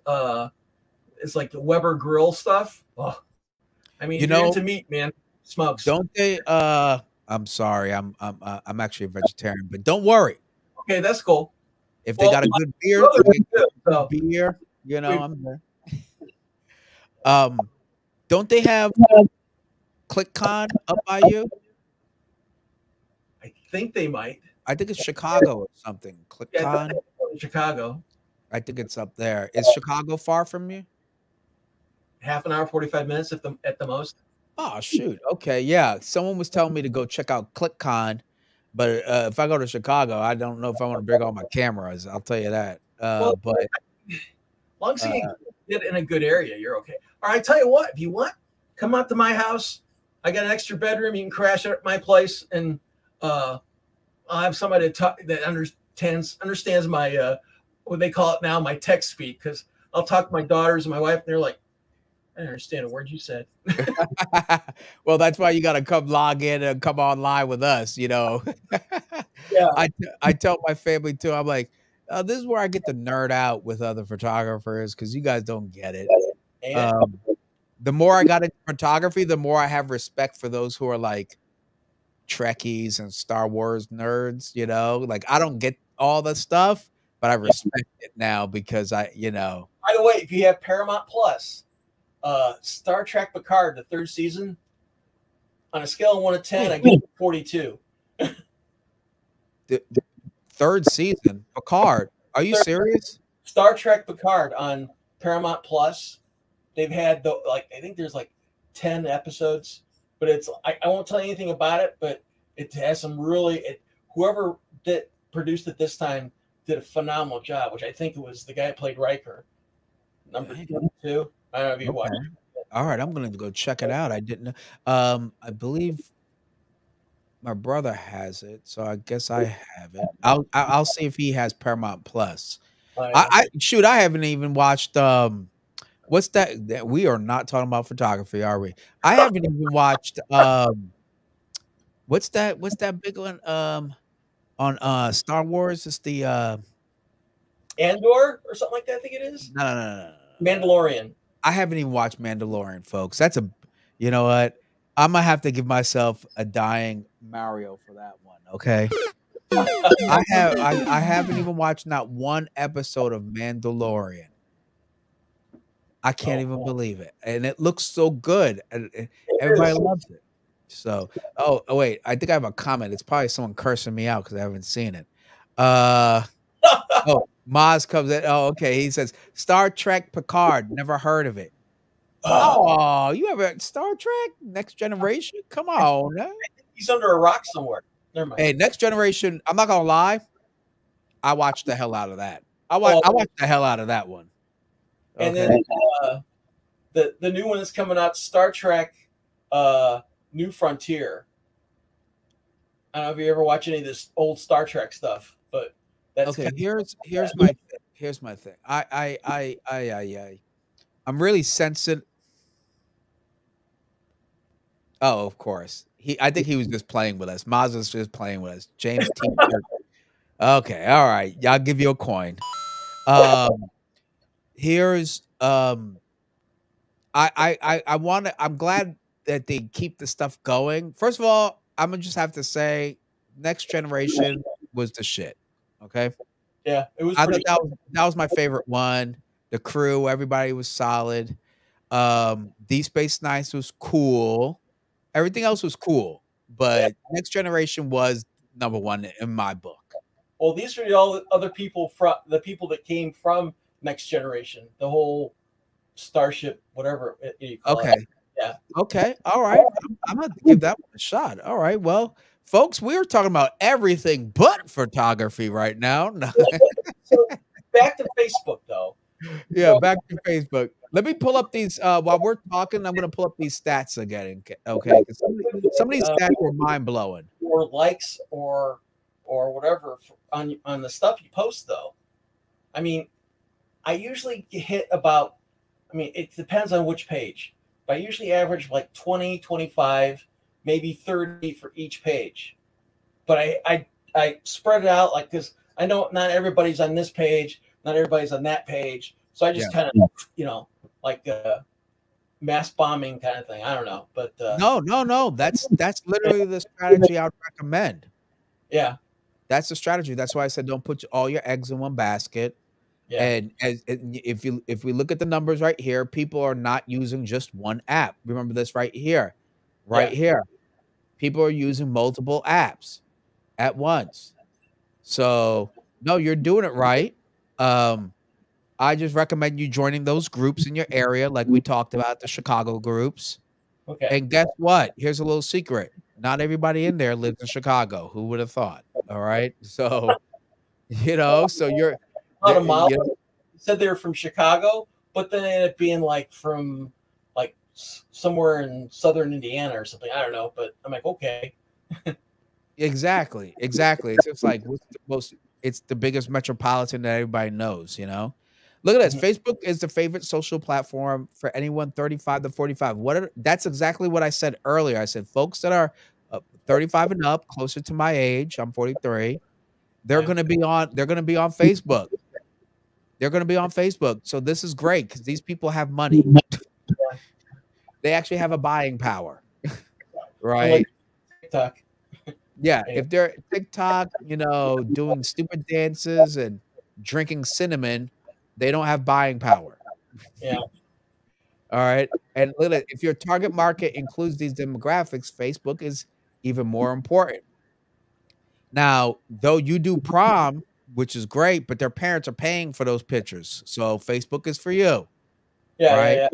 it's like the Weber Grill stuff. Oh, I mean,
you
if you're
know,
into meat, man, smokes.
don't they, I'm sorry, I'm actually a vegetarian, but don't worry.
Okay, that's cool.
If they
Well,
got a
my
good beer
brother
if they
is
got
too,
good
so
beer, you know,
we
I'm there. Um, don't they have ClickCon up by you?
I think they might.
I think it's Chicago or something.
Yeah, I thought they
ClickCon?
were in Chicago.
I think it's up there. Is Chicago far from you?
Half an hour, 45 minutes at the most.
Oh, shoot. Okay, yeah. Someone was telling me to go check out ClickCon, but, if I go to Chicago, I don't know if I wanna bring all my cameras, I'll tell you that.
Well,
But,
as long as you
uh
get in a good area, you're okay. All right, tell you what, if you want, come out to my house. I got an extra bedroom. You can crash at my place, and uh, I'll have somebody to talk that understands my what they call it now, my text speak, because I'll talk to my daughters and my wife, and they're like, I don't understand a word you said.
well, that's why you gotta come log in and come online with us, you know?
Yeah,
I tell my family too, I'm like, this is where I get to nerd out with other photographers because you guys don't get it."
and
Um, the more I got into photography, the more I have respect for those who are, like, Trekkies and Star Wars nerds, you know? Like, I don't get all the stuff, but I respect it now because you know.
by the way, if you have Paramount Plus, Star Trek Picard, the third season, on a scale of 1 to 10, I give it 42.
The 3rd season, Picard. Are you
Third,
serious?
Star Trek Picard on Paramount Plus. They've had I think there's like 10 episodes, but I won't tell you anything about it, but it has some whoever that produced it this time did a phenomenal job, which I think it was the guy who played Riker, number
Dang,
2. I don't know if you watched.
okay. Alright, I'm gonna go check it out, I didn't know I believe my brother has it, so I guess I have it. I'll see if he has Paramount Plus. I shoot, I haven't even watched, what's that we are not talking about photography, are we? I haven't even watched, what's that big one, on, Star Wars? It's the,
Andor or something like that, I think it is.
no.
Mandalorian.
I haven't even watched Mandalorian, folks. That's a you know what? Imma have to give myself a dying Mario for that one, okay? I haven't even watched not one episode of Mandalorian. I can't
Oh,
even believe it, and it looks so good, and
it
everybody
is.
loves it. So wait, I think I have a comment. It's probably someone cursing me out because I haven't seen it. Uh, oh, Maz comes in. Oh, okay. He says, "Star Trek Picard, never heard of it." Oh, you ever Star Trek? Next Generation? Come
I
on now.
think he's under a rock somewhere. Never mind.
Hey, Next Generation, I'm not gonna lie, I watched the hell out of that.
Oh,
I watched the hell out of that one.
and
Okay.
then the new one that's coming out, Star Trek New Frontier. I don't know if you ever watch any of this old Star Trek stuff, but that's
Okay,
kind
here's my thing. I'm really sensing. Oh, of course. I think he was just playing with us. Maz was just playing with us. James T. Kirk. Okay, all right. I'll give you a coin. Um, here's I wanna I'm glad that they keep the stuff going. First of all, Imma just have to say Next Generation was the shit. Okay?
yeah, it was
I thought
pretty.
that was my favorite one. The crew, everybody was solid. Deep Space Nine was cool. Everything else was cool,
Yeah.
but Next Generation was number 1 in my book.
Well, these are all the other people from the people that came from Next Generation, the whole Starship, whatever you call it.
Okay.
Yeah.
Okay. All right. I'm gonna give that one a shot. All right. Well, folks, we are talking about everything but photography right now.
So back to Facebook though.
Yeah,
So,
back to Facebook. Let me pull up these while we're talking. I'm gonna pull up these stats again. Okay, because some of these stats were mind blowing.
or likes or whatever on the stuff you post though. I mean, I usually hit about. I mean, it depends on which page, but I usually average like 20, 25, maybe 30 for each page. But I spread it out like this. I know not everybody's on this page, not everybody's on that page. So I just
Yeah.
kind of, like mass bombing kind of thing. I don't know, but
No. That's literally the strategy I would recommend.
yeah,
That's the strategy. That's why I said don't put all your eggs in one basket.
yeah,
And if we look at the numbers right here, people are not using just one app. Remember this right here. Right
yeah,
here. People are using multiple apps at once. So, no, you're doing it right. Um, I just recommend you joining those groups in your area, like we talked about, the Chicago groups.
okay.
And guess what? Here's a little secret. Not everybody in there lives in Chicago. Who would have thought? All right. So, so you're
A lot of
you
models said they were from Chicago, but then they ended up being like from like somewhere in southern Indiana or something. I don't know, but I'm like, okay,
exactly. It's just like what's the most it's the biggest metropolitan that everybody knows, you know? Look at this.
Mhm.
Facebook is the favorite social platform for anyone 35 to 45. That's exactly what I said earlier. I said folks that are 35 and up, closer to my age, I'm 43,
Yeah.
they're going to be on Facebook. They're going to be on Facebook. So this is great cuz these people have money. They actually have a buying power,
Unlike
right?
TikTok.
Yeah,
Yeah.
if they're TikTok, doing stupid dances and drinking cinnamon, they don't have buying power.
Yeah.
All right. And look at if your target market includes these demographics, Facebook is even more important. Now, though you do prom, which is great, but their parents are paying for those pictures. So Facebook is for you,
Yeah. Yeah.
right?
Yeah.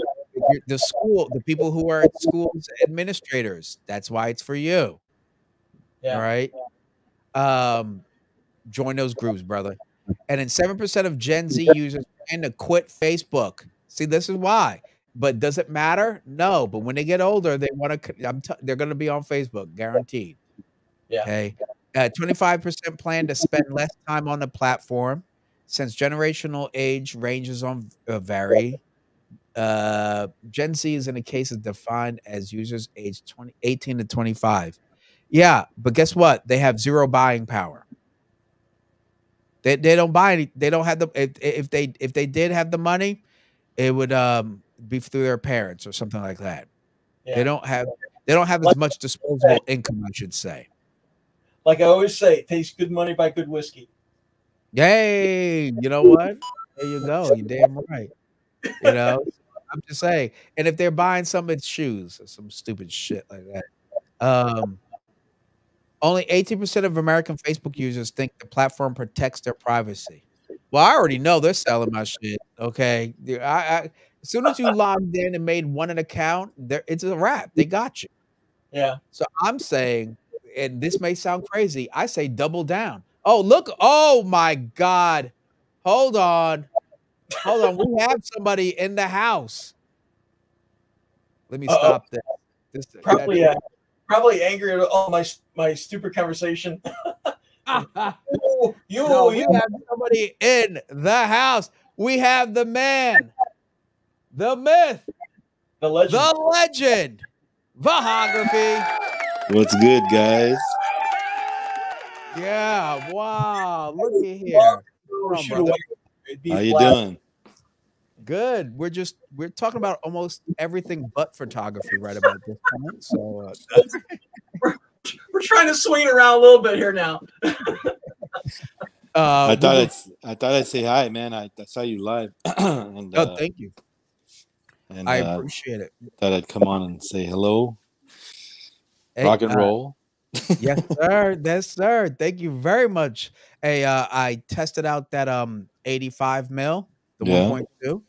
The people who are at schools administrators, that's why it's for you. All
Yeah.
right. Um, Join those groups, brother. And then 7% of Gen Z users plan to quit Facebook. See, this is why. But does it matter? No. But when they get older, they want to. They're going to be on Facebook, guaranteed.
Yeah.
Okay. 25% plan to spend less time on the platform. since generational age ranges on vary, Gen Z is in a case is defined as users aged 18 to 25. Yeah, but guess what? They have zero buying power. They don't buy any. They don't have the if they did have the money, it would be through their parents or something like that. They
Yeah.
don't have they don't have as
Like,
much disposable income, I should say.
like I always say, it tastes good money by good whiskey.
Yay! You know what? There you go. You're damn right. You know, I'm just saying. And if they're buying some, it's shoes or some stupid shit like that. Um, Only 18% of American Facebook users think the platform protects their privacy. Well, I already know they're selling my shit. Okay, as soon as you logged in and made one an account, there it's a wrap. They got you.
Yeah.
So I'm saying, and this may sound crazy, I say double down. Oh, look. Oh my God. Hold on. Hold on. We have somebody in the house. Let me
Uh-oh.
stop this. This that
Probably probably angry at all my stupid conversation.
No, we
You
have somebody in the house. We have the man, the myth,
the legend.
the legend, Photography.
What's good, guys?
Yeah, wow. Looky here. Hold on,
Shoot
brother.
away. It'd be
How you
flat.
doing?
Good. We're talking about almost everything but photography right about this point. So
We're trying to swing it around a little bit here now.
I
we'll
thought I'd say hi, man. I saw you live, and
oh, thank you.
and
I appreciate it.
thought I'd come on and say hello,
Hey,
rock and roll.
yes, sir. Yes, sir. Thank you very much. Hey, I tested out that 85 mil, the
Yeah,
1.2,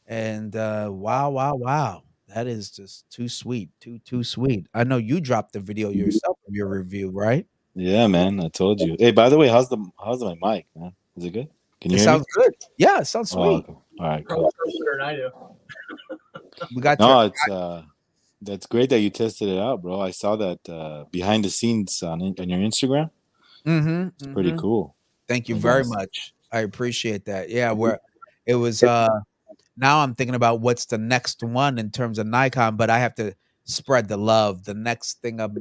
and wow, wow, wow. That is just too sweet. Too sweet. I know you dropped the video yourself of your review, right?
yeah, man. I told you. Hey, by the way, how's my mic, man? Is it good? Can you
It
hear me?
sounds good. Yeah, it sounds
Oh,
sweet.
okay. All right,
Probably
cool.
better than I do.
We got your
No, it's that's great that you tested it out, bro. I saw that behind the scenes on your Instagram. It's pretty
mhm.
cool.
Thank you
And
very much. I appreciate that. Yeah, where it was now I'm thinking about what's the next one in terms of Nikon, but I have to spread the love. The next thing I'm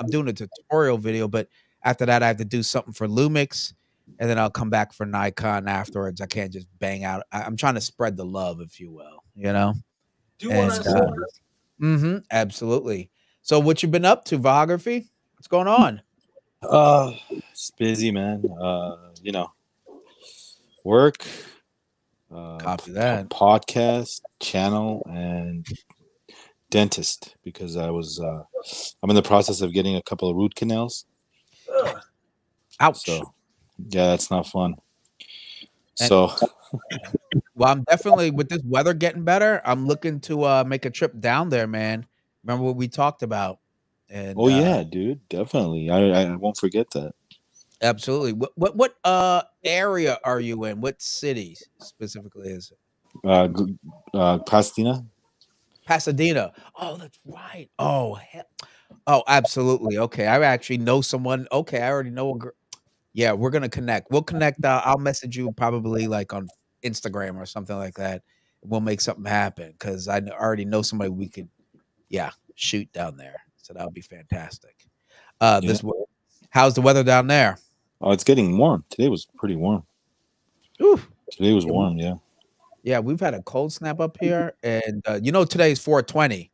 doing a tutorial video, but after that I have to do something for Lumix and then I'll come back for Nikon afterwards. I can't just bang out. I'm trying to spread the love, if you will, you know?
Do one
And
on silver.
absolutely. So what you been up to, Vography? What's going on?
it's busy, man. You know, work,
Copy that.
podcast, channel, and dentist because I'm in the process of getting a couple of root canals.
Ugh.
Ouch.
So yeah, that's not fun.
And
So
well, I'm definitely with this weather getting better, I'm looking to make a trip down there, man. Remember what we talked about? And
oh yeah, dude, definitely. I won't forget that.
absolutely. What area are you in? What city specifically is it?
Pasadena.
Pasadena. Oh, that's right. Oh, oh, absolutely. Okay, I actually know someone. Okay, I already know a girl. Yeah, we're gonna connect. We'll connect. I'll message you probably like on Instagram or something like that. We'll make something happen because already know somebody we could, yeah, shoot down there. So that would be fantastic.
Yeah.
How's the weather down there?
Oh, it's getting warm. Today was pretty warm.
Ooh,
Today was
yeah,
warm. Yeah.
yeah, we've had a cold snap up here, and today's 420.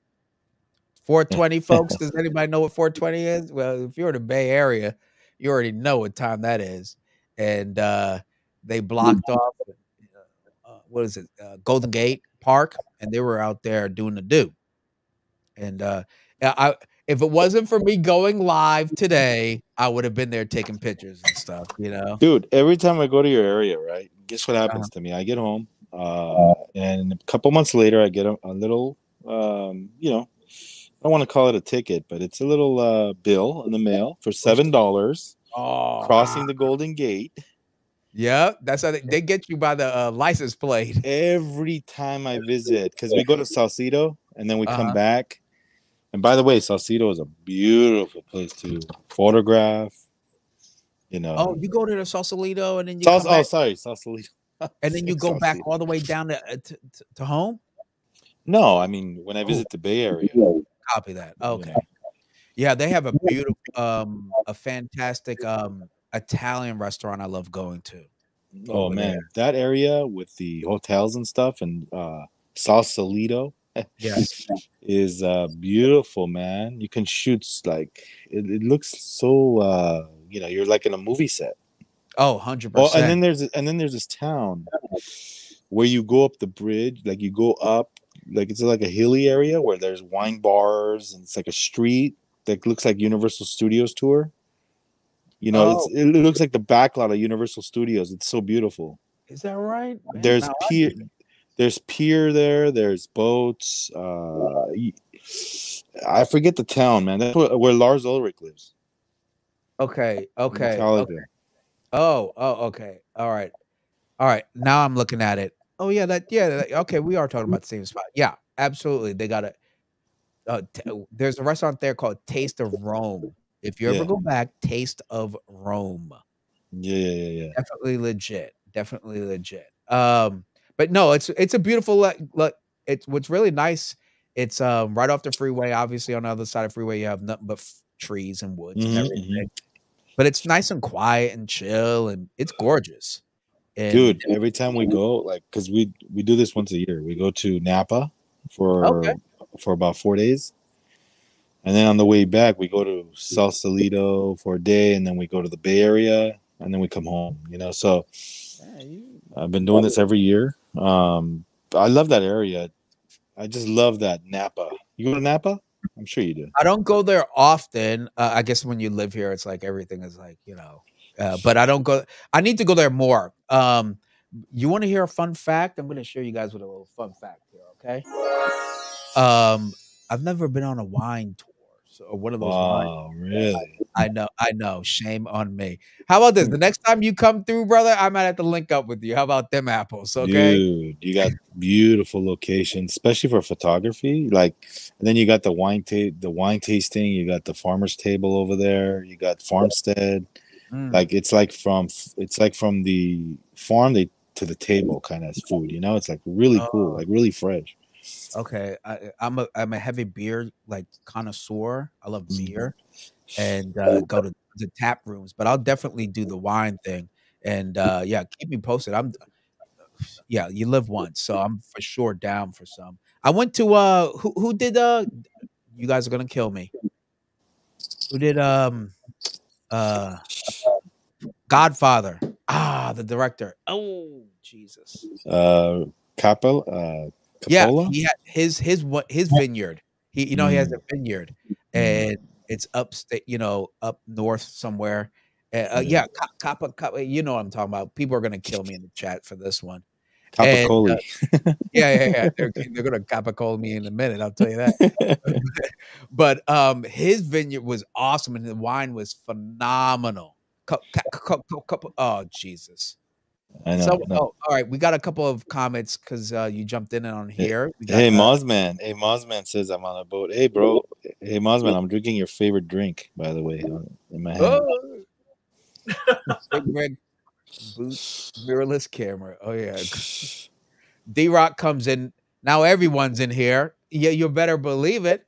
420, folks. Does anybody know what 420 is? Well, if you're in the Bay Area, you already know what time that is. And they blocked off what is it, Golden Gate Park, and they were out there doing the do. And I if it wasn't for me going live today, I would have been there taking pictures and stuff, you know?
Dude, every time I go to your area, right? Guess what
Uh-huh.
happens to me? I get home, and a couple months later, I get a little, I don't want to call it a ticket, but it's a little bill in the mail for $7
Oh,
crossing the Golden Gate.
yeah, that's how they get you by the license plate.
Every time I visit, because we go to Saucedo and then we come
Uh-huh.
back. And by the way, Saucedo is a beautiful place to photograph. You know,
Oh, you go to the Sausalito and then you
Sauce.
come
Oh,
back,
sorry, Sausalito.
and then you go back
Sausalito.
all the way down to home?
No, I mean when I
Oh,
visit the Bay Area,
copy that.
you
Okay.
know.
Yeah, they have a beautiful, a fantastic, Italian restaurant I love going to
Oh
over there.
man, that area with the hotels and stuff and Sausalito
Yes.
is beautiful, man. You can shoot like it looks so you know, you're like in a movie set.
Oh,
Oh,
100%.
and then there's this town where you go up the bridge, like you go up, like it's like a hilly area where there's wine bars and it's like a street that looks like Universal Studios tour. You know,
Oh,
it looks like the backlot of Universal Studios. It's so beautiful.
is that right? Man,
There's
now I
pier,
need to.
there's pier there. There's boats. I forget the town, man. That's where Lars Ulrich lives.
Okay, okay, okay.
Metallica.
Oh, okay. Alright. Alright, now I'm looking at it. Oh, yeah, okay, we are talking about the same spot. Yeah, absolutely. They got a t there's a restaurant there called Taste of Rome. If you ever
Yeah.
go back, Taste of Rome.
Yeah.
Definitely legit, definitely legit. But no, it's a beautiful, like, it's what's really nice, it's, right off the freeway, obviously, on the other side of the freeway, you have nothing but f trees and woods and
Hmm.
everything, but it's nice and quiet and chill, and it's gorgeous, and
Dude, every time we go, like, cause we do this once a year. We go to Napa
okay.
for about 4 days, and then on the way back, we go to Sausalito for a day, and then we go to the Bay Area, and then we come home. You know, so
Yeah, you
I've been doing this every year. I love that area. I just love that Napa. You go to Napa? I'm sure you do.
I don't go there often, I guess when you live here, it's like everything is like, but I don't go I need to go there more. You wanna hear a fun fact? I'm gonna share you guys with a little fun fact here, okay? Um, I've never been on a wine tour, so or one of those wine.
Wow, really?
I know, shame on me. How about this? The next time you come through, brother, I might have to link up with you. How about them apples, okay?
Dude, you got beautiful locations, especially for photography. Like, and then you got the wine tasting. You got the farmer's table over there. You got farmstead.
Mm.
Like it's like from the farm to the table kind of food. You know, it's like really cool,
Oh,
like really fresh.
okay. I'm a heavy beer, like, connoisseur. I love
Mhm.
beer and, go to tap rooms, but I'll definitely do the wine thing, and, yeah, keep me posted. Yeah, you live once, so I'm for sure down for some. I went to, who did, you guys are gonna kill me. Who did, uh, Godfather? The director. Oh, Jesus.
Uh,
Yeah,
Capola.
he had his vineyard. He has a
Mm,
vineyard,
mm,
and it's upstate, up north somewhere.
yeah,
Yeah, Capa, you know what I'm talking about. People are gonna kill me in the chat for this one. And,
Capicoli.
yeah, they're gonna capicola me in a minute, I'll tell you that. But, his vineyard was awesome, and the wine was phenomenal. Oh, Jesus.
I know.
So
No.
alright, we got a couple of comments 'cause, you jumped in on
Hey,
here. We got,
hey, Mozman. Hey, Mozman says I'm on a boat. Hey, bro. Hey, Mozman, I'm drinking your favorite drink, by the way, in my hand.
oh, Big Red Boots mirrorless camera. Oh, yeah. D-Rock comes in. Now everyone's in here. Yeah, you better believe it.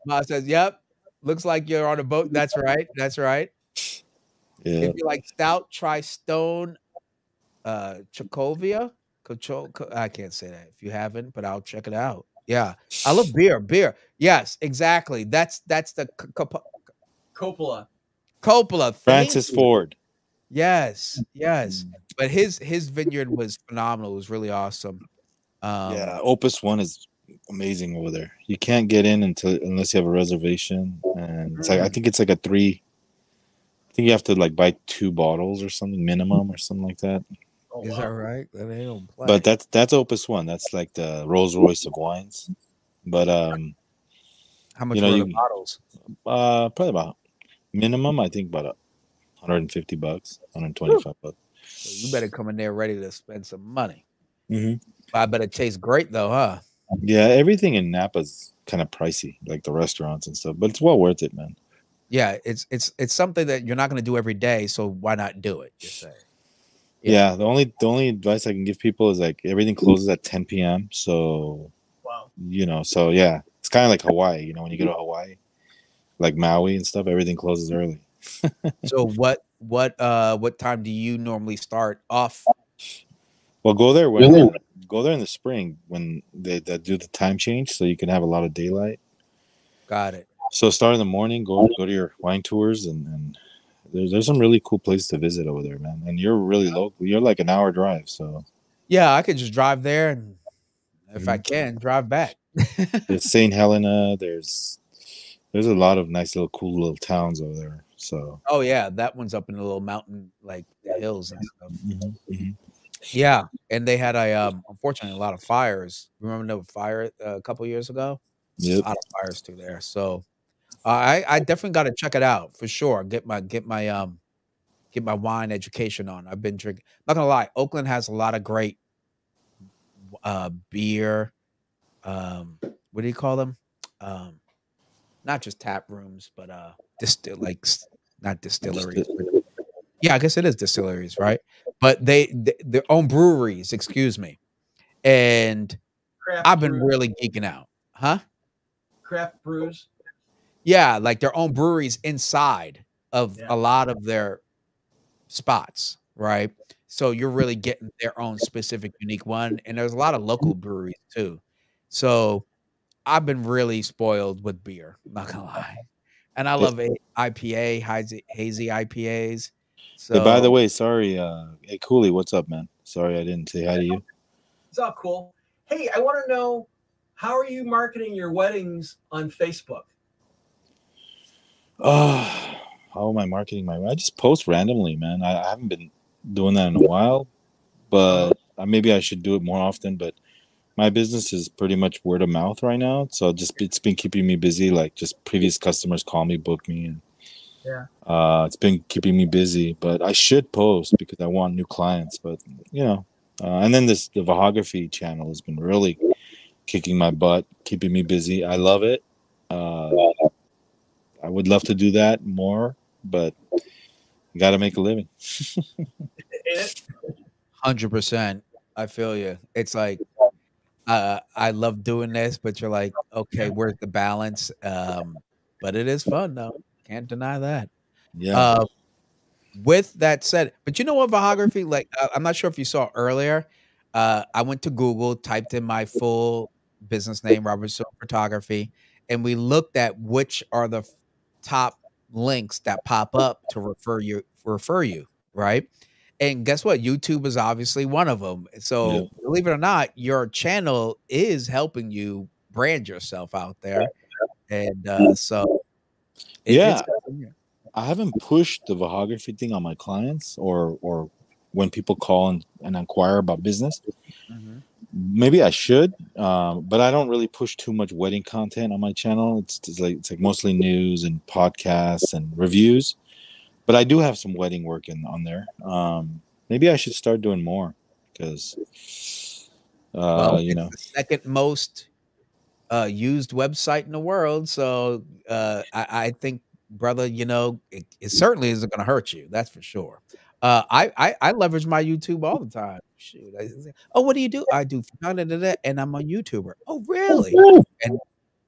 Ma says, "Yep, looks like you're on a boat." That's right, that's right.
Yeah.
If you like stout, try Stone, Chocovia? I can't say that if you haven't, but I'll check it out. Yeah. I love beer. Yes, exactly. That's the c Copo
Coppola.
Coppola, thank
Francis
you.
Ford.
Yes, yes.
Mm.
But his vineyard was phenomenal, it was really awesome.
Yeah,
Um,
Opus One is amazing over there. You can't get in unless you have a reservation, and it's like I
mm,
think it's like a three. I think you have to like buy 2 bottles or something minimum or something like that.
Oh
is that
wow.
right? They don't
But
play.
that's Opus One. That's like the Rolls Royce of wines. But
How
you
much
know
were the
you
bottles?
probably about minimum. I think about $150,
Woo.
$125.
So you better come in there ready to spend some money.
Hmm.
I bet it tastes great though, huh?
Yeah, everything in Napa's kind of pricey, like the restaurants and stuff. But it's well worth it, man.
Yeah, it's something that you're not gonna do every day, so why not do it, you're saying. Yeah.
Yeah, the only advice I can give people is like everything closes at 10 p.m. So
Wow.
so yeah, it's kind of like Hawaii. When you go to Hawaii, like Maui and stuff, everything closes early.
So what time do you normally start off?
Well, go there in the spring when they do the time change, so you can have a lot of daylight.
Got it.
So start in the morning, go to your wine tours, and there's some really cool places to visit over there, man. And you're really local. You're like an hour drive, so
Yeah, I could just drive there and if I
mhm.
can, drive back.
There's St. Helena. There's a lot of nice little cool little towns over there. So
Oh, yeah, that one's up in the little mountain, like, the hills and stuff.
mhm, mhm.
Yeah, and they had unfortunately, a lot of fires. Remember the fire a couple years ago?
Yep.
A lot of fires through there, so, I definitely gotta check it out for sure. Get my wine education on. I've been drinking not gonna lie, Oakland has a lot of great, beer, what do you call them? Um, not just tap rooms, but, not
Just
distilleries, but yeah, I guess it is distilleries, right? But their own breweries, excuse me, and
Craft
I've been
brew,
really geeking out. Huh?
craft brews.
Yeah, like their own breweries inside of
Yeah.
a lot of their spots, right? So you're really getting their own specific unique one, and there's a lot of local breweries too. So I've been really spoiled with beer, not gonna lie. And I
Hey,
love IPA, hazy IPAs.
hey, by the
So
way, sorry, hey Cooley, what's up, man? Sorry I didn't say hi to you.
It's all cool. Hey, I want to know, how are you marketing your weddings on Facebook?
Oh, how am I marketing my? I just post randomly, man. I haven't been doing that in a while,
Uh-huh.
but maybe I should do it more often. But my business is pretty much word of mouth right now, so it's been keeping me busy. Like just previous customers call me, book me, and
Yeah.
it's been keeping me busy. But I should post because I want new clients. But and then the Vahography channel has been really kicking my butt, keeping me busy. I love it. Uh, I would love to do that more, but you got to make a living.
100%. I feel you. It's like, I love doing this, but you're like, "Okay,
Yeah.
where's the balance?" But it is fun though. Can't deny that.
Yeah.
Uh, with that said but you know what, Vahography? Like, I'm not sure if you saw earlier, I went to Google, typed in my full business name, Robert Silver Photography, and we looked at which are the top links that pop up to refer you, right? And guess what? YouTube is obviously one of them.
Yeah.
So, believe it or not, your channel is helping you brand yourself out there, and, so it's
Yeah.
yeah.
I haven't pushed the Vahography thing on my clients or when people call and inquire about business.
Mhm.
Maybe I should, but I don't really push too much wedding content on my channel. It's like mostly news and podcasts and reviews. But I do have some wedding work on there. Maybe I should start doing more because,
Well,
you
it's
know,
the second most, used website in the world, so, I think, brother, it certainly isn't gonna hurt you, that's for sure. I leverage my YouTube all the time. Shoot, I say, "Oh, what do you do?" "I do da da da da, and I'm a YouTuber." "Oh, really?"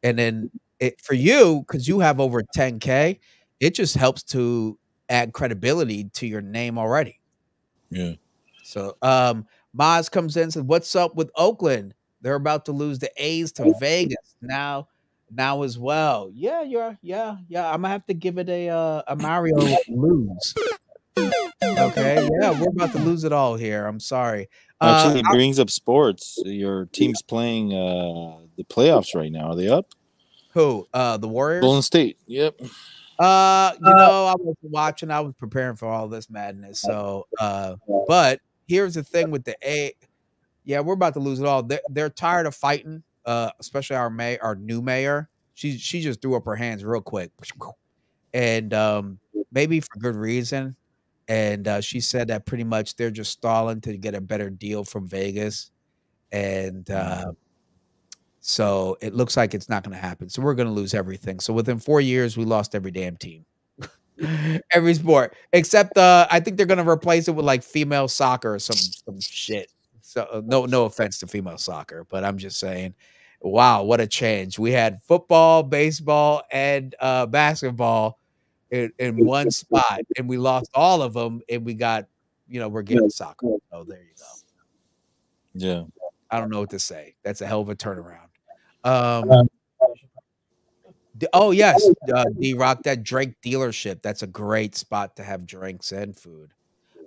And then it for you, because you have over 10K, it just helps to add credibility to your name already.
yeah.
So, Maz comes in and says, "What's up with Oakland? They're about to lose the A's to Vegas now as well." Yeah, yeah. Imma have to give it a Mario lose. Okay, yeah, we're about to lose it all here. I'm sorry.
Actually,
I
brings up sports. Your team's playing the playoffs right now. Are they up?
who? The
Golden
Warriors?
State. Yep.
I was watching, I was preparing for all this madness. So, but here's the thing with the A. Yeah, we're about to lose it all. They're tired of fighting, especially our new mayor. She just threw up her hands real quick, and maybe for good reason. And she said that pretty much they're just stalling to get a better deal from Vegas, and So it looks like it's not going to happen. So we're going to lose everything. So within 4 years, we lost every damn team. Every sport except I think they're gonna replace it with like female soccer or some shit. So no offense to female soccer, but I'm just saying, wow, what a change. We had football, baseball, and basketball in one spot, and we lost all of them, and we got we're getting soccer. Oh, there you go.
Yeah.
I don't know what to say. That's a hell of a turnaround. Um, oh yes, D-Rock, that Drake dealership. That's a great spot to have drinks and food.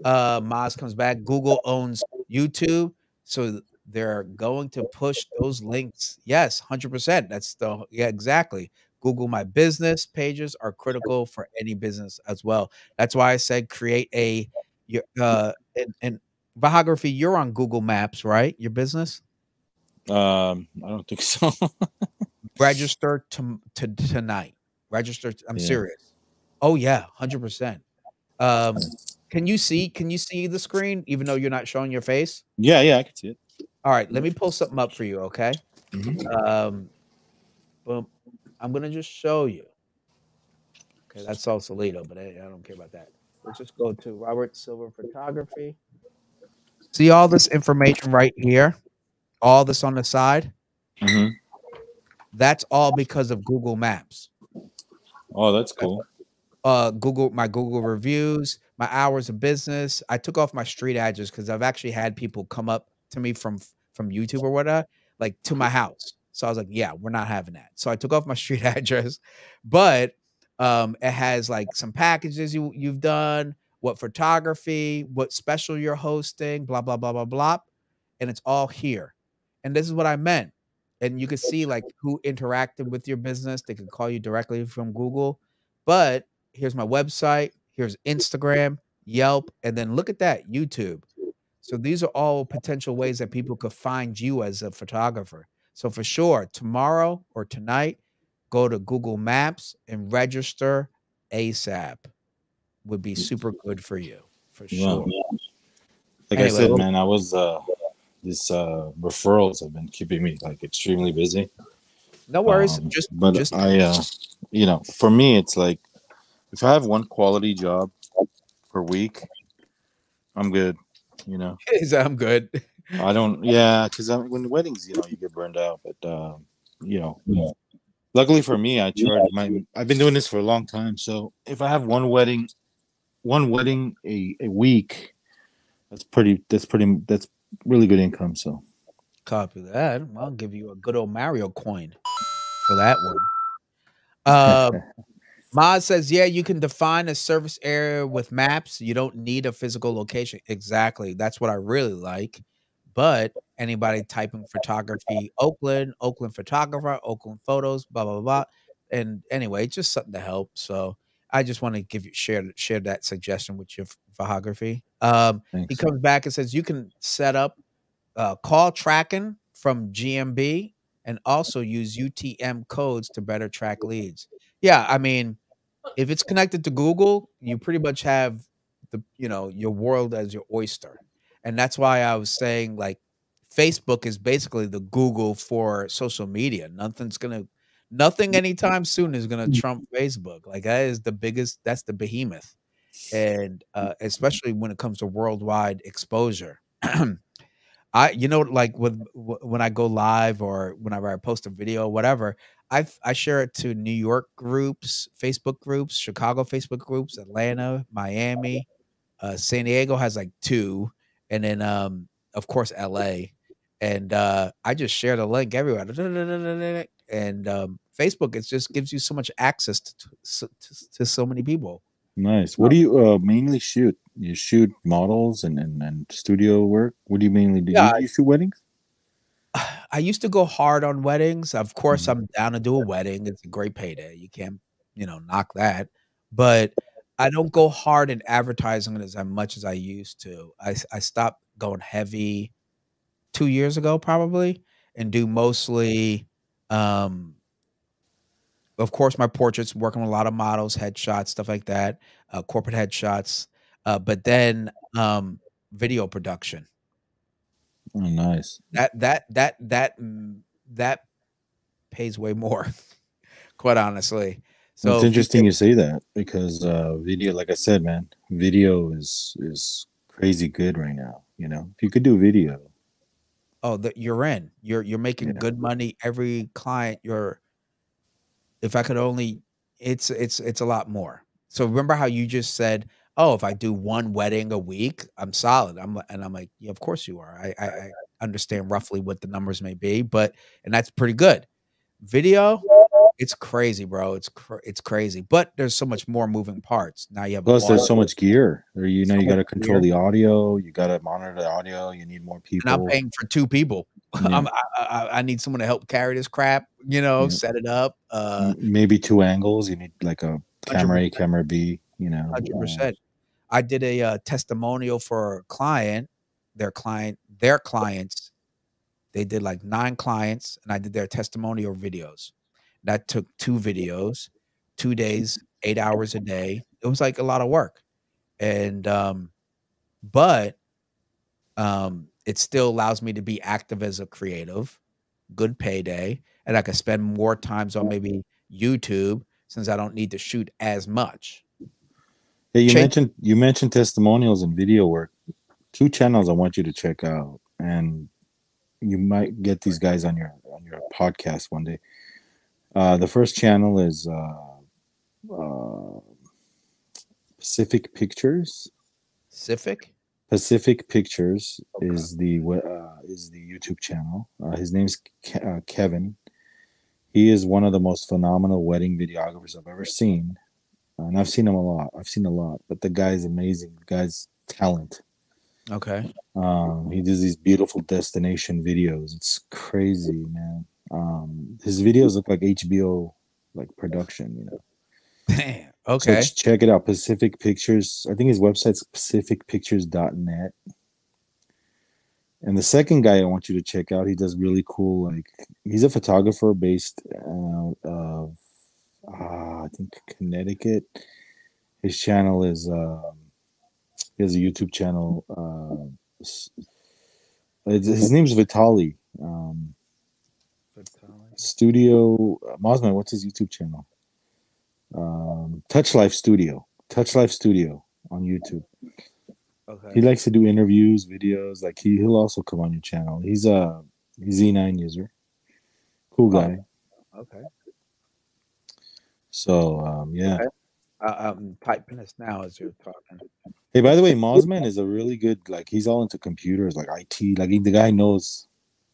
Moz comes back. Google owns YouTube, so they're going to push those links. Yes, 100%. That's the yeah, exactly. Google My Business pages are critical for any business as well. That's why I said create a your and biography. You're on Google Maps, right? Your business.
I don't think so.
Register tonight. Register. I'm
Yeah.
serious. Oh yeah, 100%. Um, can you see the screen even though you're not showing your face?
Yeah, yeah, I can see it.
All right, let me pull something up for you, okay?
Mhm.
Um, boom. I'm gonna just show you. Okay, that's Sausalito, but I don't care about that. Let's just go to Robert Silver Photography. See all this information right here, all this on the side.
Mhm.
That's all because of Google Maps.
Oh, that's cool.
Google reviews, my hours of business. I took off my street address because I've actually had people come up to me from YouTube or whatever, like to my house. So I was like, yeah, we're not having that. So I took off my street address, but it has like some packages you've done, what photography, what special you're hosting, blah blah blah blah blah, and it's all here. And this is what I meant. And you could see like who interacted with your business. They could call you directly from Google, but here's my website, here's Instagram, Yelp, and then look at that, YouTube. So these are all potential ways that people could find you as a photographer. So for sure, tomorrow or tonight, go to Google Maps and register ASAP. Would be super good for you, for
Yeah.
sure.
Like I
Anyway,
said, man, I was this referrals have been keeping me like extremely busy.
no worries.
But
Just
for me, it's like if I have one quality job per week, I'm good. You know,
I'm good.
I don't. Yeah, because when weddings, you get burned out. But you know, luckily for me, I charge my. I've been doing this for a long time, so if I have one wedding a week, that's really good income. So
Copy that. I'll give you a good old Mario coin for that one. Um, Maz says, yeah, you can define a service area with maps. You don't need a physical location. Exactly. That's what I really like. But anybody typing photography, Oakland photographer, Oakland photos, blah, blah, blah. And anyway, just something to help. So I just want to share that suggestion with your photography. He
thanks.
comes back and says you can set up call tracking from GMB and also use UTM codes to better track leads. Yeah, I mean, if it's connected to Google, you pretty much have your world as your oyster. And that's why I was saying like Facebook is basically the Google for social media. Nothing anytime soon is gonna trump Facebook. Like that is the biggest, that's the behemoth. And especially when it comes to worldwide exposure. Like when I go live or whenever I post a video, whatever, I share it to New York groups, Facebook groups, Chicago Facebook groups, Atlanta, Miami, San Diego has like two, and then of course LA, and I just share the link everywhere. And Facebook, it just gives you so much access to so many people.
Nice. What do you mainly shoot? You shoot models and studio work. What do you mainly do?
Yeah,
You shoot weddings?
I used to go hard on weddings. Of course,
Mhm.
I'm down to do a wedding. It's a great payday. You can't, knock that. But I don't go hard in advertising as much as I used to. I stopped going heavy 2 years ago probably and do mostly, um, of course, my portraits, working with a lot of models, headshots, stuff like that, corporate headshots, but then, video production.
Oh, nice.
That pays way more, quite honestly.
It's
So
interesting
video.
you say that because video, like I said, man, video is crazy good right now. You know, if you could do video,
Oh, that you're in. You're making
yeah.
good money. Every client you're if I could only it's a lot more. So remember how you just said, "Oh, if I do one wedding a week, I'm solid." I'm like, "Yeah, of course you are." I understand roughly what the numbers may be, but and that's pretty good. Video, it's crazy, bro. It's crazy, but there's so much more moving parts. Now you have
Plus, there's so
audio,
much gear. Or, you know,
so
you got
much
to control
gear,
the audio. You got to monitor the audio. You need more
and I'm
people.
paying for 2 people.
Yeah,
I need someone to help carry this crap,
yeah.
set it up,
Maybe two angles. You need like a camera A,
100%,
camera B. You know,
100%. I did a, testimonial for a client, their clients. They did like 9 clients, and I did their testimonial videos. That took 2 videos, 2 days, 8 hours a day. It was, like, a lot of work, and, but, it still allows me to be active as a creative, good payday, and I could spend more times on maybe YouTube since I don't need to shoot as much.
yeah.
Change
You mentioned testimonials and video work. Two channels I want you to check out, and you might get these guys on your podcast one day. The first channel is uh, Pacific Pictures.
Pacific?
Pacific Pictures
Okay.
is the YouTube channel. His name's Kevin. He is one of the most phenomenal wedding videographers I've ever seen, and I've seen him a lot. I've seen a lot, but the guy's amazing. The guy's talent.
Okay.
He does these beautiful destination videos. It's crazy, man. His videos look like HBO like production, you know. So
Okay.
check it out, Pacific Pictures. I think his website's pacificpictures.net. And the second guy I want you to check out, he does really cool. Like he's a photographer based out of I think Connecticut. His channel is he has a YouTube channel. His name's Vitali. Studio Mosman. What's his YouTube channel? Touch Life Studio. Touch Life Studio on YouTube. He
Okay.
likes to do interviews, videos. Like he'll also come on your channel. He's a Z9 user. Cool
Oh,
guy.
okay.
So yeah.
Okay. I'm typing this now as you're talking.
Hey, by the way, Mosman is a really good. Like he's all into computers, like IT. Like the guy knows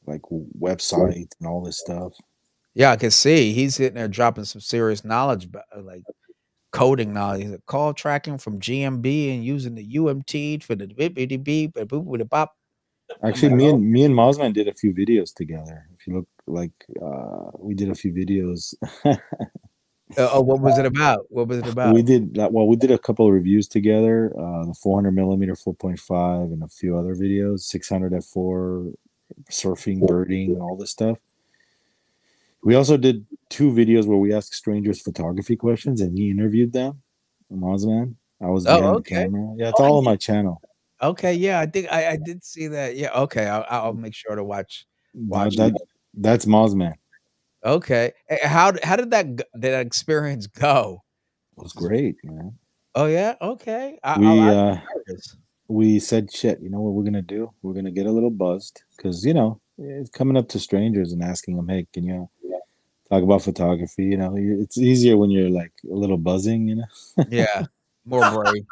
like websites and all this stuff.
Yeah, I can see he's sitting there dropping some serious knowledge, like coding knowledge. He's like, call tracking from GMB and using the UMT for the beep beep beep and boop with the bop. I'm
Actually,
like, oh,
me and Mosman did a few videos together. If you look, like we did a few videos.
what was it about? What was it about?
We did that. Well, we did a couple of reviews together. The 400 millimeter 4.5 and a few other videos. 600 f4, surfing, birding, all this stuff. We also did 2 videos where we asked strangers photography questions and he interviewed them. Mosman. I was
Oh,
behind the
okay.
camera. Yeah, it's
Oh,
all on
yeah.
my channel.
Okay, yeah, I think I did see that. Yeah, okay, I'll make sure to
That
watch
that
it.
that's Mosman.
Okay, how did that experience go?
It was
Just
great, man.
oh yeah, okay.
We
I'm curious.
we said, shit, you know what we're gonna do? We're gonna get a little buzzed because you know it's coming up to strangers and asking them, hey, can you talk about photography? You know, it's easier when you're like a little buzzing, you know.
Yeah, more brave.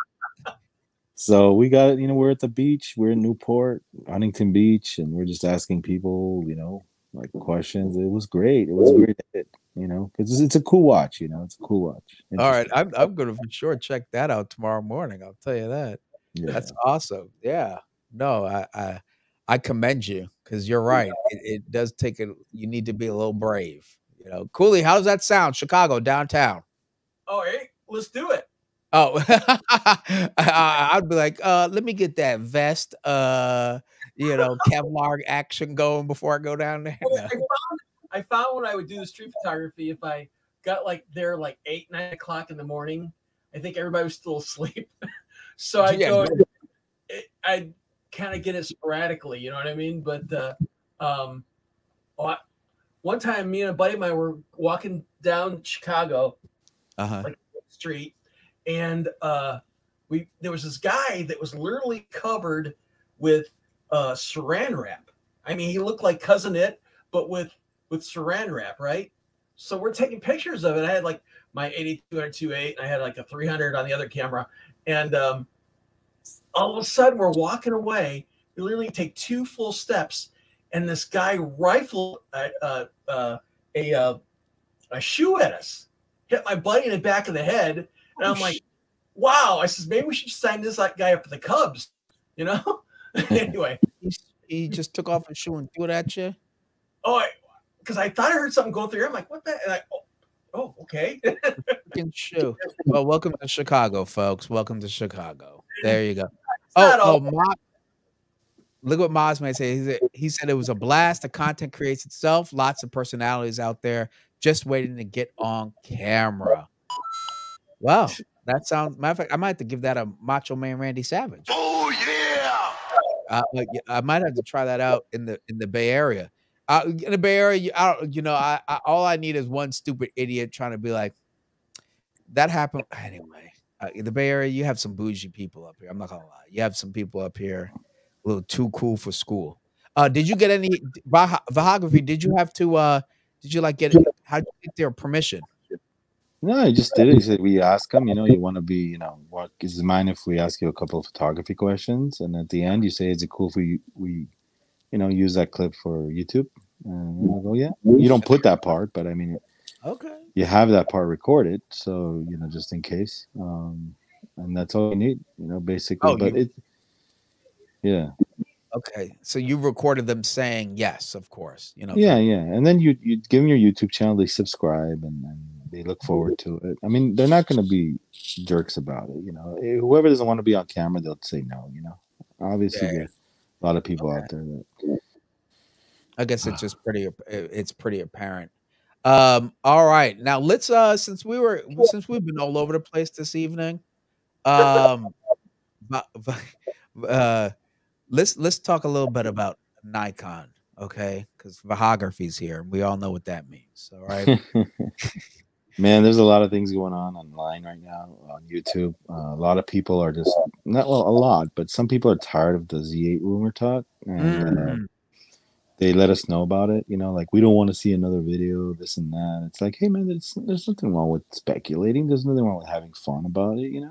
So we got it. You know, we're at the beach. We're in Newport, Huntington Beach, and we're just asking people, you know, like questions. It was great. It was a great hit, you know, because it's a cool watch. You know, it's a cool watch.
All right,
Interesting.
I'm gonna for sure check that out tomorrow morning. I'll tell you that. That's
Yeah.
awesome. Yeah. No, I commend you because you're right. It does take a you need to be a little brave. Cooley, how does that sound? Chicago downtown.
Oh, hey, let's do it.
Oh, I'd be like, let me get that vest, Kevlar action going before I go down there.
Well,
No.
I found when I would do the street photography, if I got like there like 8, 9 o'clock in the morning, I think everybody was still asleep. So I'd
Yeah,
go,
go
I'd kind of get it sporadically, you know what I mean? But um, one one time, me and a buddy of mine were walking down Chicago,
Uh-huh.
like street, and there was this guy that was literally covered with saran wrap. I mean, he looked like Cousin It, but with saran wrap, right? So we're taking pictures of it. I had like my 82-2.8, and I had like a 300 on the other camera, and all of a sudden we're walking away. We literally take 2 full steps, and this guy rifled a shoe at us, hit my buddy in the back of the head, and I'm like, wow. I says, maybe we should sign this guy up for the Cubs, you know? Anyway.
He just took off his shoe and threw it at you?
Oh, because I thought I heard something go through here. I'm like, what the? And oh, okay.
Freaking shoe. Well, welcome to Chicago, folks. Welcome to Chicago. There you go. Look what Moz may say. He said it was a blast. The content creates itself. Lots of personalities out there just waiting to get on camera. Wow. That sounds, matter of fact, I might have to give that a Macho Man Randy Savage.
Oh yeah.
I might have to try that out in the Bay Area. In the Bay Area, all I need is one stupid idiot trying to be like, that happened anyway. In the Bay Area, you have some bougie people up here. I'm not gonna lie. You have some people up here a little too cool for school. Did you get any photography? Did you have to? Did you like get? How did you get their permission?
No, I just did it. He said we ask him, you want to be, what is it mind if we ask you a couple of photography questions, and at the end you say, is it cool if we use that clip for YouTube? And I go, yeah. You don't put that part, but I mean,
okay,
you have that part recorded, so just in case, and that's all you need, basically. Yeah.
Okay, so you recorded them saying yes, of course.
Yeah, and then you give them your YouTube channel, they subscribe, and they look forward to it. I mean, they're not going to be jerks about it. Whoever doesn't want to be on camera, they'll say no. Obviously, there's a lot of people out there that.
I guess it's just pretty apparent. All right, now let's since we've been all over the place this evening, let's talk a little bit about Nikon, okay? Because photography is here, and we all know what that means. All right.
Man, there's a lot of things going on online right now on YouTube. A lot of people are just a lot, but some people are tired of the Z8 rumor talk, and they let us know about it. Like, we don't want to see another video, this and that. It's like, hey man, there's nothing wrong with speculating. There's nothing wrong with having fun about it.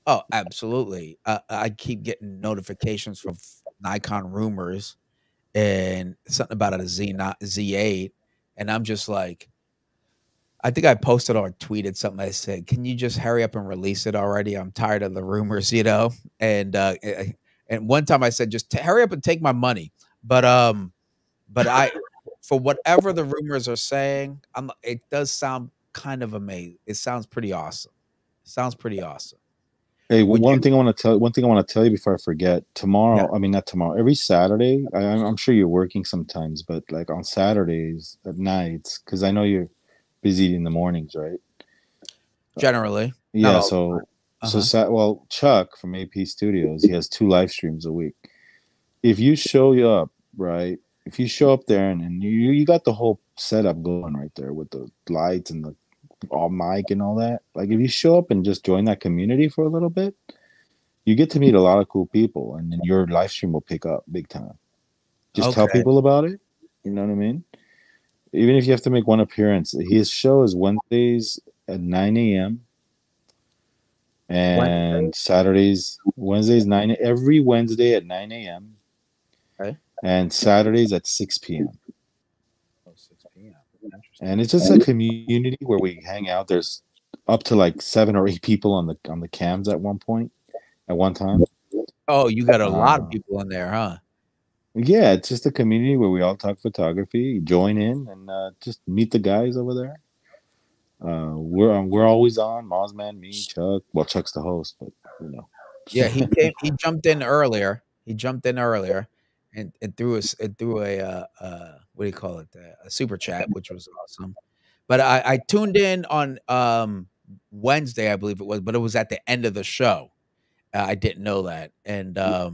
Oh, absolutely. I keep getting notifications from Nikon rumors and something about a Z8, and I'm just like, I think I posted or tweeted something. I said, "Can you just hurry up and release it already? I'm tired of the rumors, And one time I said, "Just hurry up and take my money." But I, for whatever the rumors are saying, it does sound kind of amazing. It sounds pretty awesome.
Hey, one thing I want to tell you before I forget. Tomorrow, I mean not tomorrow. Every Saturday, I'm sure you're working sometimes, but like on Saturdays at nights, because I know you're busy in the mornings, right?
Generally,
yeah. Well, Chuck from AP Studios, he has 2 live streams a week. If you show up, right? If you show up there and you got the whole setup going right there with the lights and the all mic and all that. Like, if you show up and just join that community for a little bit, you get to meet a lot of cool people, and then your live stream will pick up big time. Just tell people about it. You know what I mean? Even if you have to make one appearance, his show is Wednesdays at 9 a.m. and Wednesdays 9 every Wednesday at 9 a.m.
Okay.
And Saturdays at 6 p.m.
Oh, 6 p.m.
And it's just a community where we hang out. There's up to like 7 or 8 people on the cams at one time.
Oh, you got a lot of people in there, huh?
Yeah, it's just a community where we all talk photography, join in, and just meet the guys over there. We're always on. Mozman, me, Chuck. Well, Chuck's the host, but
Yeah, he jumped in earlier. And threw a what do you call it? A super chat, which was awesome. But I tuned in on Wednesday, I believe it was, but it was at the end of the show. I didn't know that, and
there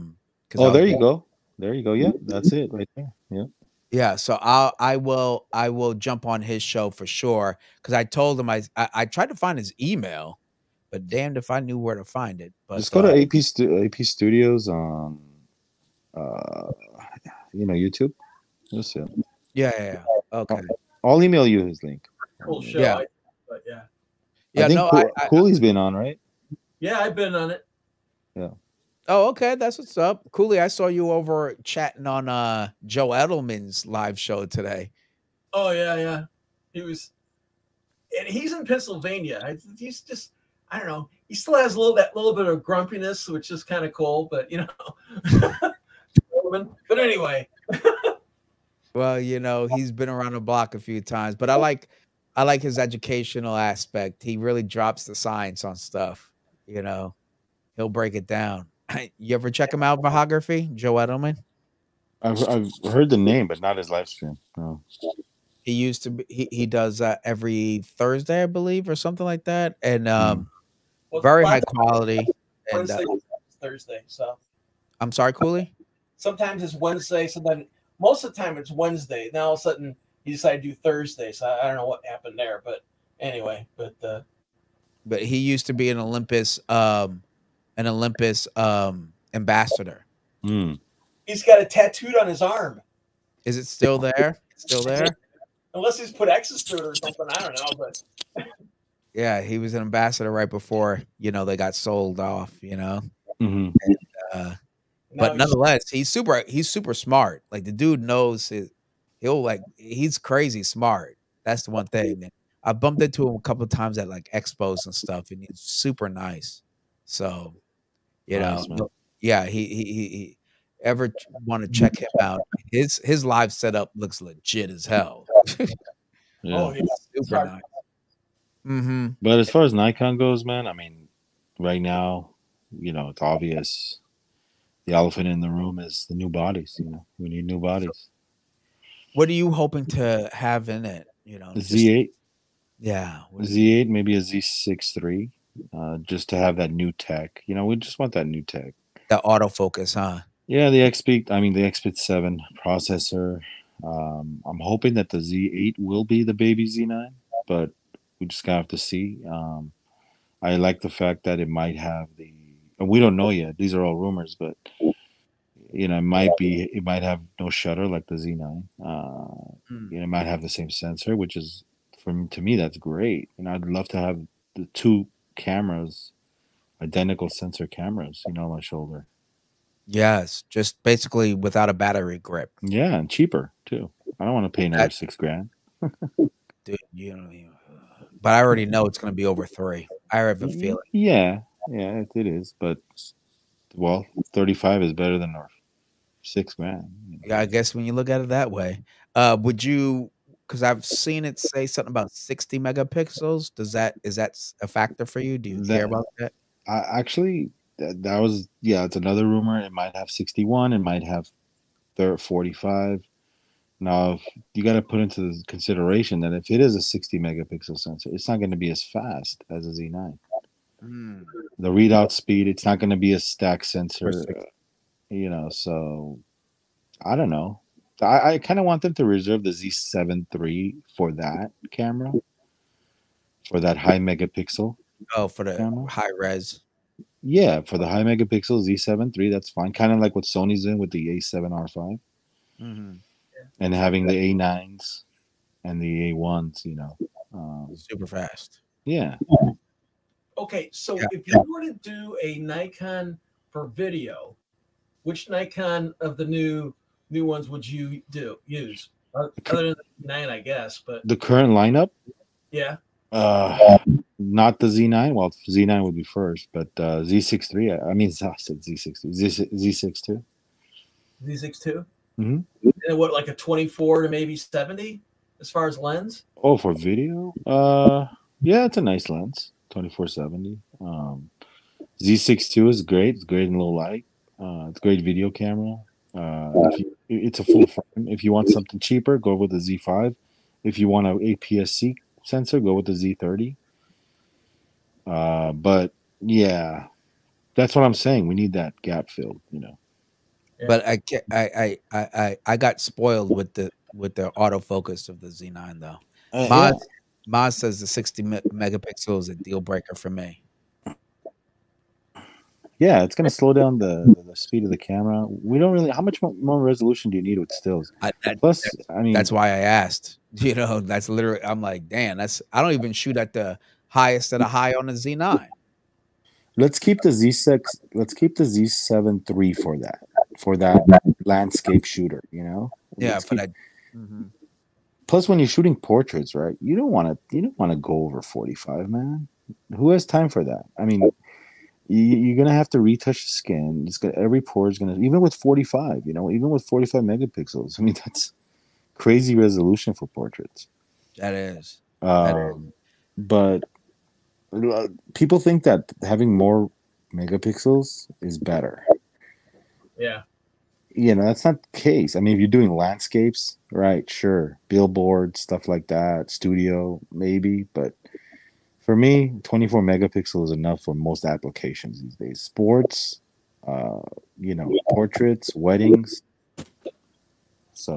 you go. Yeah, that's it right there. Yeah.
Yeah, so I will jump on his show for sure because I told him I tried to find his email, but damned if I knew where to find it. But
Just go to AP Studios on uh YouTube. You'll see it.
yeah, yeah, yeah. Okay.
I'll email you his link.
Cool show.
Yeah.
But yeah.
I
Yeah,
think
no,
Cooley's been on, right?
Yeah, I've been on it.
Yeah.
oh, okay, that's what's up. Cooley, I saw you over chatting on Joe Edelman's live show today.
Oh yeah, yeah. He was, and he's in Pennsylvania. He's just, I don't know. He still has that little bit of grumpiness, which is kind of cool. But but anyway.
Well, he's been around the block a few times, but I like his educational aspect. He really drops the science on stuff, you know. He'll break it down. You ever check him out, Biography, Joe Edelman?
I've heard the name, but not his live stream. No.
He used to be he does every Thursday, I believe, or something like that. And
Well,
very high quality. And
Wednesday, Thursday. So
I'm sorry, Cooley?
sometimes it's Wednesday. Sometimes most of the time it's Wednesday. Now all of a sudden he decided to do Thursday. So I don't know what happened there, but anyway,
But he used to be an Olympus ambassador.
he's got it tattooed on his arm.
Is it still there? Still there?
Unless he's put X's through it or something. I don't know, but
Yeah, he was an ambassador right before, they got sold off,
Mm-hmm.
And, but nonetheless, he's super smart. Like the dude knows he's crazy smart. That's the one thing. And I bumped into him a couple of times at like expos and stuff, and he's super nice. So,
Nice, man.
yeah, he ever want to check him out? His live setup looks legit as hell.
Yeah.
oh, yeah.
Super nice. Mm-hmm.
But as far as Nikon goes, man, I mean, right now, it's obvious. The elephant in the room is the new bodies. We need new bodies.
What are you hoping to have in it?
The Z8.
Yeah.
Z8, maybe a Z6 III, just to have that new tech. We just want that new tech.
That autofocus, huh?
Yeah, the XP 7 processor. I'm hoping that the Z8 will be the baby Z9, but we just gotta have to see. I like the fact that it might have we don't know yet. These are all rumors, but it might have no shutter like the Z9. It might have the same sensor, which is to me that's great. I'd love to have the two cameras, identical sensor cameras, on my shoulder.
Yes, just basically without a battery grip.
Yeah, and cheaper too. I don't want to pay another $6,000.
Dude, you don't even. But I already know it's going to be over 3. I have a feeling.
Yeah, it is. But 35 is better than $6,000.
Yeah, I guess when you look at it that way, would you? Because I've seen it say something about 60 megapixels. Is that a factor for you? Do you care about that?
Actually, that was it's another rumor. It might have 61. It might have 45. Now, you got to put into consideration that if it is a 60 megapixel sensor, it's not going to be as fast as a Z9. The readout speed, it's not going to be a stack sensor, so I don't know. I kind of want them to reserve the Z7 III for that camera, for that high megapixel.
Oh, for the
camera.
High res.
Yeah, for the high megapixel Z7 III, that's fine. Kind of like what Sony's in with the A7R5.
Mm-hmm.
And having the A9s and the A1s,
super fast.
Yeah.
Okay, so if you were to do a Nikon for video, which Nikon of the new ones would you use? Other than the 9, I guess, but
the current lineup?
Yeah.
Not the Z9. Well, Z9 would be first, but Z6 III. I said Z6 III. Z6 II.
Z6 II?
Mm-hmm.
And what, like a 24 to maybe 70 as far as lens?
Oh, for video? Yeah, it's a nice lens. 24-70. Z6 II is great. It's great in low light. It's a great video camera. It's a full frame. If you want something cheaper, go with the Z5. If you want an APS-C sensor, go with the Z30. But yeah, that's what I'm saying. We need that gap filled,
But I got spoiled with with the autofocus of the Z9 though.
Yeah,
Maz says the 60 megapixel is a deal breaker for me.
yeah, it's gonna slow down the speed of the camera. We don't really. How much more resolution do you need with stills? Plus, I mean,
That's why I asked. You know, that's literally. I'm like, damn. That's. I don't even shoot at the highest of the high on the Z9.
let's keep the Z6. Let's keep the Z7 III for that landscape shooter. You know,
Yeah,
let's
for
keep.
that. Mhm.
Plus, when you're shooting portraits, right? You don't want to go over 45, man. Who has time for that? I mean, you're gonna have to retouch the skin. It's gonna every pore is gonna even with 45. You know, even with 45 megapixels. I mean, that's crazy resolution for portraits.
That is. That is.
Um, but people think that having more megapixels is better.
Yeah.
You know, that's not the case. I mean, if you're doing landscapes, right? Sure, billboard stuff like that, studio maybe, but for me, 24 megapixels is enough for most applications these days. Sports, uh, you know, portraits, weddings. So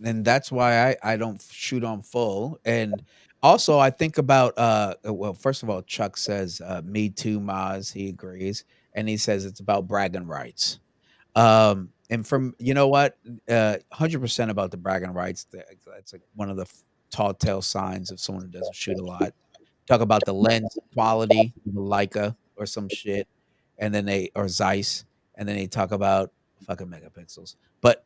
And that's why I don't shoot on full. And also I think about well, first of all, Chuck says, me too, Maz, he agrees. And he says it's about bragging rights. And from you know what, 100% about the bragging rights. That's like one of the tall tale signs of someone who doesn't shoot a lot. Talk about the lens quality, the Leica or some shit, and then they or Zeiss, and then they talk about fucking megapixels. But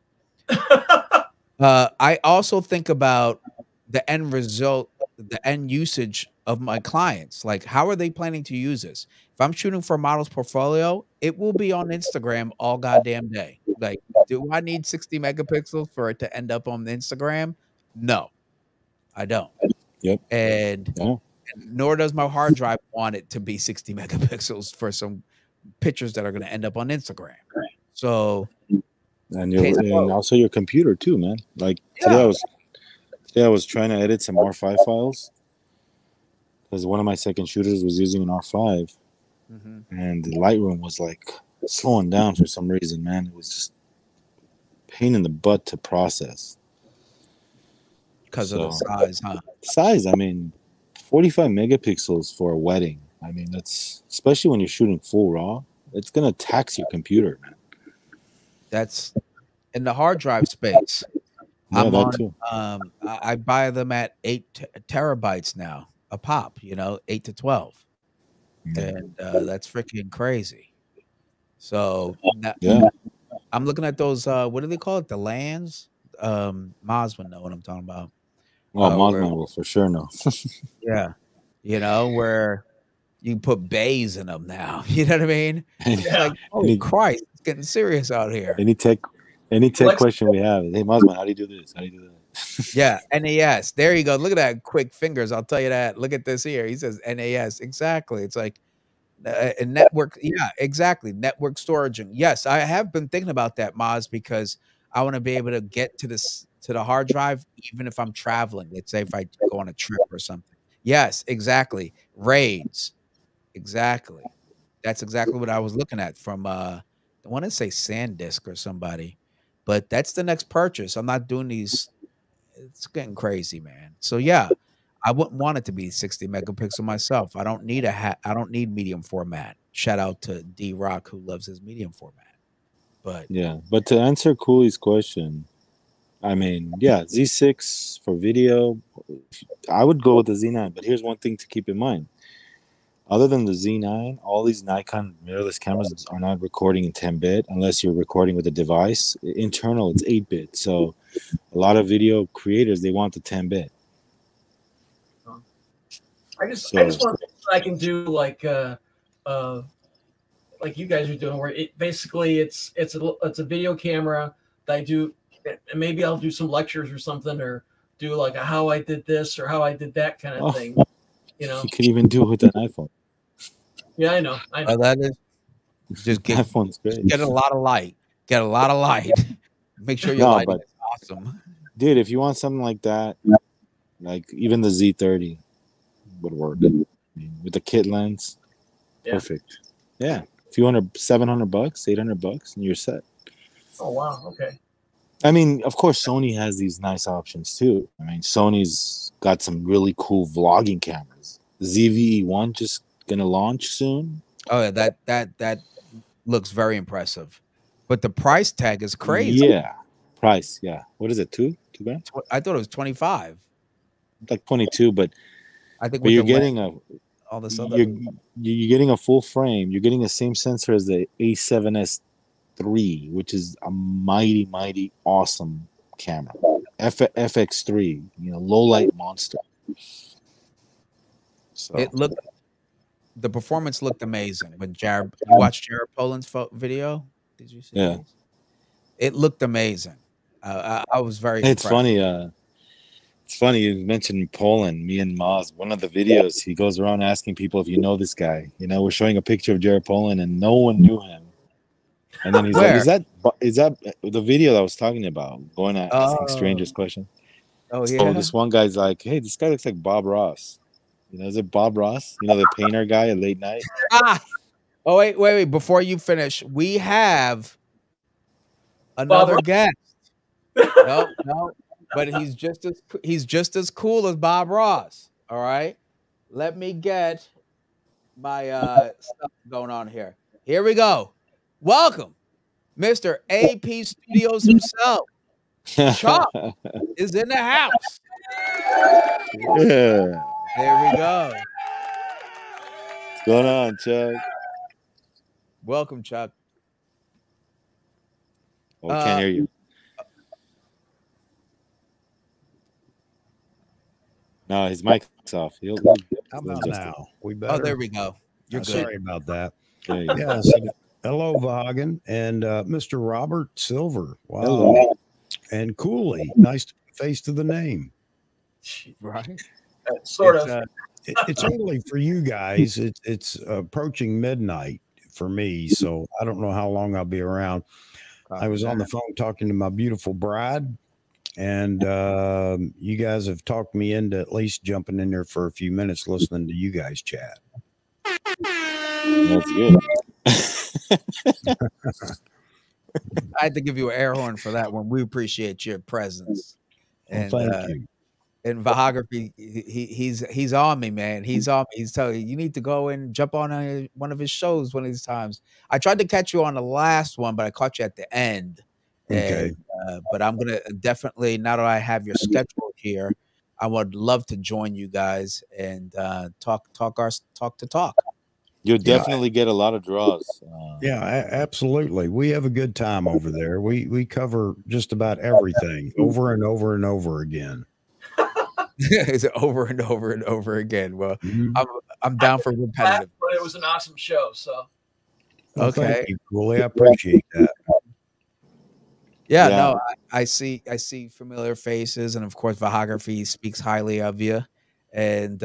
I also think about the end result, the end usage of my clients. Like, how are they planning to use this? If I'm shooting for a model's portfolio, it will be on Instagram all goddamn day. Like, do I need 60 megapixels for it to end up on Instagram? No, I don't.
yep,
And
yeah,
nor does my hard drive want it to be 60 megapixels for some pictures that are going to end up on Instagram. So,
and
case
and
closed.
also your computer too, man. Like
Yeah.
today I was trying to edit some R5 files because one of my second shooters was using an R5,
Mhm.
and the Lightroom was like slowing down for some reason, man. It was just pain in the butt to process.
'Cause of the
So
size, huh?
size, I mean, 45 megapixels for a wedding. I mean, that's especially when you're shooting full raw. It's gonna tax your computer, man.
That's in the hard drive space.
Yeah,
I'm
that
on,
too.
I buy them at 8 terabytes now, a pop, you know, 8 to 12,
Mm.
and, that's freaking crazy. So, na
Yeah.
I'm looking at those, what do they call it? The LANs? Maz would know what I'm talking about.
Well,
Where
Mossman will for sure know.
yeah, you know, where you put bays in them now, you know what I mean?
any,
It's
Yeah.
like, "Holy
any
Christ, it's getting serious out here."
any tech any tech
Lex,
question we have, hey Mossman, how do you do this? How do you do that?
Yeah, NAS. There you go. Look at that quick fingers. I'll tell you that. Look at this here. He says NAS. Exactly. It's like a network. Yeah, exactly. Network storage. And yes, I have been thinking about that, Maz, because I want to be able to get to this to the hard drive even if I'm traveling. Let's say if I go on a trip or something. Yes, exactly. Raids. Exactly. That's exactly what I was looking at from I want to say SanDisk or somebody. But that's the next purchase. I'm not doing these it's getting crazy, man. So yeah, I wouldn't want it to be 60 megapixel myself. I don't need medium format. Shout out to D Rock who loves his medium format. But
Yeah, but to answer Cooley's question, I mean, yeah, Z6 for video, I would go with the Z9. But here's one thing to keep in mind: other than the Z9, all these Nikon mirrorless cameras are not recording in 10-bit unless you're recording with a device. Internal, it's 8-bit. So a lot of video creators they want the 10-bit.
I
So
just want something I can do uh, like you guys are doing, where it basically it's a video camera that I do, and maybe I'll do some lectures or something, or do like a how I did this or how I did that kind of
oh,
thing. You know?
you can even do it with an iPhone.
Yeah, I know, I know.
that is
iPhone's
just
great.
get a lot of light. Get a lot of light. Make sure your
No,
lighting
but
is awesome.
dude, if you want something like that, like even the Z30 would work. I mean, with the kit lens,
Yeah.
perfect. Yeah, if you want $700, $800, and you're set.
Oh wow. Okay.
I mean, of course, Sony has these nice options too. I mean, Sony's got some really cool vlogging cameras. ZVE1 just gonna launch soon.
Oh, yeah, that looks very impressive, but the price tag is crazy.
Yeah, price. Yeah, what is it? Two grand?
I thought it was 25.
Like 22,
I think
but
with
you're
the lens,
getting a
all this other.
you're getting a full frame. You're getting the same sensor as the A7S3, which is a mighty awesome camera. FX3, low light monster. So
The performance looked amazing when Jared. You watched Jared Poland's video? Did you see
yeah,
these? It looked amazing. I was very
it's
impressed.
funny. It's funny you mentioned Poland. Me and Maz. One of the videos, he goes around asking people if you know this guy. We're showing a picture of Jared Poland, and no one knew him. And then he's like, "Is that the video that I was talking about?" Going at asking strangers questions.
Oh
So
yeah.
this one guy's like, "Hey, this guy looks like Bob Ross." Is it Bob Ross? The painter guy at late night.
Oh wait. Before you finish, we have another guest. No, but he's just as cool as Bob Ross. All right. Let me get my stuff going on here. Here we go. Welcome, Mr. AP Studios himself. Chuck is in the house.
Yeah.
There we go.
What's going on, Chuck?
Welcome, Chuck.
Oh, we can't hear you. No, his mic's off.
How about now? We better.
Oh, there we go. You're good.
Sorry about that. Yeah. So, hello, Vaughan and Mr. Robert Silver. Wow.
Hello.
And Cooley. Nice face to the name.
Right.
Sort of.
It's early for you guys. It's approaching midnight for me, so I don't know how long I'll be around. I was on the phone talking to my beautiful bride, and you guys have talked me into at least jumping in there for a few minutes listening to you guys chat.
That's good.
I had to give you an air horn for that one. We appreciate your presence. And
thank you.
In Vahography, he's on me, man. He's on me. He's telling you need to go and jump on one of his shows one of these times. I tried to catch you on the last one, but I caught you at the end.
Okay.
But I'm gonna definitely, now that I have your schedule here, I would love to join you guys and talk.
You'll definitely get a lot of draws.
Yeah, absolutely. We have a good time over there. We cover just about everything over and over and over again.
Is it over and over and over again? Well, I'm down for repetitive.
But it was an awesome show. So
okay,
thank you, Cooley. I appreciate that.
Yeah, no, I see familiar faces, and of course, Vahography speaks highly of you, and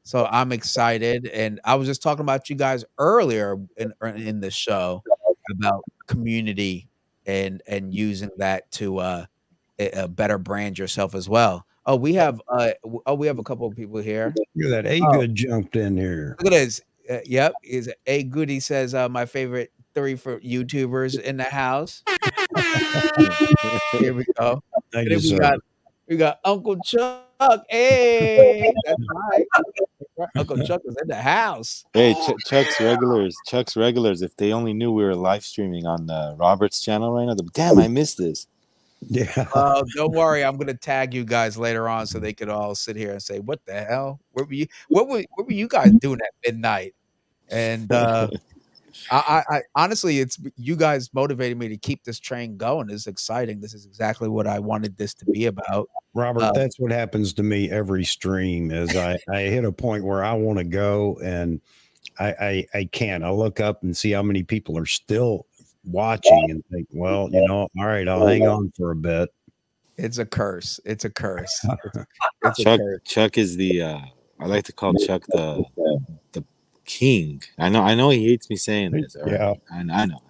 so I'm excited. And I was just talking about you guys earlier in the show about community and using that to better brand yourself as well. Oh, we have a couple of people here.
Look at that. A Good jumped in here.
Look at this. Yep, is A Goody says my favorite 3 for YouTubers in the house. Here we go.
Thank you, sir.
We got Uncle Chuck. Hey, that's right. Uncle Chuck is in the house.
Hey, Chuck's regulars. If they only knew we were live streaming on Robert's channel right now, damn, I missed this.
Yeah.
Don't worry. I'm gonna tag you guys later on so they could all sit here and say, "What the hell? Where were you? What were you guys doing at midnight?" And I honestly, it's you guys motivated me to keep this train going. It's exciting. This is exactly what I wanted this to be about.
Robert, that's what happens to me every stream. Is I hit a point where I want to go and I can't. I look up and see how many people are still watching and think, well, all right, I'll hang on for a bit.
It's a curse. It's a curse.
Chuck is the I like to call Chuck the king. I know he hates me saying this. Right?
Yeah,
I know,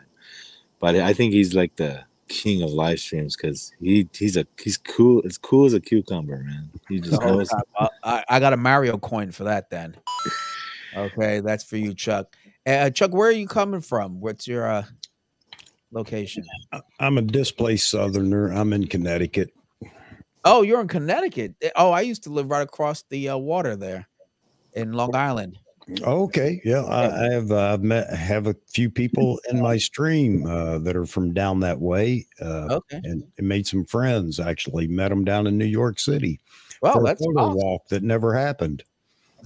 but I think he's like the king of live streams because he's cool. As cool as a cucumber, man. He just knows.
I got a Mario coin for that then. Okay, that's for you, Chuck. Chuck, where are you coming from? What's your location?
I'm a displaced Southerner. I'm in Connecticut.
Oh, you're in Connecticut. Oh, I used to live right across the water there in Long Island.
Okay, yeah, I have have a few people in my stream that are from down that way,
Okay.
and made some friends. Actually, met them down in New York City
Well,
for a
that's
photo
awesome.
walk that never happened.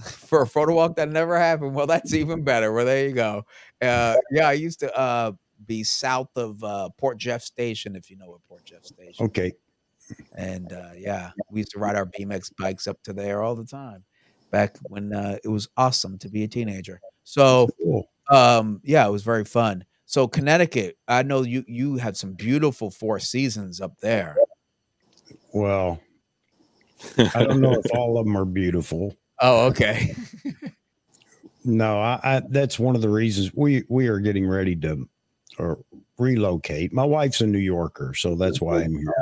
For a photo walk that never happened. Well, that's even better. Well, there you go. Yeah, I used to be south of Port Jeff Station, if you know what Port Jeff Station is.
Okay,
And yeah, we used to ride our BMX bikes up to there all the time back when it was awesome to be a teenager. So
cool.
yeah, it was very fun. So Connecticut, I know you had some beautiful Four Seasons up there.
Well, I don't know if all of them are beautiful.
Oh, okay.
No, I that's one of the reasons we are getting ready to or relocate. My wife's a New Yorker, so that's why I'm here.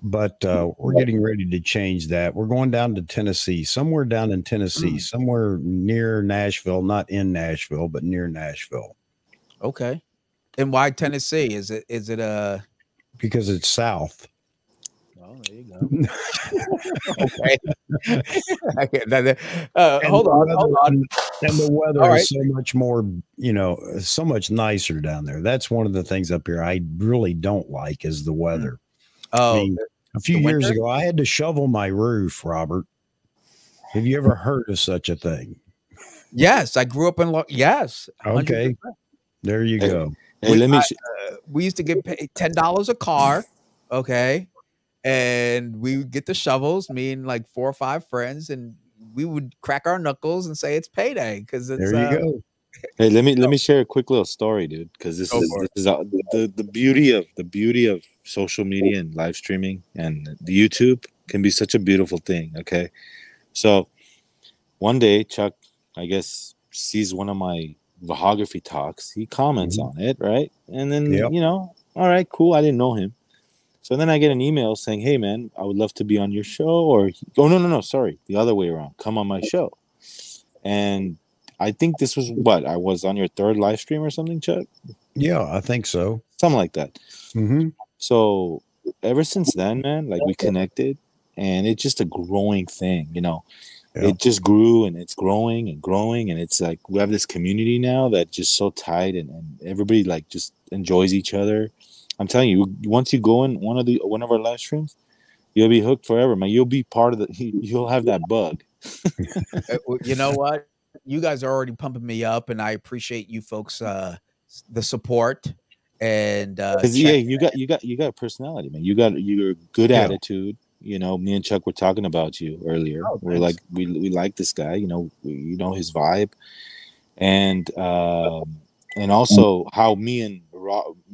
But we're getting ready to change that. We're going down to Tennessee, somewhere down in Tennessee, somewhere near Nashville, not in Nashville, but near Nashville.
Okay. And why Tennessee? Is it a
Because it's south.
Oh, there you go. Okay. Hold on.
And the weather
All right.
is so much more, so much nicer down there. That's one of the things up here I really don't like is the weather.
Oh,
I mean, a few years ago, I had to shovel my roof, Robert. Have you ever heard of such a thing?
Yes, I grew up in yes. 100%.
Okay. There you go.
Hey,
we used to get paid $10 a car, okay? And we would get the shovels, me and like 4 or 5 friends, and we would crack our knuckles and say it's payday because it's
there you go.
Hey, let me share a quick little story, dude, because this is the beauty of social media and live streaming and the YouTube can be such a beautiful thing. Okay, so one day Chuck, I guess, sees one of my photography talks. He comments on it, right? And then all right, cool. I didn't know him. So then I get an email saying, "Hey, man, I would love to be on your show." Or, oh, no, sorry, the other way around. Come on my show. And I think this was what I was on your 3rd live stream or something, Chuck.
Yeah, I think so.
Something like that.
Mm-hmm.
So ever since then, man, like we connected, and it's just a growing thing. It just grew and it's growing and growing, and it's like we have this community now that's just so tight, and everybody like just enjoys each other. I'm telling you, once you go in one of our live streams, you'll be hooked forever, man. You'll be part of you'll have that bug.
You know what? You guys are already pumping me up, and I appreciate you folks the support. And
you got a personality, man. You got your good attitude. Me and Chuck were talking about you earlier. We're like we like this guy. His vibe, and also how me and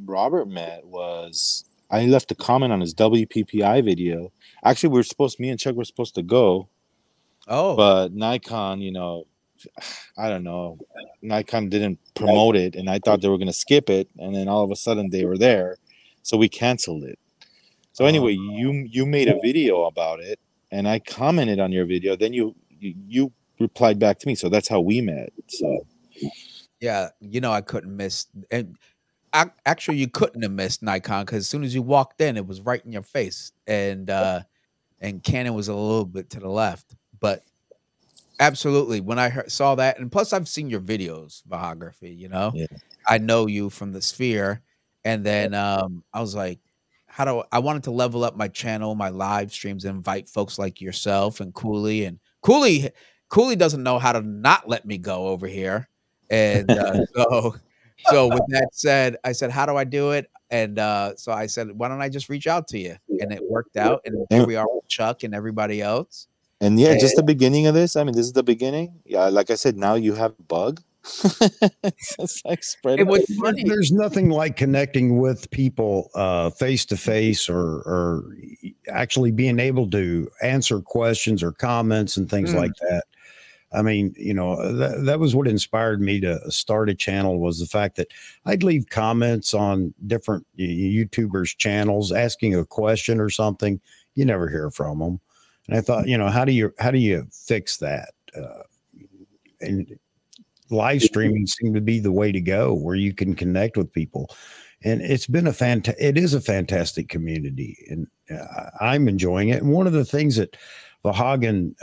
Robert met was I left a comment on his WPPI video. Actually, me and Chuck were supposed to go.
Oh,
but Nikon, I don't know, Nikon didn't promote it, and I thought they were going to skip it, and then all of a sudden they were there, so we canceled it. So anyway, you made a video about it, and I commented on your video. Then you replied back to me, so that's how we met. So
yeah, I couldn't miss, and actually you couldn't have missed Nikon because as soon as you walked in, it was right in your face, and Canon was a little bit to the left, but. Absolutely. When I saw that, and plus I've seen your videos, photography, I know you from the Sphere. And then I was like, I wanted to level up my channel, my live streams, and invite folks like yourself and Cooley. And Cooley doesn't know how to not let me go over here. And so with that said, I said, how do I do it? And so I said, why don't I just reach out to you? And it worked out. And here we are with Chuck and everybody else.
And just the beginning of this. I mean, this is the beginning. Yeah, like I said, now you have a bug. It's like spreading.
There's nothing like connecting with people face to face, or actually being able to answer questions or comments and things like that. I mean, that was what inspired me to start a channel, was the fact that I'd leave comments on different YouTubers' channels asking a question or something. You never hear from them. And I thought, how do you fix that? And live streaming seemed to be the way to go, where you can connect with people. and it's been it is a fantastic community, and I'm enjoying it. And one of the things that Vahagan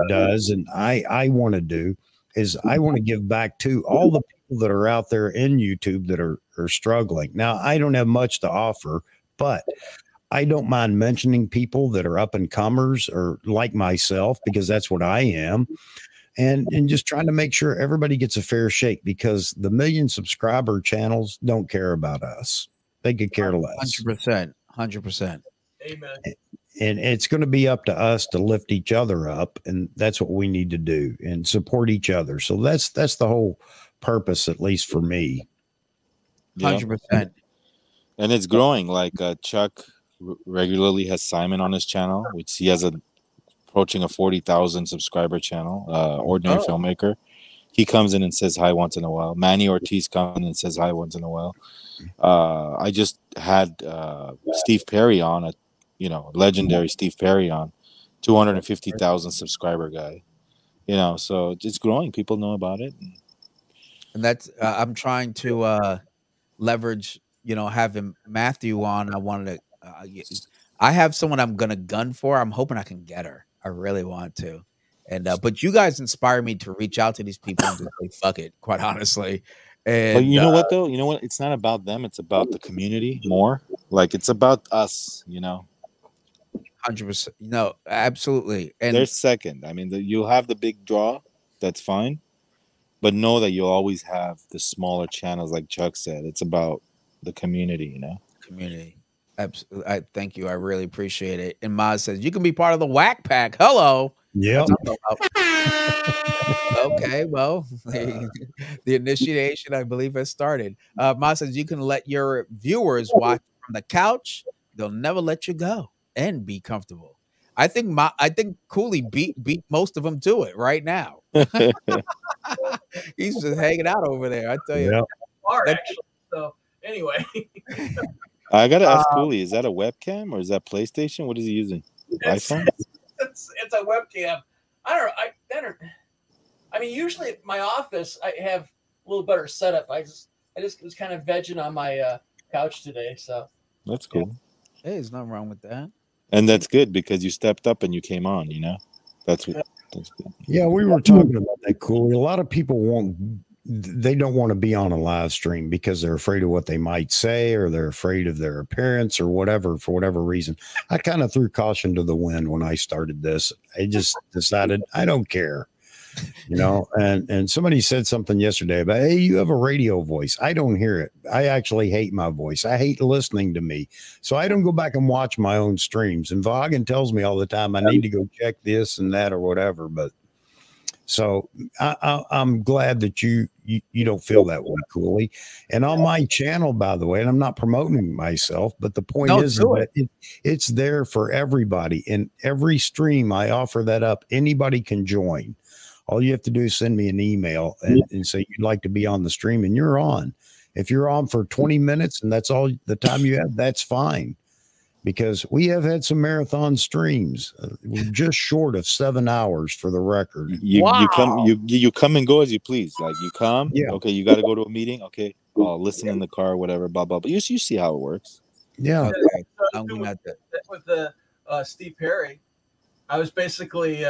does, and I want to do, is I want to give back to all the people that are out there in YouTube that are struggling. Now, I don't have much to offer, but I don't mind mentioning people that are up and comers or like myself, because that's what I am. And just trying to make sure everybody gets a fair shake, because the million subscriber channels don't care about us. They could care less.
100%. 100%.
Amen.
And it's going to be up to us to lift each other up. And that's what we need to do, and support each other. So that's the whole purpose, at least for me.
100%.
And it's growing. Like Chuck regularly has Simon on his channel, which he has approaching a 40,000 subscriber channel, ordinary filmmaker. He comes in and says hi once in a while. Manny Ortiz comes in and says hi once in a while. I just had Steve Perry on, legendary Steve Perry on, 250,000 subscriber guy. So it's growing. People know about it.
And that's I'm trying to leverage, having Matthew on. I wanted to I have someone I'm gonna gun for. I'm hoping I can get her. I really want to. And but you guys inspire me to reach out to these people and just say fuck it, quite honestly. And
But you know what though? You know what? It's not about them. It's about the community more. Like it's about us.
100%. No, absolutely. And
They're second. I mean, you'll have the big draw. That's fine. But know that you'll always have the smaller channels, like Chuck said. It's about the community,
community. Absolutely. I thank you. I really appreciate it. And Maz says you can be part of the Whack Pack. Hello.
Yeah.
Okay, well, the initiation, I believe, has started. Maz says you can let your viewers watch from the couch. They'll never let you go and be comfortable. I think Cooley beat most of them to it right now. He's just hanging out over there. I tell you.
Yeah.
Actually. So anyway.
I gotta ask Cooley, is that a webcam or is that PlayStation? What is he using? iPhone?
It's a webcam. I mean, usually at my office I have a little better setup. I just was kind of vegging on my couch today, so
That's cool.
Hey, there's nothing wrong with that.
And that's good because you stepped up and you came on. That's good.
Yeah, we were talking about that, Cooley. A lot of people they don't want to be on a live stream because they're afraid of what they might say, or they're afraid of their appearance, or whatever, for whatever reason. I kind of threw caution to the wind when I started this. I just decided I don't care, and somebody said something yesterday about, hey, you have a radio voice. I don't hear it. I actually hate my voice. I hate listening to me. So I don't go back and watch my own streams. And Vaughan tells me all the time I need to go check this and that or whatever. But so I'm glad that you don't feel that way, Cooley. And on my channel, by the way, and I'm not promoting myself, but the point is that it's there for everybody. In every stream, I offer that up. Anybody can join. All you have to do is send me an email and say you'd like to be on the stream, and you're on. If you're on for 20 minutes and that's all the time you have, that's fine. Because we have had some marathon streams. We're just short of 7 hours for the record.
You come and go as you please. Like you come, okay, you got to go to a meeting, okay, listen in the car, whatever, blah blah. But you see how it works.
Yeah.
Okay. With the Steve Perry, I was basically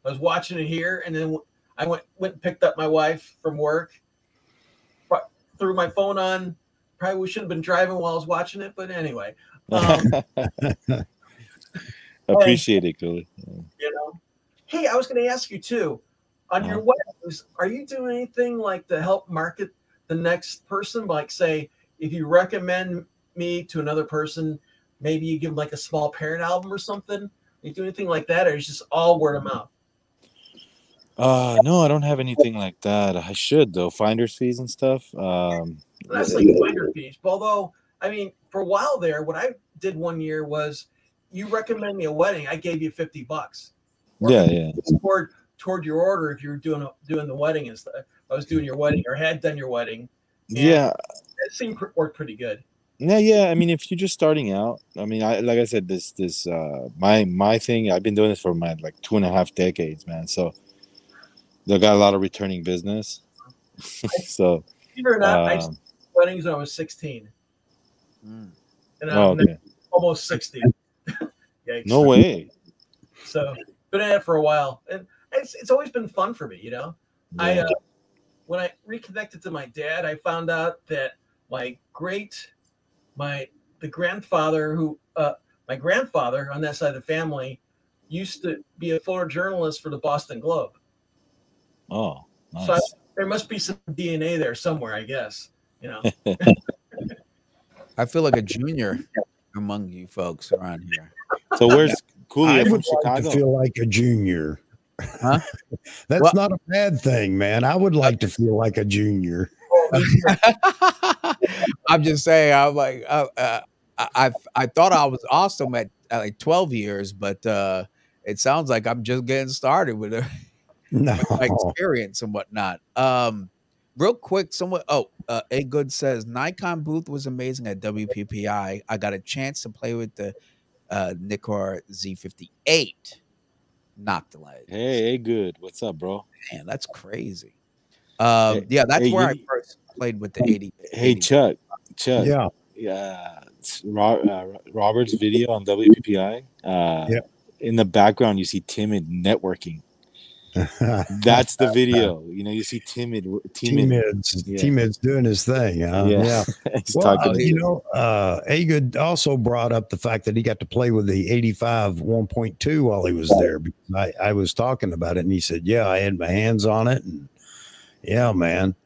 I was watching it here, and then I went and picked up my wife from work, threw my phone on. Probably we shouldn't have been driving while I was watching it, but anyway.
Appreciate it, Cooley.
Hey, I was going to ask you too, on your weddings, are you doing anything like to help market the next person? Like, say, if you recommend me to another person, maybe you give them like a small parent album or something. Are you do anything like that, or is it just all word of mouth?
No, I don't have anything like that. I should though. Finder's fees and stuff.
That's like finder fees. Although, I mean, for a while there, what I did one year was, you recommend me a wedding, I gave you $50.
Yeah.
Toward your order, if you were doing the wedding and stuff. I was doing your wedding or had done your wedding.
Yeah,
it seemed worked pretty good.
Yeah. I mean, if you're just starting out, I mean, like I said, my thing. I've been doing this for my 2.5 decades, man. So they got a lot of returning business. So
believe it or not, I started weddings when I was 16.
Mm.
and
Oh,
I'm
okay.
almost 60. Yikes.
No way.
So been at it for a while, and it's always been fun for me. I
Yeah.
when I reconnected to my dad, I found out that my the grandfather who my grandfather on that side of the family used to be a photojournalist for the Boston Globe.
Oh,
So
nice.
there must be some DNA there somewhere, I guess.
I feel like a junior among you folks around here.
So where's Cooley?
I
You're
would
from
like to
Chicago?
feel like a junior.
Huh?
That's
Well-
not a bad thing, man. I would like to feel like a junior.
I'm just saying. I'm like, I thought I was awesome at like 12 years, but it sounds like I'm just getting started with it.
No.
With my experience and whatnot. Real quick, someone A Good says Nikon booth was amazing at WPPI. I got a chance to play with the Nikkor Z58. Knocked the leg.
Hey, good. What's up, bro?
Man, that's crazy.
Hey,
Yeah, that's
hey,
where I first played with the 80.
Hey,
80.
Chuck.
Yeah.
Yeah. Robert's video on WPPI.
Yep.
In the background, you see Timid networking. That's the video. You see Timid. Yeah.
T-Mid's doing his thing. Yeah.
He's
Well,
talking to
Agud also brought up the fact that he got to play with the 85 1.2 while he was there. Because I was talking about it, and he said, "Yeah, I had my hands on it." And yeah, man.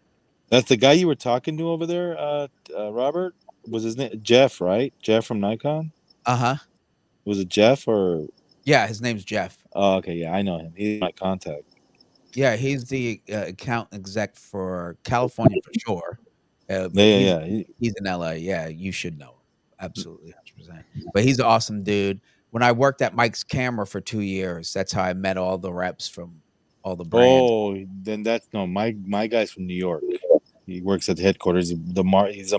That's the guy you were talking to over there, Robert? Was his name Jeff, right? Jeff from Nikon?
Uh-huh.
Was it Jeff or?
Yeah, his name's Jeff.
Oh, okay. Yeah, I know him. He's my contact.
Yeah, he's the account exec for California for sure. But
Yeah.
he's in LA. Yeah, you should know him. Absolutely, 100%. But he's an awesome dude. When I worked at Mike's Camera for 2 years, that's how I met all the reps from all the brands.
Oh, then that's no. My guy's from New York. He works at the headquarters. He's a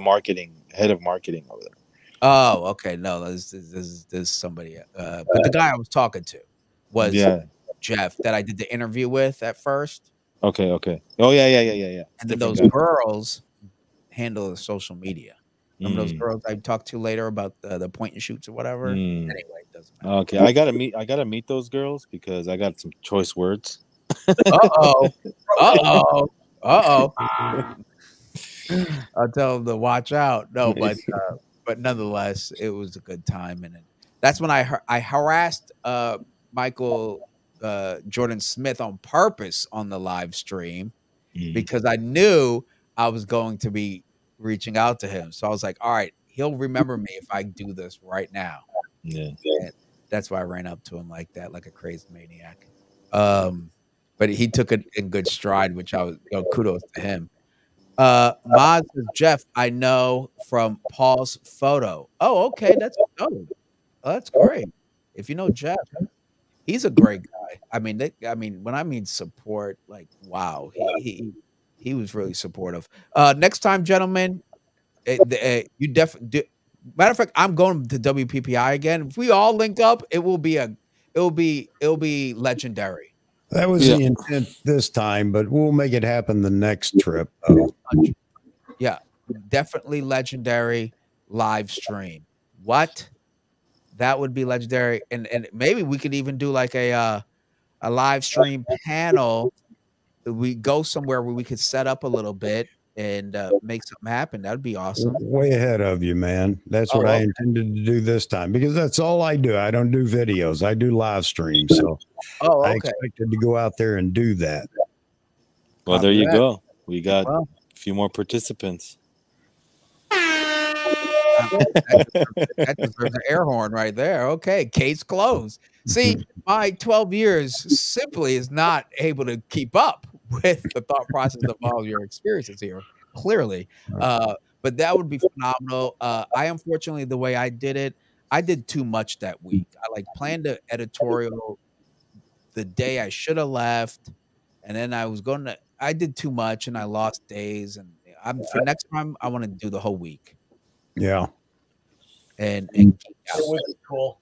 head of marketing over there.
Oh, okay. No, there's somebody. But the guy I was talking to was Jeff that I did the interview with at first.
Okay. Oh yeah.
And then those girls handle the social media. Remember those girls I talked to later about the point and shoots or whatever? Anyway, it doesn't matter.
Okay, I gotta meet those girls because I got some choice words.
Uh-oh. I'll tell them to watch out. No, but nonetheless, it was a good time, and that's when I harassed Michael Jordan Smith on purpose on the live stream because I knew I was going to be reaching out to him. So I was like, all right, he'll remember me if I do this right now.
Yeah.
And that's why I ran up to him like that, like a crazy maniac. But he took it in good stride, which I was kudos to him. Maz says, Jeff, I know from Paul's photo. Oh, okay. That's great. If you know Jeff, he's a great guy. I mean, when I mean support, like, wow, he was really supportive. Next time, gentlemen, you definitely. Matter of fact, I'm going to WPPI again. If we all link up, it'll be legendary.
That was the intent this time, but we'll make it happen the next trip.
Yeah, definitely legendary live stream. What? That would be legendary, and maybe we could even do like a live stream panel. We go somewhere where we could set up a little bit and make something happen. That would be awesome.
Way ahead of you, man. That's what I intended to do this time because that's all I do. I don't do videos. I do live streams. So I expected to go out there and do that.
Well, there you go. We got a few more participants.
That deserves an air horn right there. Okay, case closed. See, my 12 years simply is not able to keep up with the thought process of all your experiences here, clearly. But that would be phenomenal. I unfortunately, the way I did too much that week. I planned an editorial the day I should have left, and then I did too much and I lost days. And for next time, I want to do the whole week.
Yeah.
And
it would be cool.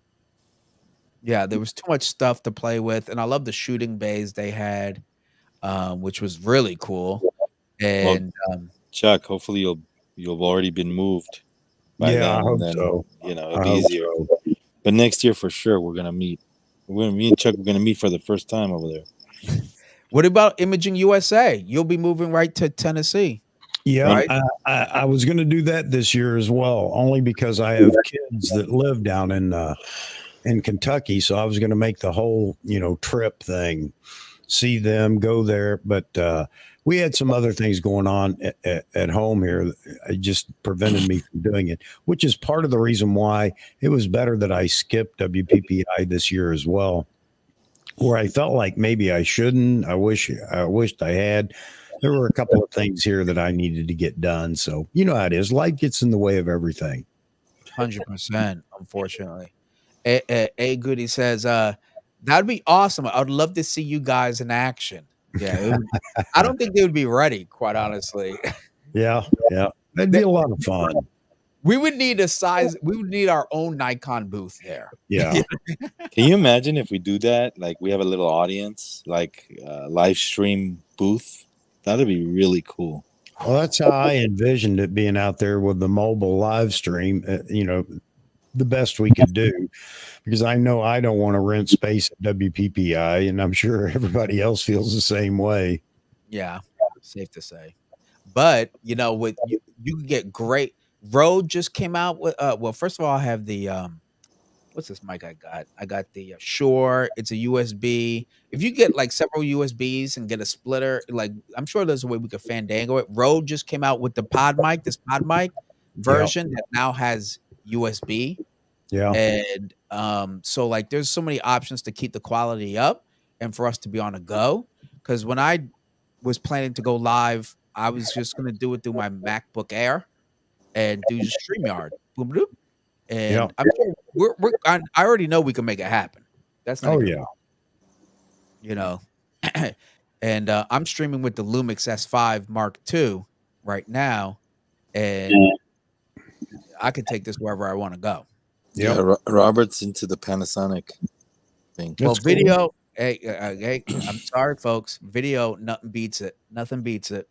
Yeah, there was too much stuff to play with, and I love the shooting bays they had, which was really cool. And
Chuck, hopefully you've already been moved. by
Yeah, I
then,
hope
and then
so.
it'll
I
be
hope
easier.
so.
But next year for sure, we're gonna meet. Me and Chuck are gonna meet for the first time over there.
What about Imaging USA? You'll be moving right to Tennessee.
Yeah,
Right.
I was going to do that this year as well, only because I have kids that live down in Kentucky. So I was going to make the whole trip thing, see them, go there. But we had some other things going on at home here. It just prevented me from doing it, which is part of the reason why it was better that I skipped WPPI this year as well, where I felt like maybe I shouldn't. I wished I had. There were a couple of things here that I needed to get done. So you know how it is. Life gets in the way of everything.
100%, unfortunately. A Goody says, that'd be awesome. I would love to see you guys in action. Yeah, I don't think they would be ready, quite honestly.
Yeah, that'd be a lot of fun.
We would need we would need our own Nikon booth there.
Yeah.
Can you imagine if we do that? Like we have a little audience, like live stream booth. That'd be really cool.
Well, that's how I envisioned it being out there with the mobile live stream. The best we could do, because I know I don't want to rent space at WPPI, and I'm sure everybody else feels the same way.
Yeah, safe to say. But with you can get great. Rode just came out with. Well, first of all, I have the what's this mic I got? I got the Shure. It's a USB. If you get like several USBs and get a splitter, like I'm sure there's a way we could Fandango it. Rode just came out with the pod mic, this pod mic version that now has USB.
Yeah.
And so like there's so many options to keep the quality up and for us to be on a go. Because when I was planning to go live, I was just gonna do it through my MacBook Air and do just StreamYard. Boom, boom. And I'm sure I already know we can make it happen. That's not even, and I'm streaming with the Lumix S5 Mark II right now, and I could take this wherever I want to go.
Yeah, Robert's into the Panasonic thing.
Well, video. Hey, I'm sorry, folks. Video, nothing beats it. Nothing beats it.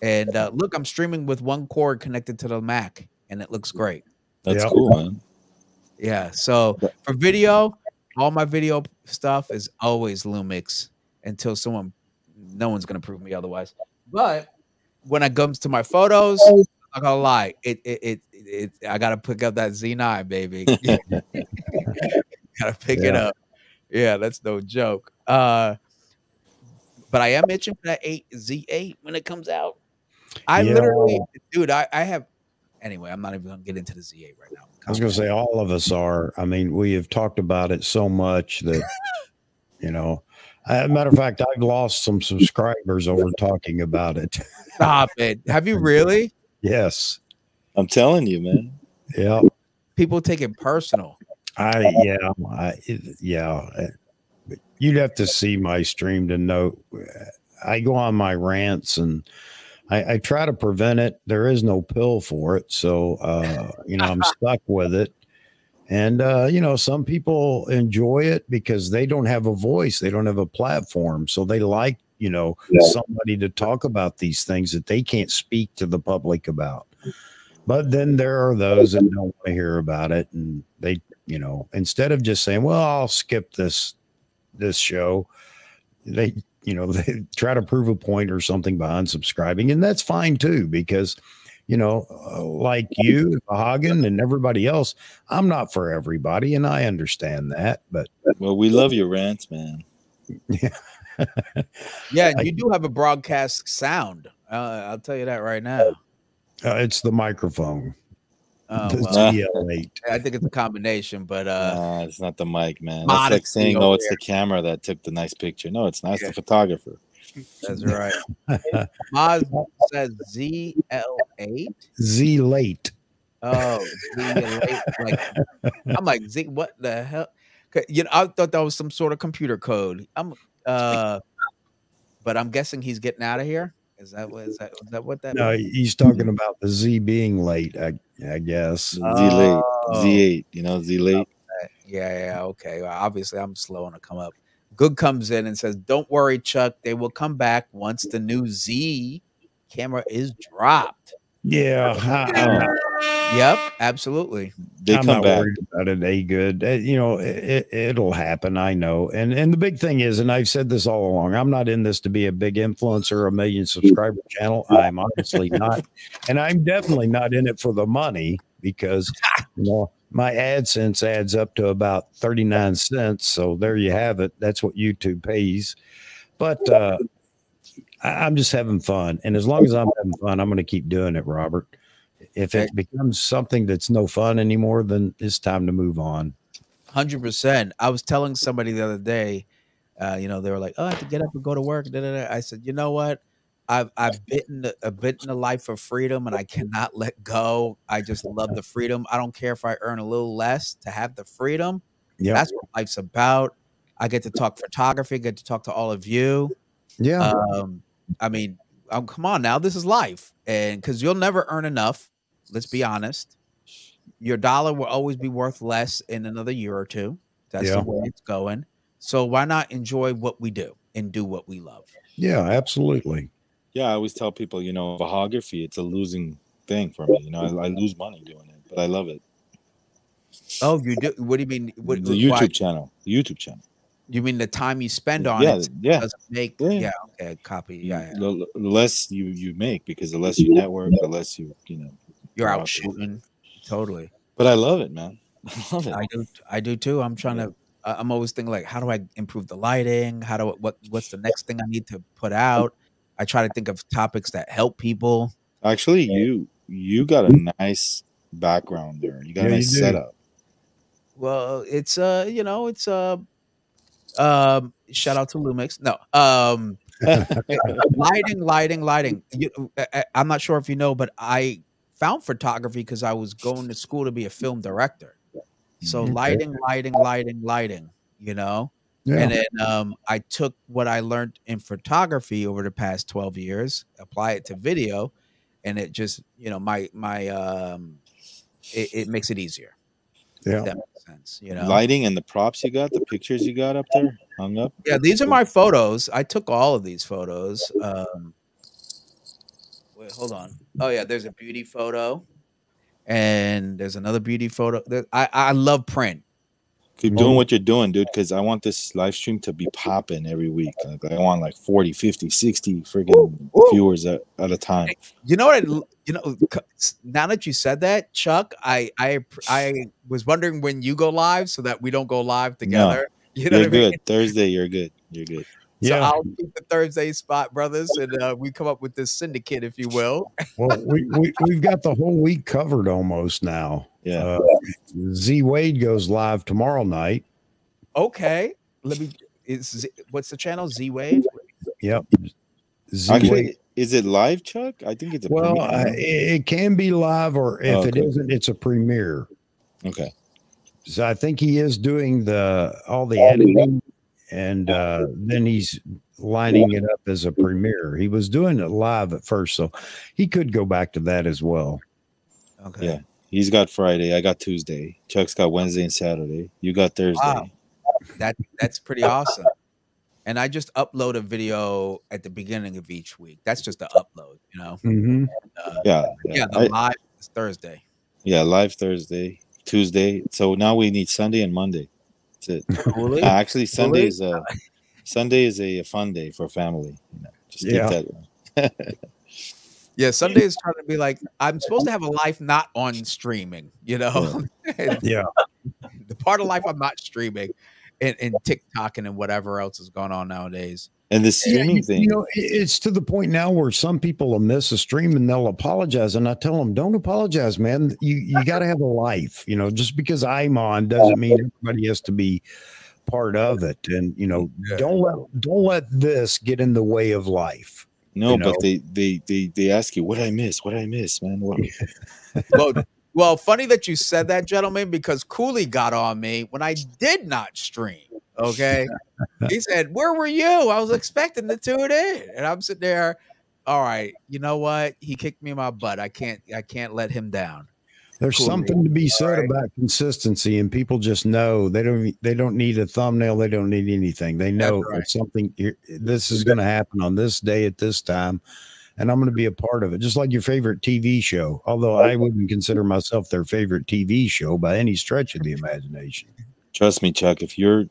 And look, I'm streaming with one cord connected to the Mac, and it looks great.
That's cool, man.
Yeah. So for video, all my video stuff is always Lumix until no one's gonna prove me otherwise. But when it comes to my photos, I'm not gonna lie, I gotta pick up that Z9, baby. Gotta pick it up. Yeah, that's no joke. But I am itching for that Z8 when it comes out. I literally, dude, I have. Anyway, I'm not even going to get into the Z8 right now.
I was going to say all of us are. I mean, we have talked about it so much that, as a matter of fact, I've lost some subscribers over talking about it.
Stop it. Have you really?
Yes.
I'm telling you, man.
Yeah.
People take it personal.
You'd have to see my stream to know. I go on my rants and I try to prevent it. There is no pill for it. So, I'm stuck with it. And, some people enjoy it because they don't have a voice. They don't have a platform. So they like, somebody to talk about these things that they can't speak to the public about. But then there are those that don't want to hear about it. And they, instead of just saying, well, I'll skip this show, they try to prove a point or something by unsubscribing. And that's fine too, because, like you, Hagen, and everybody else, I'm not for everybody. And I understand that. But
well, we love your rants, man.
Yeah. And you do have a broadcast sound. I'll tell you that right now.
It's the microphone.
ZL8. I think it's a combination, but
it's not the mic, man. That's like saying, "Oh, it's the camera that took the nice picture." No, it's not. It's the photographer.
That's right. Maz says ZL8.
Z-late.
Oh, Z-late. I'm like, Z, what the hell? I thought that was some sort of computer code. But I'm guessing he's getting out of here. Is that what that?
No, he's talking about the Z being late. I guess
Z late, Z8. Z late.
Yeah. Okay. Well, obviously, I'm slow to come up. Good comes in and says, "Don't worry, Chuck. They will come back once the new Z camera is dropped."
Yeah,
Yep, absolutely.
They
I'm
come
not
back.
worried about it. A good, you know, it'll happen. I know. And the big thing is, and I've said this all along, I'm not in this to be a big influencer, a million subscriber channel. I'm honestly not, and I'm definitely not in it for the money because, you know, my AdSense adds up to about 39 cents. So there you have it. That's what YouTube pays. But I'm just having fun, and as long as I'm having fun, I'm going to keep doing it, Robert. If
Eh,
it becomes something that's no fun anymore, then it's time to move on.
100%. I was telling somebody the other day, you know, they were like, "Oh, I have to get up and go to work." Da, da, da." I said, "You know what? I've bitten the life of freedom, and I cannot let go. I just love the freedom. I don't care if I earn a little less to have the freedom.
Yep.
That's what life's about. I get to talk photography, get to talk to all of you.
Yeah.
I mean, come on now, this is life, and because you'll never earn enough. Let's be honest. Your dollar will always be worth less in another year or two. That's the
Yeah.
way it's going. So why not enjoy what we do and do what we love?
Yeah, absolutely.
Yeah, I always tell people, you know, photography, it's a losing thing for me. You know, I lose money doing it, but I love it.
Oh, you do? What do you mean?
The
Why?
YouTube channel, the YouTube channel.
You mean the time you spend on
Yeah,
it
yeah,
doesn't make?
yeah.
Yeah, okay, copy. Yeah, yeah.
The less you make, because the less you network, the less you know.
You're
go
out
out there.
shooting. Totally.
But I love it, man. I love it.
I do too. I'm trying
Yeah.
to. I'm always thinking like, how do I improve the lighting? How do what's the next thing I need to put out? I try to think of topics that help people.
Actually, you got a nice background there. You got
Yeah,
a
you
nice
do.
setup.
Well, it's you know, it's shout out to Lumix. No, lighting. I'm not sure if you know, but I found photography because I was going to school to be a film director. So
Okay.
lighting, you know?
Yeah.
And then, I took what I learned in photography over the past 12 years, apply it to video, and it just, you know, it makes it easier, if
Yeah.
that makes sense, you know?
Lighting and the props you got, the pictures you got up there hung up.
Yeah, these are my photos. I took all of these photos. Wait, hold on. Oh, yeah, there's a beauty photo, and there's another beauty photo. I love print.
Keep doing
Oh,
what you're doing, dude, because I want this live stream to be popping every week. Like, I want like 40, 50, 60 freaking viewers at a time.
You know what? You know, now that you said that, Chuck, I was wondering when you go live so that we don't go live together.
No,
You know
you're
what I mean?
good. Thursday, you're good. You're good.
So
yeah.
I'll keep the Thursday spot, brothers, and we come up with this syndicate, if you will.
Well, we've got the whole week covered almost now.
Yeah.
Z Wade goes live tomorrow night.
Okay, let me. What's the channel? Z Wade.
Yep. Z
Actually,
Wade.
is it live, Chuck? I think it's a
Well,
premiere. No?
it can be live, or if it
Okay.
isn't, it's a premiere.
Okay.
So I think he is doing all the editing, and then he's lining it up as a premiere. He was doing it live at first, so he could go back to that as well.
Okay.
Yeah. He's got Friday. I got Tuesday. Chuck's got Wednesday and Saturday. You got Thursday.
Wow. That's pretty awesome. And I just upload a video at the beginning of each week. That's just the upload, you know.
Mm-hmm.
Yeah.
Yeah, the live is Thursday.
Yeah, live Thursday, Tuesday. So now we need Sunday and Monday. That's it.
Coolly.
Actually, Sunday
Coolly.
is a fun day for family. You know, just
Yeah.
keep that.
Yeah, Sunday is trying to be like, I'm supposed to have a life not on streaming, you know.
Yeah.
The part of life I'm not streaming and TikToking and whatever else is going on nowadays.
And the streaming thing.
You know, it's to the point now where some people will miss a stream and they'll apologize. And I tell them, don't apologize, man. You got to have a life. You know, just because I'm on doesn't mean everybody has to be part of it. And, you know, don't let this get in the way of life.
No,
you know?
but they ask you, what I miss, man. What?
Well, funny that you said that, gentlemen, because Cooley got on me when I did not stream. Okay. He said, "Where were you? I was expecting to tune in." And I'm sitting there, all right, you know what? He kicked me in my butt. I can't let him down.
There's
Cooley.
something to be said
right.
about consistency, and people just know they don't need a thumbnail. They don't need anything. They know
That's right.
that something this is going to happen on this day at this time. and I'm going to be a part of it, just like your favorite TV show. Although I wouldn't consider myself their favorite TV show by any stretch of the imagination.
Trust me, Chuck. If you're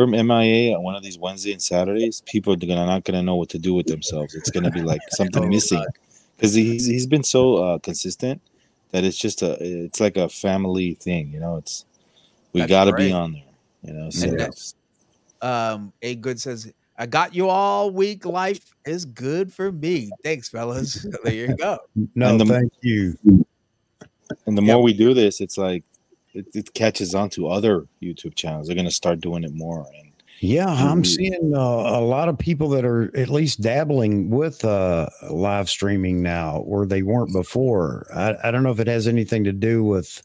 MIA on one of these Wednesday and Saturdays, people are not gonna know what to do with themselves. It's gonna be like something missing, because he's been so consistent that it's like a family thing. We got to be on there. So
A Good says, I got you all week. Life is good for me. Thanks, fellas. There you go.
No, thank you.
And the more we do this, it's like it catches on to other YouTube channels. They're going to start doing it more. And
yeah, I'm seeing a lot of people that are at least dabbling with live streaming now, where they weren't before. I don't know if it has anything to do with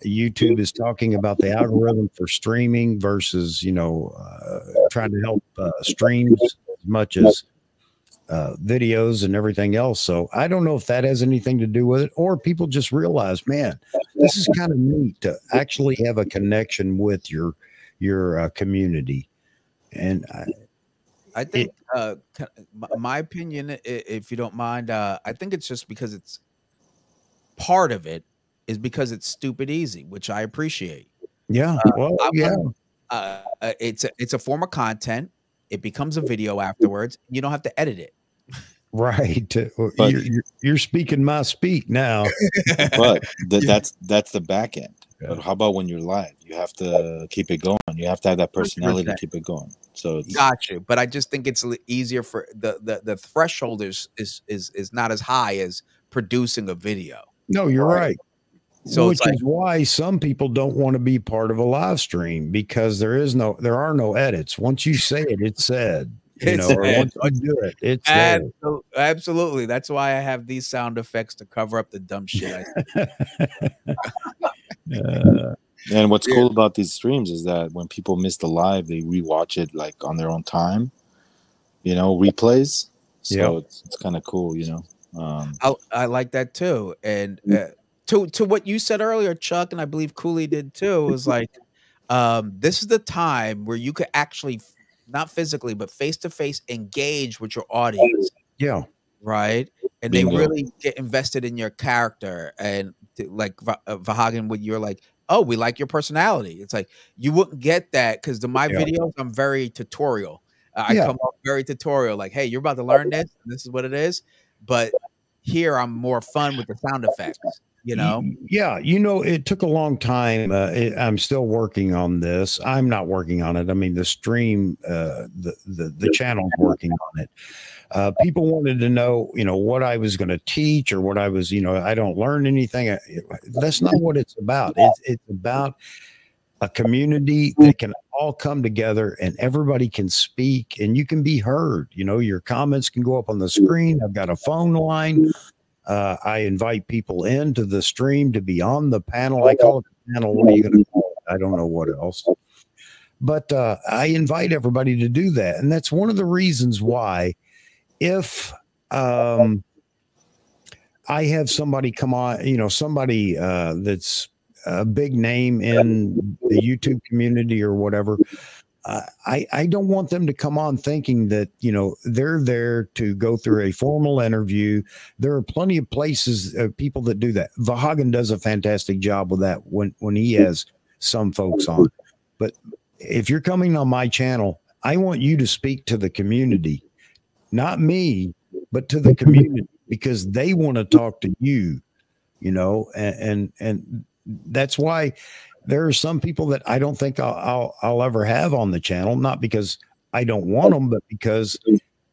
YouTube is talking about the algorithm for streaming versus, trying to help streams as much as videos and everything else. So I don't know if that has anything to do with it, or people just realize, man, this is kind of neat to actually have a connection with your community. And
I think, my opinion, if you don't mind, I think it's just because it's part of it is because it's stupid easy, which I appreciate.
Yeah.
It's a form of content. It becomes a video afterwards. You don't have to edit it.
Right. But you're speaking my speak now.
But that's the back end. Yeah. But how about when you're live? You have to keep it going. You have to have that personality 100%. To keep it going. So
got you. But I just think it's easier for the threshold is not as high as producing a video.
No, you're right. So which is why some people don't want to be part of a live stream, because there are no edits. Once you say it, it's said. Or once you do it, it's
absolutely. That's why I have these sound effects to cover up the dumb shit.
And what's cool about these streams is that when people miss the live, they rewatch it like on their own time. Replays. So it's kind of cool.
I like that too, and. To what you said earlier, Chuck, and I believe Cooley did too, was like, this is the time where you could actually, not physically, but face-to-face engage with your audience.
Yeah.
Right? And they really get invested in your character. And like Vahagan, when you're like, oh, we like your personality. It's like, you wouldn't get that because my videos, I'm very tutorial. I come off very tutorial, like, hey, you're about to learn this. This is what it is. But here I'm more fun with the sound effects.
Yeah, it took a long time. I'm still working on this. I'm not working on it. I mean, the stream, the channel's working on it. People wanted to know, what I was going to teach or what I was, I don't learn anything. That's not what it's about. It's about a community that can all come together and everybody can speak and you can be heard. Your comments can go up on the screen. I've got a phone line. I invite people into the stream to be on the panel. I call it the panel. What are you going to call it? I don't know what else. But I invite everybody to do that. And that's one of the reasons why if I have somebody come on, somebody that's a big name in the YouTube community or whatever, I don't want them to come on thinking that, they're there to go through a formal interview. There are plenty of places, people that do that. Vahagan does a fantastic job with that when he has some folks on. But if you're coming on my channel, I want you to speak to the community, not me, but to the community, because they want to talk to you, and that's why there are some people that I don't think I'll ever have on the channel, not because I don't want them, but because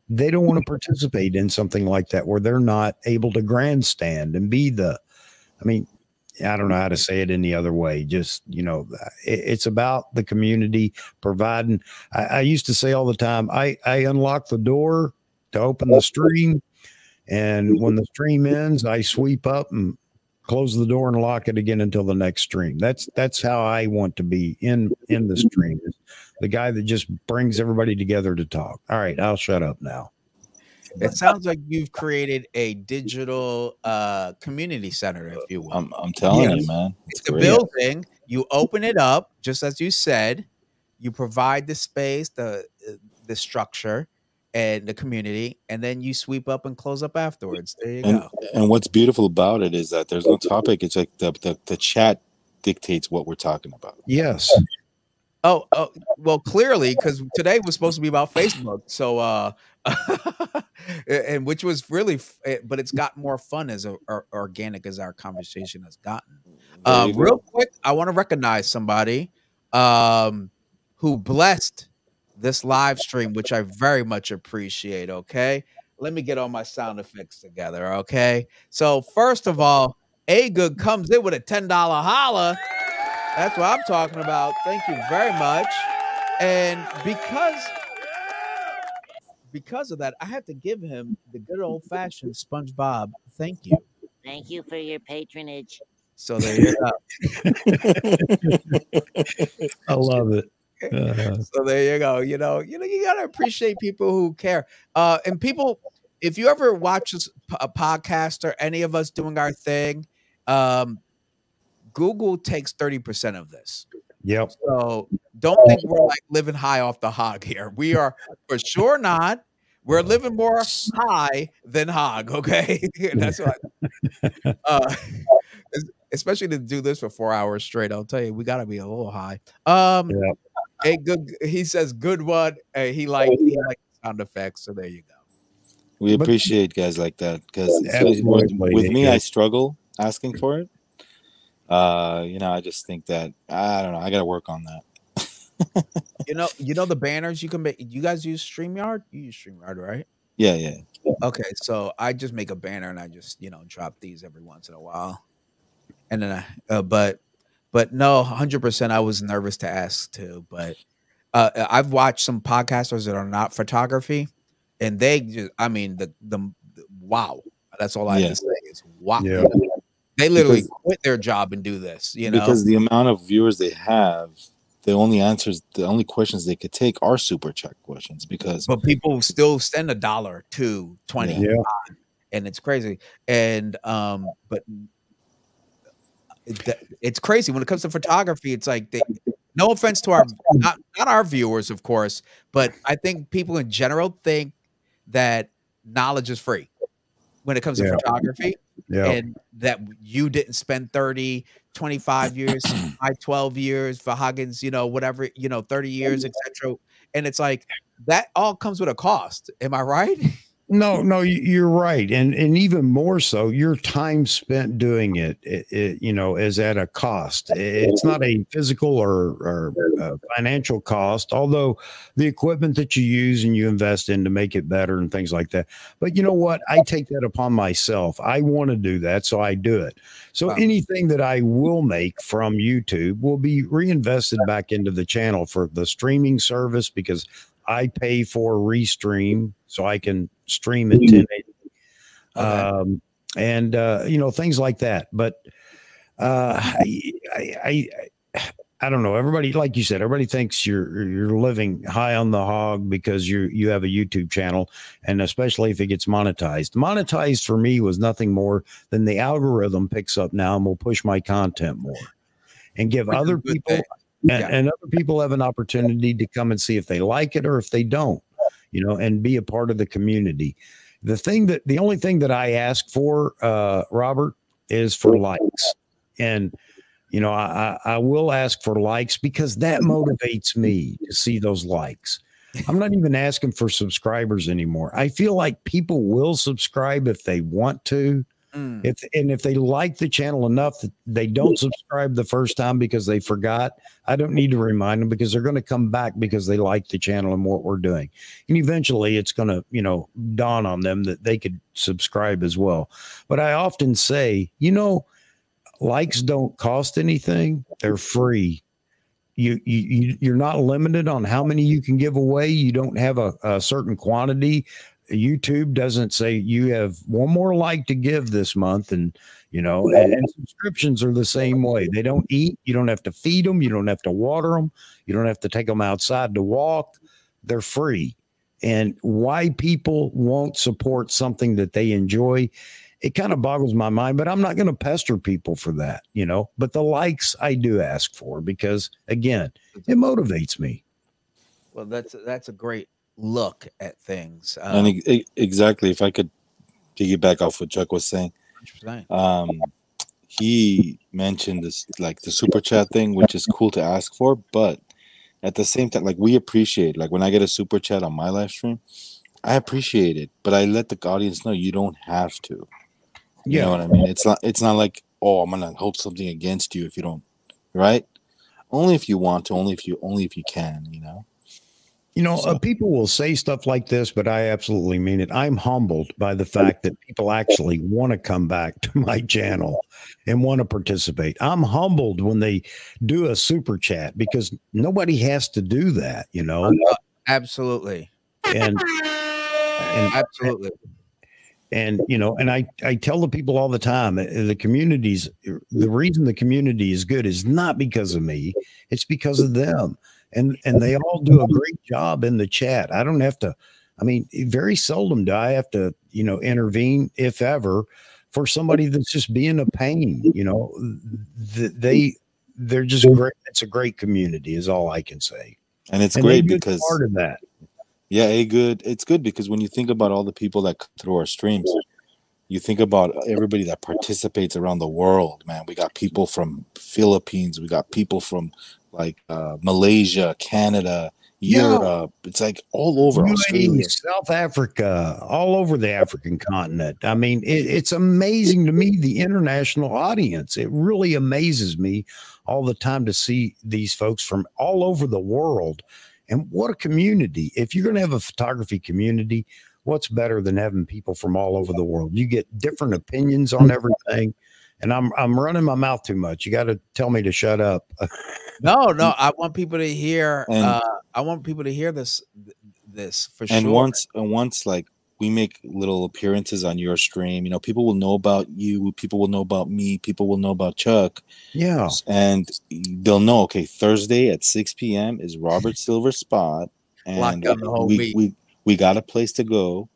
they don't want to participate in something like that where they're not able to grandstand and be I don't know how to say it any other way. Just, it's about the community providing. I used to say all the time, I unlock the door to open the stream. And when the stream ends, I sweep up and close the door and lock it again until the next stream. That's how I want to be in the stream. The guy that just brings everybody together to talk. All right, I'll shut up now.
It sounds like you've created a digital community center, if you will.
I'm telling you, man.
It's a building. You open it up, just as you said. You provide the space, the structure, and the community, and then you sweep up and close up afterwards. There you
And
go.
and what's beautiful about it is that there's no topic. It's like the chat dictates what we're talking about.
Yes.
Oh, well, clearly, because today was supposed to be about Facebook. So, and which was really, but it's got more fun as organic as our conversation has gotten.
There you
Real
go.
quick, I want to recognize somebody um, who blessed this live stream, which I very much appreciate. Okay, let me get all my sound effects together. Okay, so first of all, A Good comes in with a $10 holla. That's what I'm talking about. Thank you very much. And because of that, I have to give him the good old fashioned SpongeBob thank you.
Thank you for your patronage.
So there you go.
I love it.
So there you go. You gotta appreciate people who care. And people, if you ever watch a podcast or any of us doing our thing, Google takes 30% of this.
Yep.
So don't think we're like living high off the hog here. We are for sure not. We're living more high than hog. Okay, that's what. Especially to do this for 4 hours straight. I'll tell you, we got to be a little high.
Yeah.
A good. He says good one. He liked sound effects. So there you go.
We appreciate guys like that because with me, I struggle asking for it. I just think that I don't know. I got to work on that.
You know the banners you can make. You guys use StreamYard? You use StreamYard, right?
Yeah.
Okay, so I just make a banner and I just drop these every once in a while, and then but no, 100%. I was nervous to ask too, but I've watched some podcasters that are not photography, and they just, I mean, the wow. That's all I have to say is wow.
Yeah.
They literally quit their job and do this,
because the amount of viewers they have, the only questions they could take are super chat questions
but people still send $1 to 20, and it's crazy. And but it's crazy when it comes to photography. It's like no offense to our not our viewers, of course, but I think people in general think that knowledge is free when it comes to photography. And that you didn't spend 30, 25 years, 12 years for Huggins, whatever, 30 years, etc. And it's like that all comes with a cost. Am I right?
No, you're right, and even more so, your time spent doing it is at a cost. It's not a physical or financial cost, although the equipment that you use and you invest in to make it better and things like that. But you know what? I take that upon myself. I want to do that, so I do it. So anything that I will make from YouTube will be reinvested back into the channel for the streaming service because I pay for Restream so I can stream at 1080. And things like that. But I don't know. Everybody, like you said, everybody thinks you're living high on the hog because you have a YouTube channel, and especially if it gets monetized. Monetized for me was nothing more than the algorithm picks up now and will push my content more and give other people and other people have an opportunity to come and see if they like it or if they don't, and be a part of the community. The only thing that I ask for, Robert, is for likes. And, I will ask for likes because that motivates me to see those likes. I'm not even asking for subscribers anymore. I feel like people will subscribe if they want to. If they like the channel enough that they don't subscribe the first time because they forgot, I don't need to remind them because they're going to come back because they like the channel and what we're doing. And eventually it's going to, dawn on them that they could subscribe as well. But I often say, likes don't cost anything. They're free. You're not limited on how many you can give away. You don't have a certain quantity. YouTube doesn't say you have one more like to give this month. And, and subscriptions are the same way. They don't eat. You don't have to feed them. You don't have to water them. You don't have to take them outside to walk. They're free. And why people won't support something that they enjoy, it kind of boggles my mind, but I'm not going to pester people for that, but the likes I do ask for because again, it motivates me.
Well, that's a great look at things.
And exactly, if I could piggyback off what Chuck was saying,
100%.
he mentioned this, like the super chat thing, which is cool to ask for, but at the same time, like we appreciate, like when I get a super chat on my live stream, I appreciate it, but I let the audience know you don't have to. You know what I mean? It's not like, oh, I'm gonna hold something against you if you don't, right? Only if you want to, only if you can, you know.
People will say stuff like this, but I absolutely mean it. I'm humbled by the fact that people actually want to come back to my channel and want to participate. I'm humbled when they do a super chat because nobody has to do that, you know.
Absolutely.
And
absolutely.
And I tell the people all the time, the reason the community is good is not because of me, it's because of them. And they all do a great job in the chat. I don't have to, I mean, very seldom do I have to, intervene, if ever, for somebody that's just being a pain. They're just great. It's a great community is all I can say.
And it's great because
part of that.
Yeah, it's good because when you think about all the people that come through our streams, you think about everybody that participates around the world, man. We got people from Philippines, we got people from like Malaysia, Canada, Europe. It's like all over
UAE,
Australia,
South Africa, all over the African continent. I mean, it's amazing to me, the international audience. It really amazes me all the time to see these folks from all over the world. And what a community. If you're going to have a photography community, what's better than having people from all over the world? You get different opinions on everything. And I'm running my mouth too much. You got to tell me to shut up.
No, I want people to hear. I want people to hear this for sure.
And once like we make little appearances on your stream, people will know about you. People will know about me. People will know about Chuck.
Yeah.
And they'll know, okay, Thursday at 6 p.m. is Robert Silver Spot. And we got a place to go.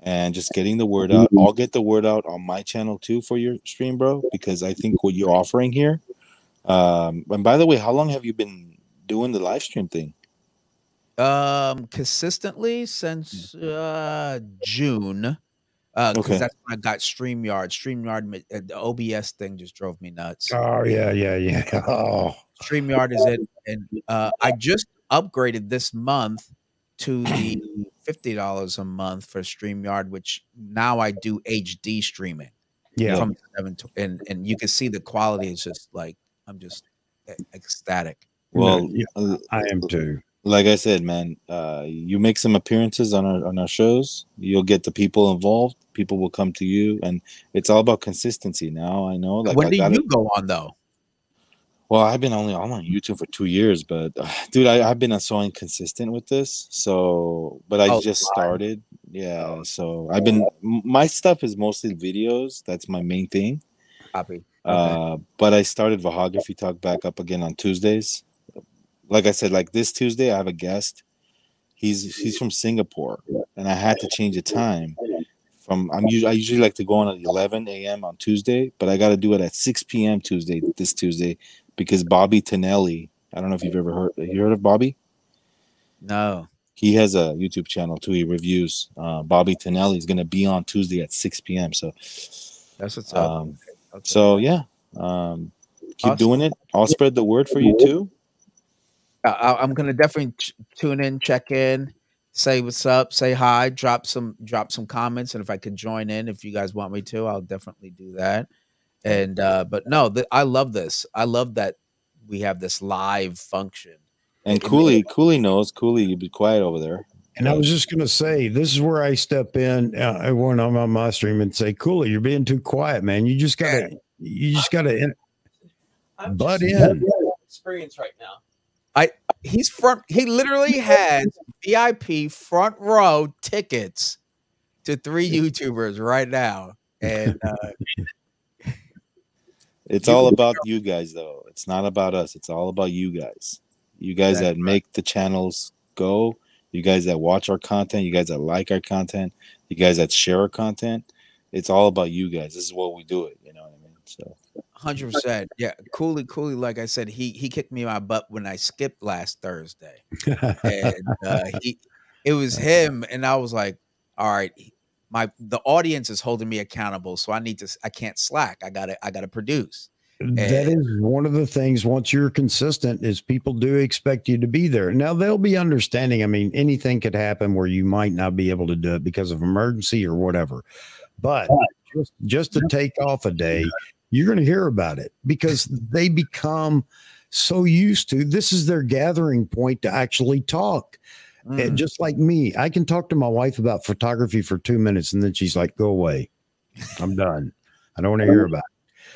And just getting the word out. I'll get the word out on my channel too for your stream, bro, because I think what you're offering here. And by the way, how long have you been doing the live stream thing?
Consistently since June. Because that's when I got StreamYard. The OBS thing just drove me nuts.
Oh yeah. Oh,
StreamYard is it, and I just upgraded this month to the $50 a month for StreamYard, which now I do HD streaming.
Yeah,
from 7 to, and you can see the quality is just like I'm just ecstatic.
Well,
I am too.
Like I said, man, you make some appearances on our shows. You'll get the people involved. People will come to you, and it's all about consistency. Now I know. Like,
when did you go on though?
Well, I'm on YouTube for 2 years, but dude, I've been so inconsistent with this. So, but I just started. Yeah. So my stuff is mostly videos. That's my main thing.
Copy.
Okay. But I started Vahography Talk back up again on Tuesdays. Like I said, like this Tuesday, I have a guest. He's from Singapore, and I had to change the time. I usually like to go on at 11 a.m. on Tuesday, but I got to do it at 6 p.m. this Tuesday, because Bobby Tonelli. I don't know if you've ever heard. Have you heard of Bobby?
No.
He has a YouTube channel too. He reviews. Bobby Tonelli is going to be on Tuesday at 6 p.m. So
that's what's up.
So yeah, keep doing it. I'll spread the word for you too.
I'm gonna definitely tune in, check in, say what's up, say hi, drop some comments, and if I could join in, if you guys want me to, I'll definitely do that. And but no, I love this. I love that we have this live function.
And Cooley knows. Cooley, you be quiet over there.
And I was just gonna say, this is where I step in when I'm on my stream and say, Cooley, you're being too quiet, man. You just gotta butt in.
Experience right now.
He literally has VIP front row tickets to 3 YouTubers right now. And
it's all about you guys though. It's not about us. It's all about you guys. You guys that make the channels go, you guys that watch our content, you guys that like our content, you guys that share our content. It's all about you guys. This is what we do it. You know what I mean? So
100%. Yeah. Cooley, like I said, he kicked me in my butt when I skipped last Thursday. And it was him, and I was like, all right, the audience is holding me accountable, so I can't slack. I gotta produce.
That
And
is one of the things, once you're consistent, is people do expect you to be there. Now they'll be understanding. I mean, anything could happen where you might not be able to do it because of emergency or whatever. But just to take off a day, you're going to hear about it because they become so used to, this is their gathering point to actually talk. And just like me, I can talk to my wife about photography for 2 minutes and then she's like, go away. I'm done. I don't want to hear about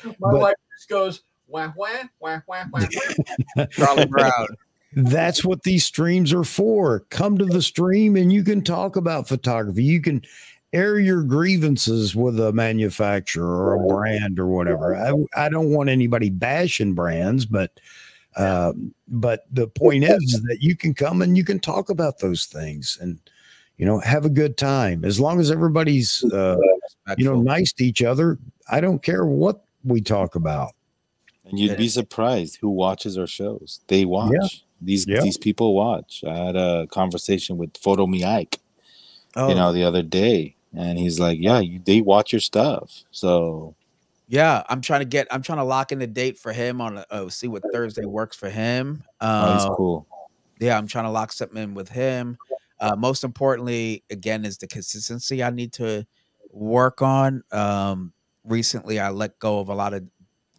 it.
My wife just goes, wah, wah, wah, wah, wah.
Charlie Brown.
That's what these streams are for. Come to the stream and you can talk about photography. You can air your grievances with a manufacturer or a brand or whatever. I don't want anybody bashing brands, but the point is that you can come and you can talk about those things and, you know, have a good time. As long as everybody's, nice to each other, I don't care what we talk about.
And you'd be surprised who watches our shows. They watch.
Yeah.
These people watch. I had a conversation with Photo Me Ike, the other day, and he's like, "Yeah, they watch your stuff." So,
yeah, I'm trying to lock in a date for him on see what Thursday works for him.
he's cool.
Yeah, I'm trying to lock something in with him. Most importantly, again, is the consistency I need to work on. Recently, I let go of a lot of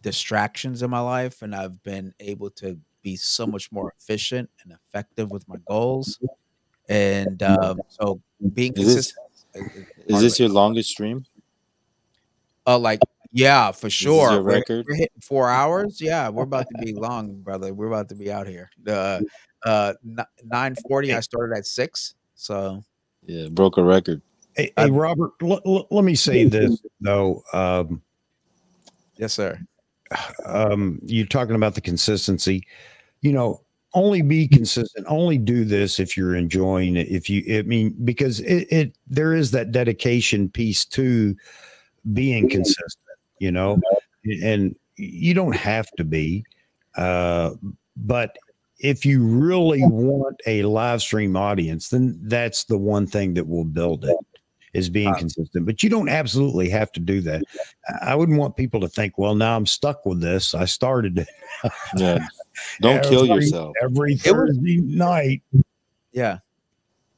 distractions in my life, and I've been able to be so much more efficient and effective with my goals. And so being consistent.
Is this your longest stream?
Yeah, for sure.
Your record?
We're hitting 4 hours. Yeah, we're about to be long, brother. We're about to be out here. 9:40. I started at 6. So
yeah, broke a record.
Hey, Robert, let me say this though.
Yes, sir.
You're talking about the consistency. Only be consistent. Only do this if you're enjoying it. Because there is that dedication piece to being consistent. And you don't have to be, but if you really want a live stream audience, then that's the one thing that will build it, is being consistent. But you don't absolutely have to do that. I wouldn't want people to think, well, now I'm stuck with this. I started it.
Yeah. Don't kill yourself.
Every Thursday night.
Yeah.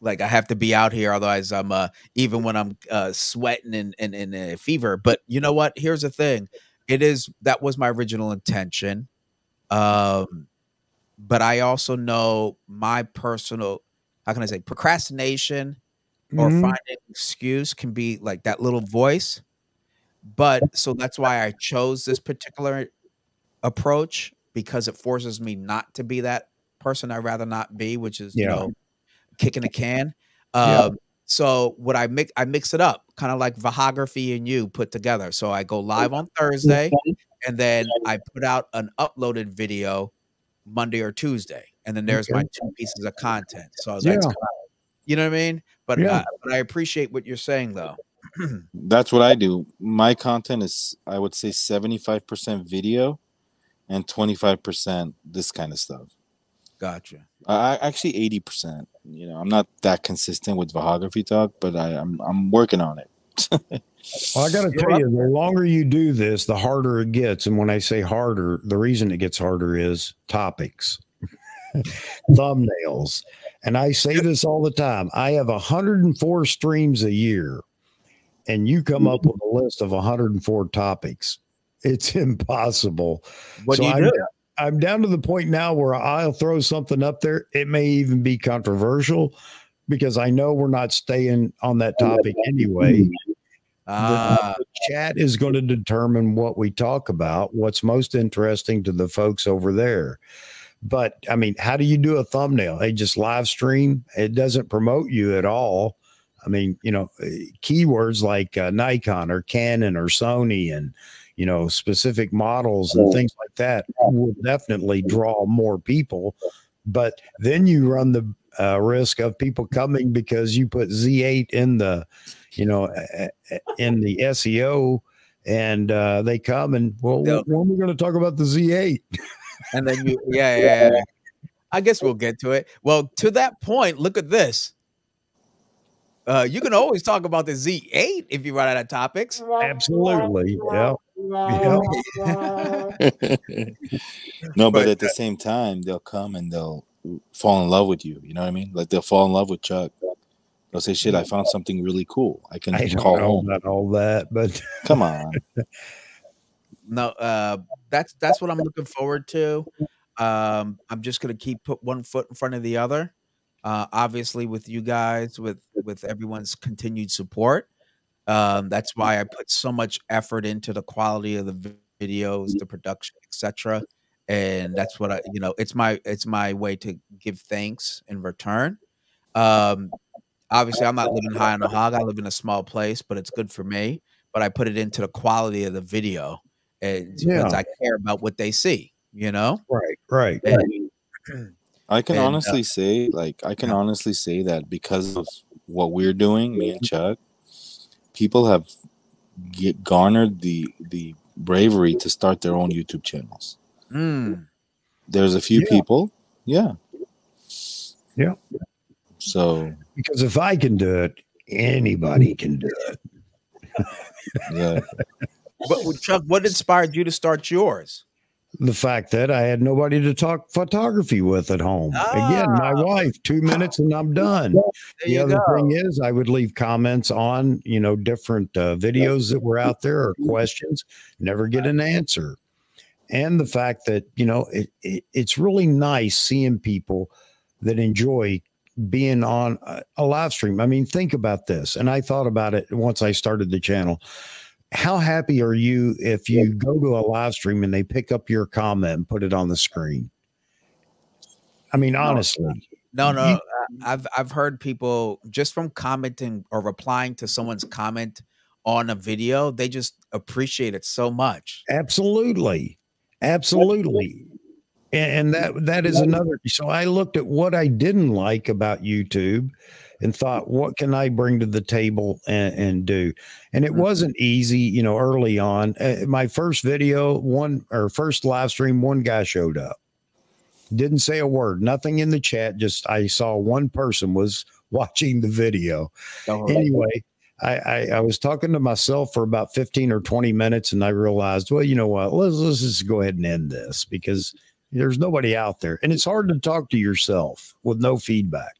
Like I have to be out here, otherwise I'm even when I'm sweating and a fever. But you know what? Here's the thing. That was my original intention. But I also know my personal, how can I say, procrastination or finding an excuse can be like that little voice. But so that's why I chose this particular approach, because it forces me not to be that person I'd rather not be, which is, kicking a can. So what I mix it up, kind of like Vahography and you put together. So I go live on Thursday, and then I put out an uploaded video Monday or Tuesday, and then there's my 2 pieces of content. So that's you know what I mean? But I appreciate what you're saying, though.
That's what I do. My content is, I would say, 75% video and 25% this kind of stuff.
Gotcha.
I actually 80%. I'm not that consistent with Vahography talk, but I'm working on it.
Well, I got to tell you, the longer you do this, the harder it gets. And when I say harder, the reason it gets harder is topics, thumbnails. And I say this all the time. I have 104 streams a year, and you come up with a list of 104 topics. It's impossible.
What do you do?
I'm down to the point now where I'll throw something up there. It may even be controversial because I know we're not staying on that topic anyway. The chat is going to determine what we talk about, what's most interesting to the folks over there. But I mean, how do you do a thumbnail? They just live stream. It doesn't promote you at all. I mean, keywords like Nikon or Canon or Sony and, specific models and things like that will definitely draw more people. But then you run the risk of people coming because you put Z8 in the, in the SEO, and they come and, well, when are we going to talk about the Z8?
And then yeah. I guess we'll get to it. Well, to that point, look at this. You can always talk about the Z8 if you run out of topics.
Absolutely. Yeah.
No, but
But
at the same time, they'll come and they'll fall in love with you. You know what I mean? Like they'll fall in love with Chuck. They'll say, "Shit, I found something really cool. I can
I don't
call
know
home."
about all that, but
Come on.
no, that's what I'm looking forward to. I'm just gonna keep put one foot in front of the other. Obviously, with you guys, with everyone's continued support. That's why I put so much effort into the quality of the videos, the production, etc. And that's what it's my way to give thanks in return. Um, Obviously, I'm not living high on a hog. I live in a small place, but it's good for me. But I put it into the quality of the video, and because
yeah,
I care about what they see, you know.
right.
And
I can
and
honestly say,
yeah.
that because of what we're doing, me and Chuck, people have garnered the bravery to start their own YouTube channels.
Mm.
There's a few
Yeah,
people, yeah.
yeah.
So
Because if I can do it, anybody can do it.
yeah,
But Chuck, what inspired you to start yours?
The fact that I had nobody to talk photography with at home. Again, my
Ah,
wife, 2 minutes and I'm done.
there
The
you
other thing
go.
is, I would leave comments on, different videos that were out there or questions, never get an answer. And the fact that, it's really nice seeing people that enjoy being on a live stream. I mean, think about this. And I thought about it once I started the channel. How happy are you if you go to a live stream and they pick up your comment and put it on the screen? I mean,
No,
honestly,
no, no.
you,
I've heard people just from commenting or replying to someone's comment on a video, they just appreciate it so much.
absolutely, absolutely. And that is another. So I looked at what I didn't like about YouTube and thought, what can I bring to the table and do? And it
Mm.
wasn't easy, early on. My first video, first live stream, one guy showed up. Didn't say a word, nothing in the chat. Just I saw one person was watching the video.
Oh,
Anyway, I was talking to myself for about 15 or 20 minutes and I realized, well, you know what? Let's just go ahead and end this because there's nobody out there. And it's hard to talk to yourself with no feedback.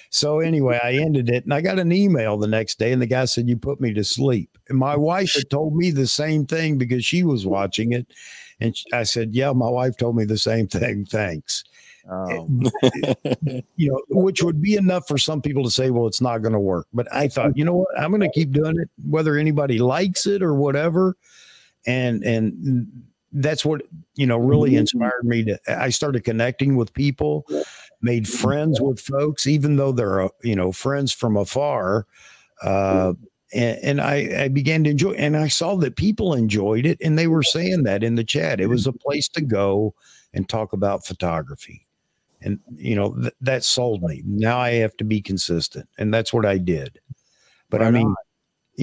So anyway, I ended it and I got an email the next day and the guy said, "You put me to sleep." And my wife had told me the same thing because she was watching it. And I said, "Yeah, my wife told me the same thing. Thanks."
oh,
Which would be enough for some people to say, well, it's not going to work. But I thought, you know what? I'm going to keep doing it, whether anybody likes it or whatever. And that's what, really inspired me I started connecting with people, made friends with folks, even though they're, friends from afar. And I began to enjoy, and I saw that people enjoyed it, and they were saying that in the chat. It was a place to go and talk about photography. And, that sold me. Now I have to be consistent. And that's what I did. But I
right
mean,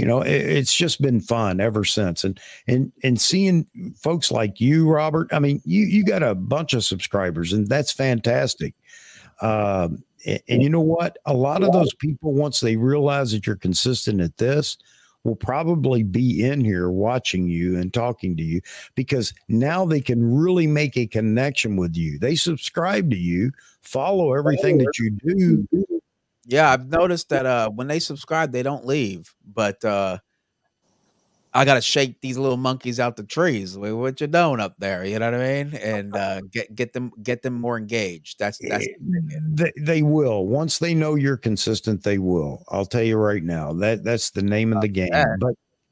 on.
it's just been fun ever since. And seeing folks like you, Robert, I mean, you got a bunch of subscribers and that's fantastic. And you know what? A lot of those people, once they realize that you're consistent at this, will probably be in here watching you and talking to you because now they can really make a connection with you. They subscribe to you, follow everything that you do.
Yeah, I've noticed that when they subscribe, they don't leave. But I gotta shake these little monkeys out the trees. What you doing up there? You know what I mean? And get them more engaged. That's the ticket.
They will. Once they know you're consistent, they will. I'll tell you right now. That's the name of the
Eh,
game.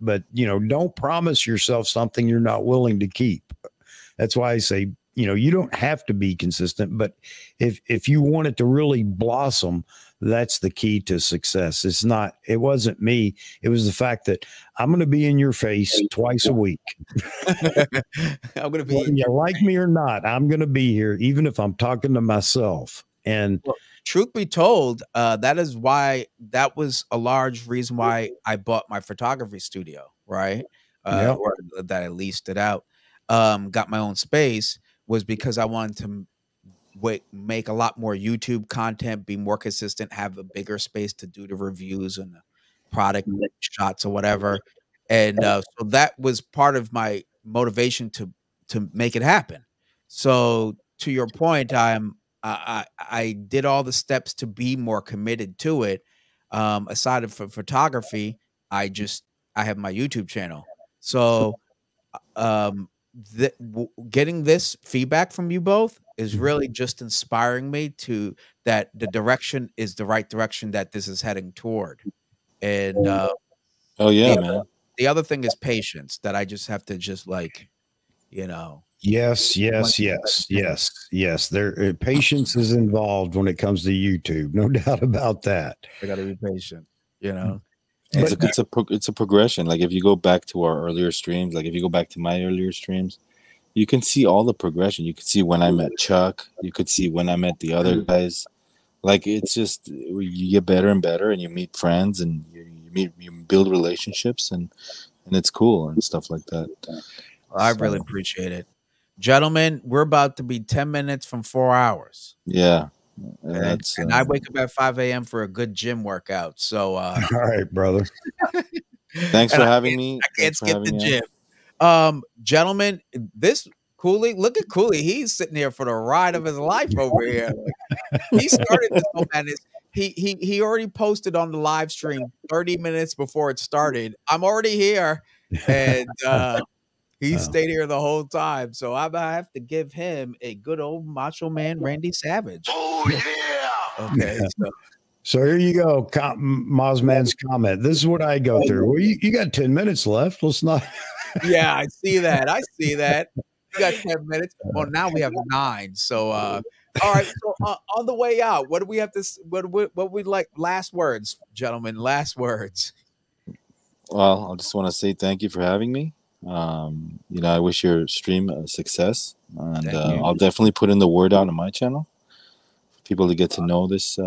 But don't promise yourself something you're not willing to keep. That's why I say, you don't have to be consistent, but if you want it to really blossom, that's the key to success. It wasn't me. It was the fact that I'm going to be in your face twice a week.
I'm gonna be.
Whether you like me or not, I'm going to be here, even if I'm talking to myself. And
Well, truth be told, that was a large reason why I bought my photography studio, right?
yeah,
Or that I leased it out. Got my own space was because I wanted to make a lot more YouTube content, be more consistent, have a bigger space to do the reviews and the product shots or whatever. And so that was part of my motivation to make it happen. So to your point, I did all the steps to be more committed to it. Aside of photography, I have my YouTube channel. So um getting this feedback from you both is really just inspiring me to that the direction is the right direction that this is heading toward. And
Oh yeah,
the
man.
the other thing is patience, that I just have to just like, you know,
Yes,
one
yes,
step at
yes,
a time.
yes, yes. There, patience is involved when it comes to YouTube. No doubt about that.
I gotta be patient, you know.
It's
But
And
it's a progression. Like if you go back to our earlier streams, like if you go back to my earlier streams, you can see all the progression. You could see when I met Chuck. You could see when I met the other guys. Like it's just you get better and better, and you meet friends, and you build relationships, and it's cool and stuff like that.
I really
So
appreciate it. Gentlemen, we're about to be 10 minutes from 4 hours.
yeah,
And
that's
I wake up at 5 AM for a good gym workout. So
all right, brother.
thanks
and
for having me.
I can't
Thanks for
skip
having
the
me on.
gym. Gentlemen, this Cooley, look at Cooley. He's sitting here for the ride of his life over here. Like, he started this whole madness. He already posted on the live stream 30 minutes before it started. I'm already here, and he
Wow.
stayed here the whole time. So I have to give him a good old Macho Man Randy Savage.
Oh yeah!
Okay, so
So here you go, Mozman's comment. This is what I go through. Well, you got 10 minutes left. Let's not.
yeah, I see that. I see that. You got 10 minutes. Well, now we have 9. So, all right. So, on the way out, what do we have to? What we like? Last words, gentlemen. Last words.
Well, I just want to say thank you for having me. I wish your stream a success, and
Thank you.
I'll definitely put in the word out on my channel for people to get to know this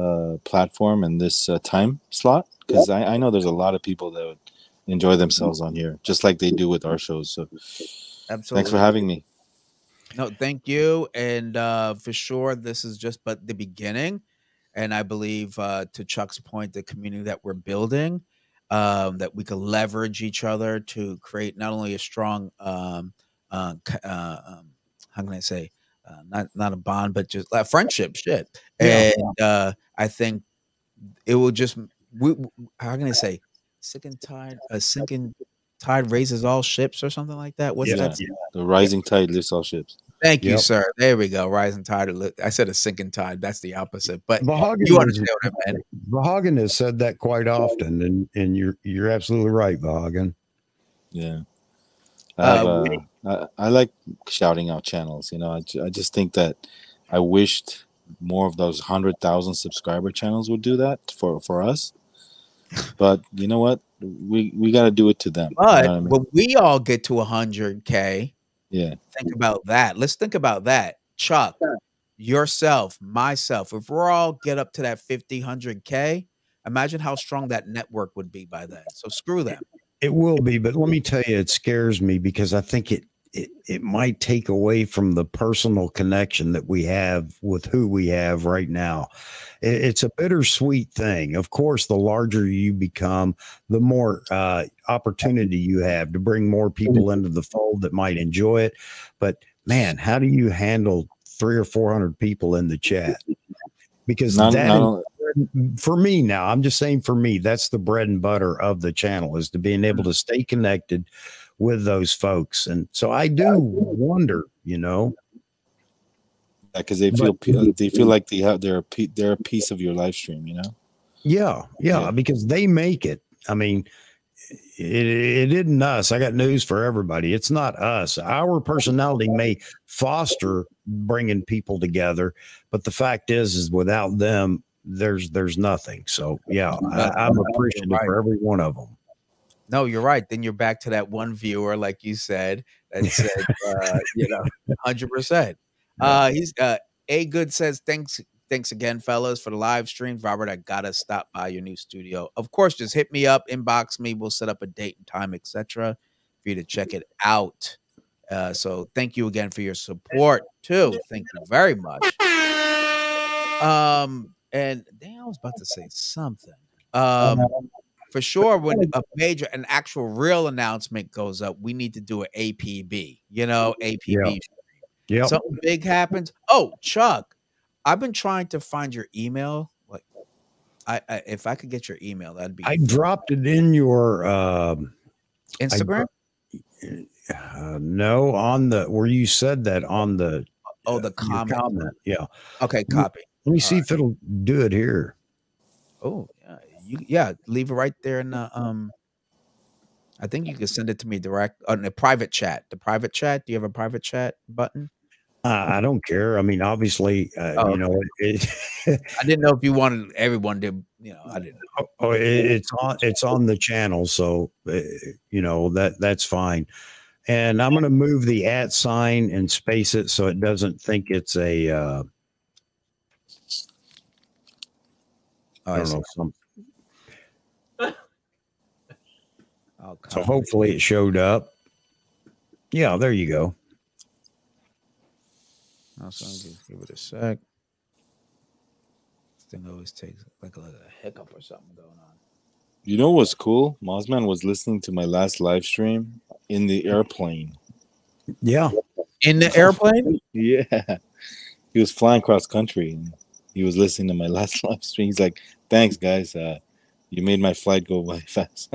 platform and this time slot, because I know there's a lot of people that would enjoy themselves on here, just like they do with our shows. So, thanks for
Absolutely.
having me.
No, thank you. And for sure, this is just but the beginning. And I believe, to Chuck's point, the community that we're building, that we can leverage each other to create not only a strong, how can I say, not a bond, but just like friendship, shit.
Yeah.
And I think it will just, how can I say, sinking tide raises all ships or something like that. What's
Yeah.
that?
Yeah, the rising tide lifts all ships.
Thank you,
Yep.
sir. There we go. Rising tide. I said a sinking tide. That's the opposite. But
Vahagan
you
has,
understand what I meant.
Vahagan has said that quite often, and you're absolutely right, Vahagan.
Yeah, I have
Uh,
I like shouting out channels. I just think that I wished more of those 100,000 subscriber channels would do that for us. But you know what? We got to do it to them. You know
but
what I mean?
when we all get to 100K,
Yeah.
think about that. Let's think about that. Chuck, yourself, myself, if we're all get up to that 50, 100K, imagine how strong that network would be by then. So screw them.
It will be, but let me tell you, it scares me because I think it might take away from the personal connection that we have with who we have right now. It's a bittersweet thing. Of course, the larger you become, the more opportunity you have to bring more people into the fold that might enjoy it. But man, how do you handle 300 or 400 people in the chat? Because for me now, I'm just saying for me, that's the bread and butter of the channel, is to being able to stay connected with those folks. And so I do wonder,
because they feel like they're a piece of your live stream.
Yeah, because they make it. I mean, it isn't us. I got news for everybody. It's not us. Our personality may foster bringing people together, but the fact is without them, there's nothing. So yeah, I'm appreciative for every one of them.
No, you're right. Then you're back to that one viewer, like you said, that said, 100%. He's A Good says, thanks again, fellas, for the live streams. Robert, I gotta stop by your new studio. Of course, just hit me up, inbox me. We'll set up a date and time, etc., for you to check it out. So thank you again for your support too. Thank you very much. And damn, I was about to say something. For sure, when an actual real announcement goes up, we need to do an APB. You know, APB.
Yeah.
Something big happens. Oh, Chuck, I've been trying to find your email. Like, if I could get your email, that'd be.
I dropped it in your
Instagram.
No, on the where you said that on the
the comment.
Yeah.
Okay, copy.
Let me see if it'll do it here.
Oh, yeah, leave it right there in the I think you can send it to me direct on the private chat. The private chat. Do you have a private chat button?
I don't care. I mean, obviously, you know,
I didn't know if you wanted everyone to, you know, I didn't know.
Oh, it's on the channel, so you know that's fine. And I'm going to move the @ sign and space it so it doesn't think it's a. I don't know something. So hopefully it showed up. Yeah, there you go.
Also, give it a sec. This thing always takes like a hiccup or something going on.
You know what's cool? Mossman was listening to my last live stream in the airplane.
Yeah.
In the airplane?
Yeah. He was flying cross country and he was listening to my last live stream. He's like, thanks, guys. You made my flight go by fast.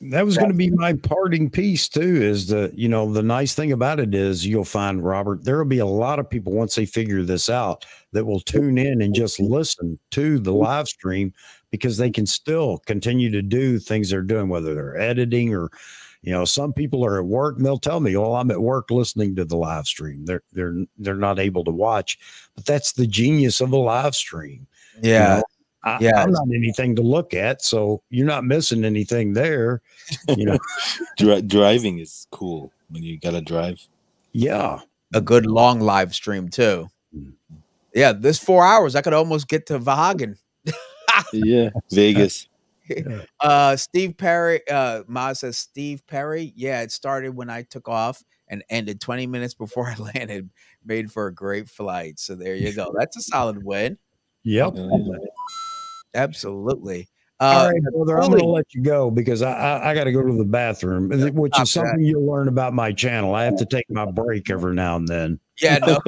That was going to be my parting piece too, is the, you know, the nice thing about it is you'll find, Robert, there will be a lot of people once they figure this out that will tune in and just listen to the live stream because they can still continue to do things they're doing, whether they're editing or, you know, some people are at work and they'll tell me, "Oh, I'm at work listening to the live stream." They're not able to watch, but that's the genius of a live stream.
Yeah.
You know? I'm not anything to look at, so you're not missing anything there. You know,
driving is cool when you gotta drive.
Yeah,
a good long live stream too. Yeah, this 4 hours, I could almost get to Vahagen.
Yeah, Vegas.
Steve Perry, Ma says Steve Perry. Yeah, it started when I took off and ended 20 minutes before I landed. Made for a great flight. So there you go. That's a solid win.
Yep.
Absolutely.
All right, brother, I'm going to let you go because I got to go to the bathroom, which is something you'll learn about my channel. I have to take my break every now and then.
Yeah, no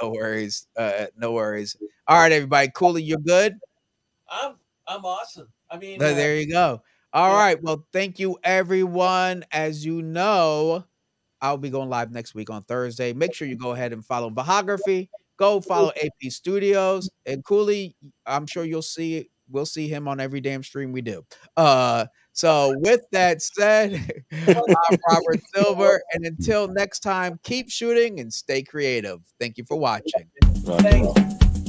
worries. No worries. All right, everybody. Cooley, you're good?
I'm awesome. I mean,
there you go. All right. Well, thank you, everyone. As you know, I'll be going live next week on Thursday. Make sure you go ahead and follow Vahography. Go follow AP Studios. And Cooley, I'm sure we'll see him on every damn stream we do. So with that said, I'm Robert Silver. And until next time, keep shooting and stay creative. Thank you for watching.
Thank you.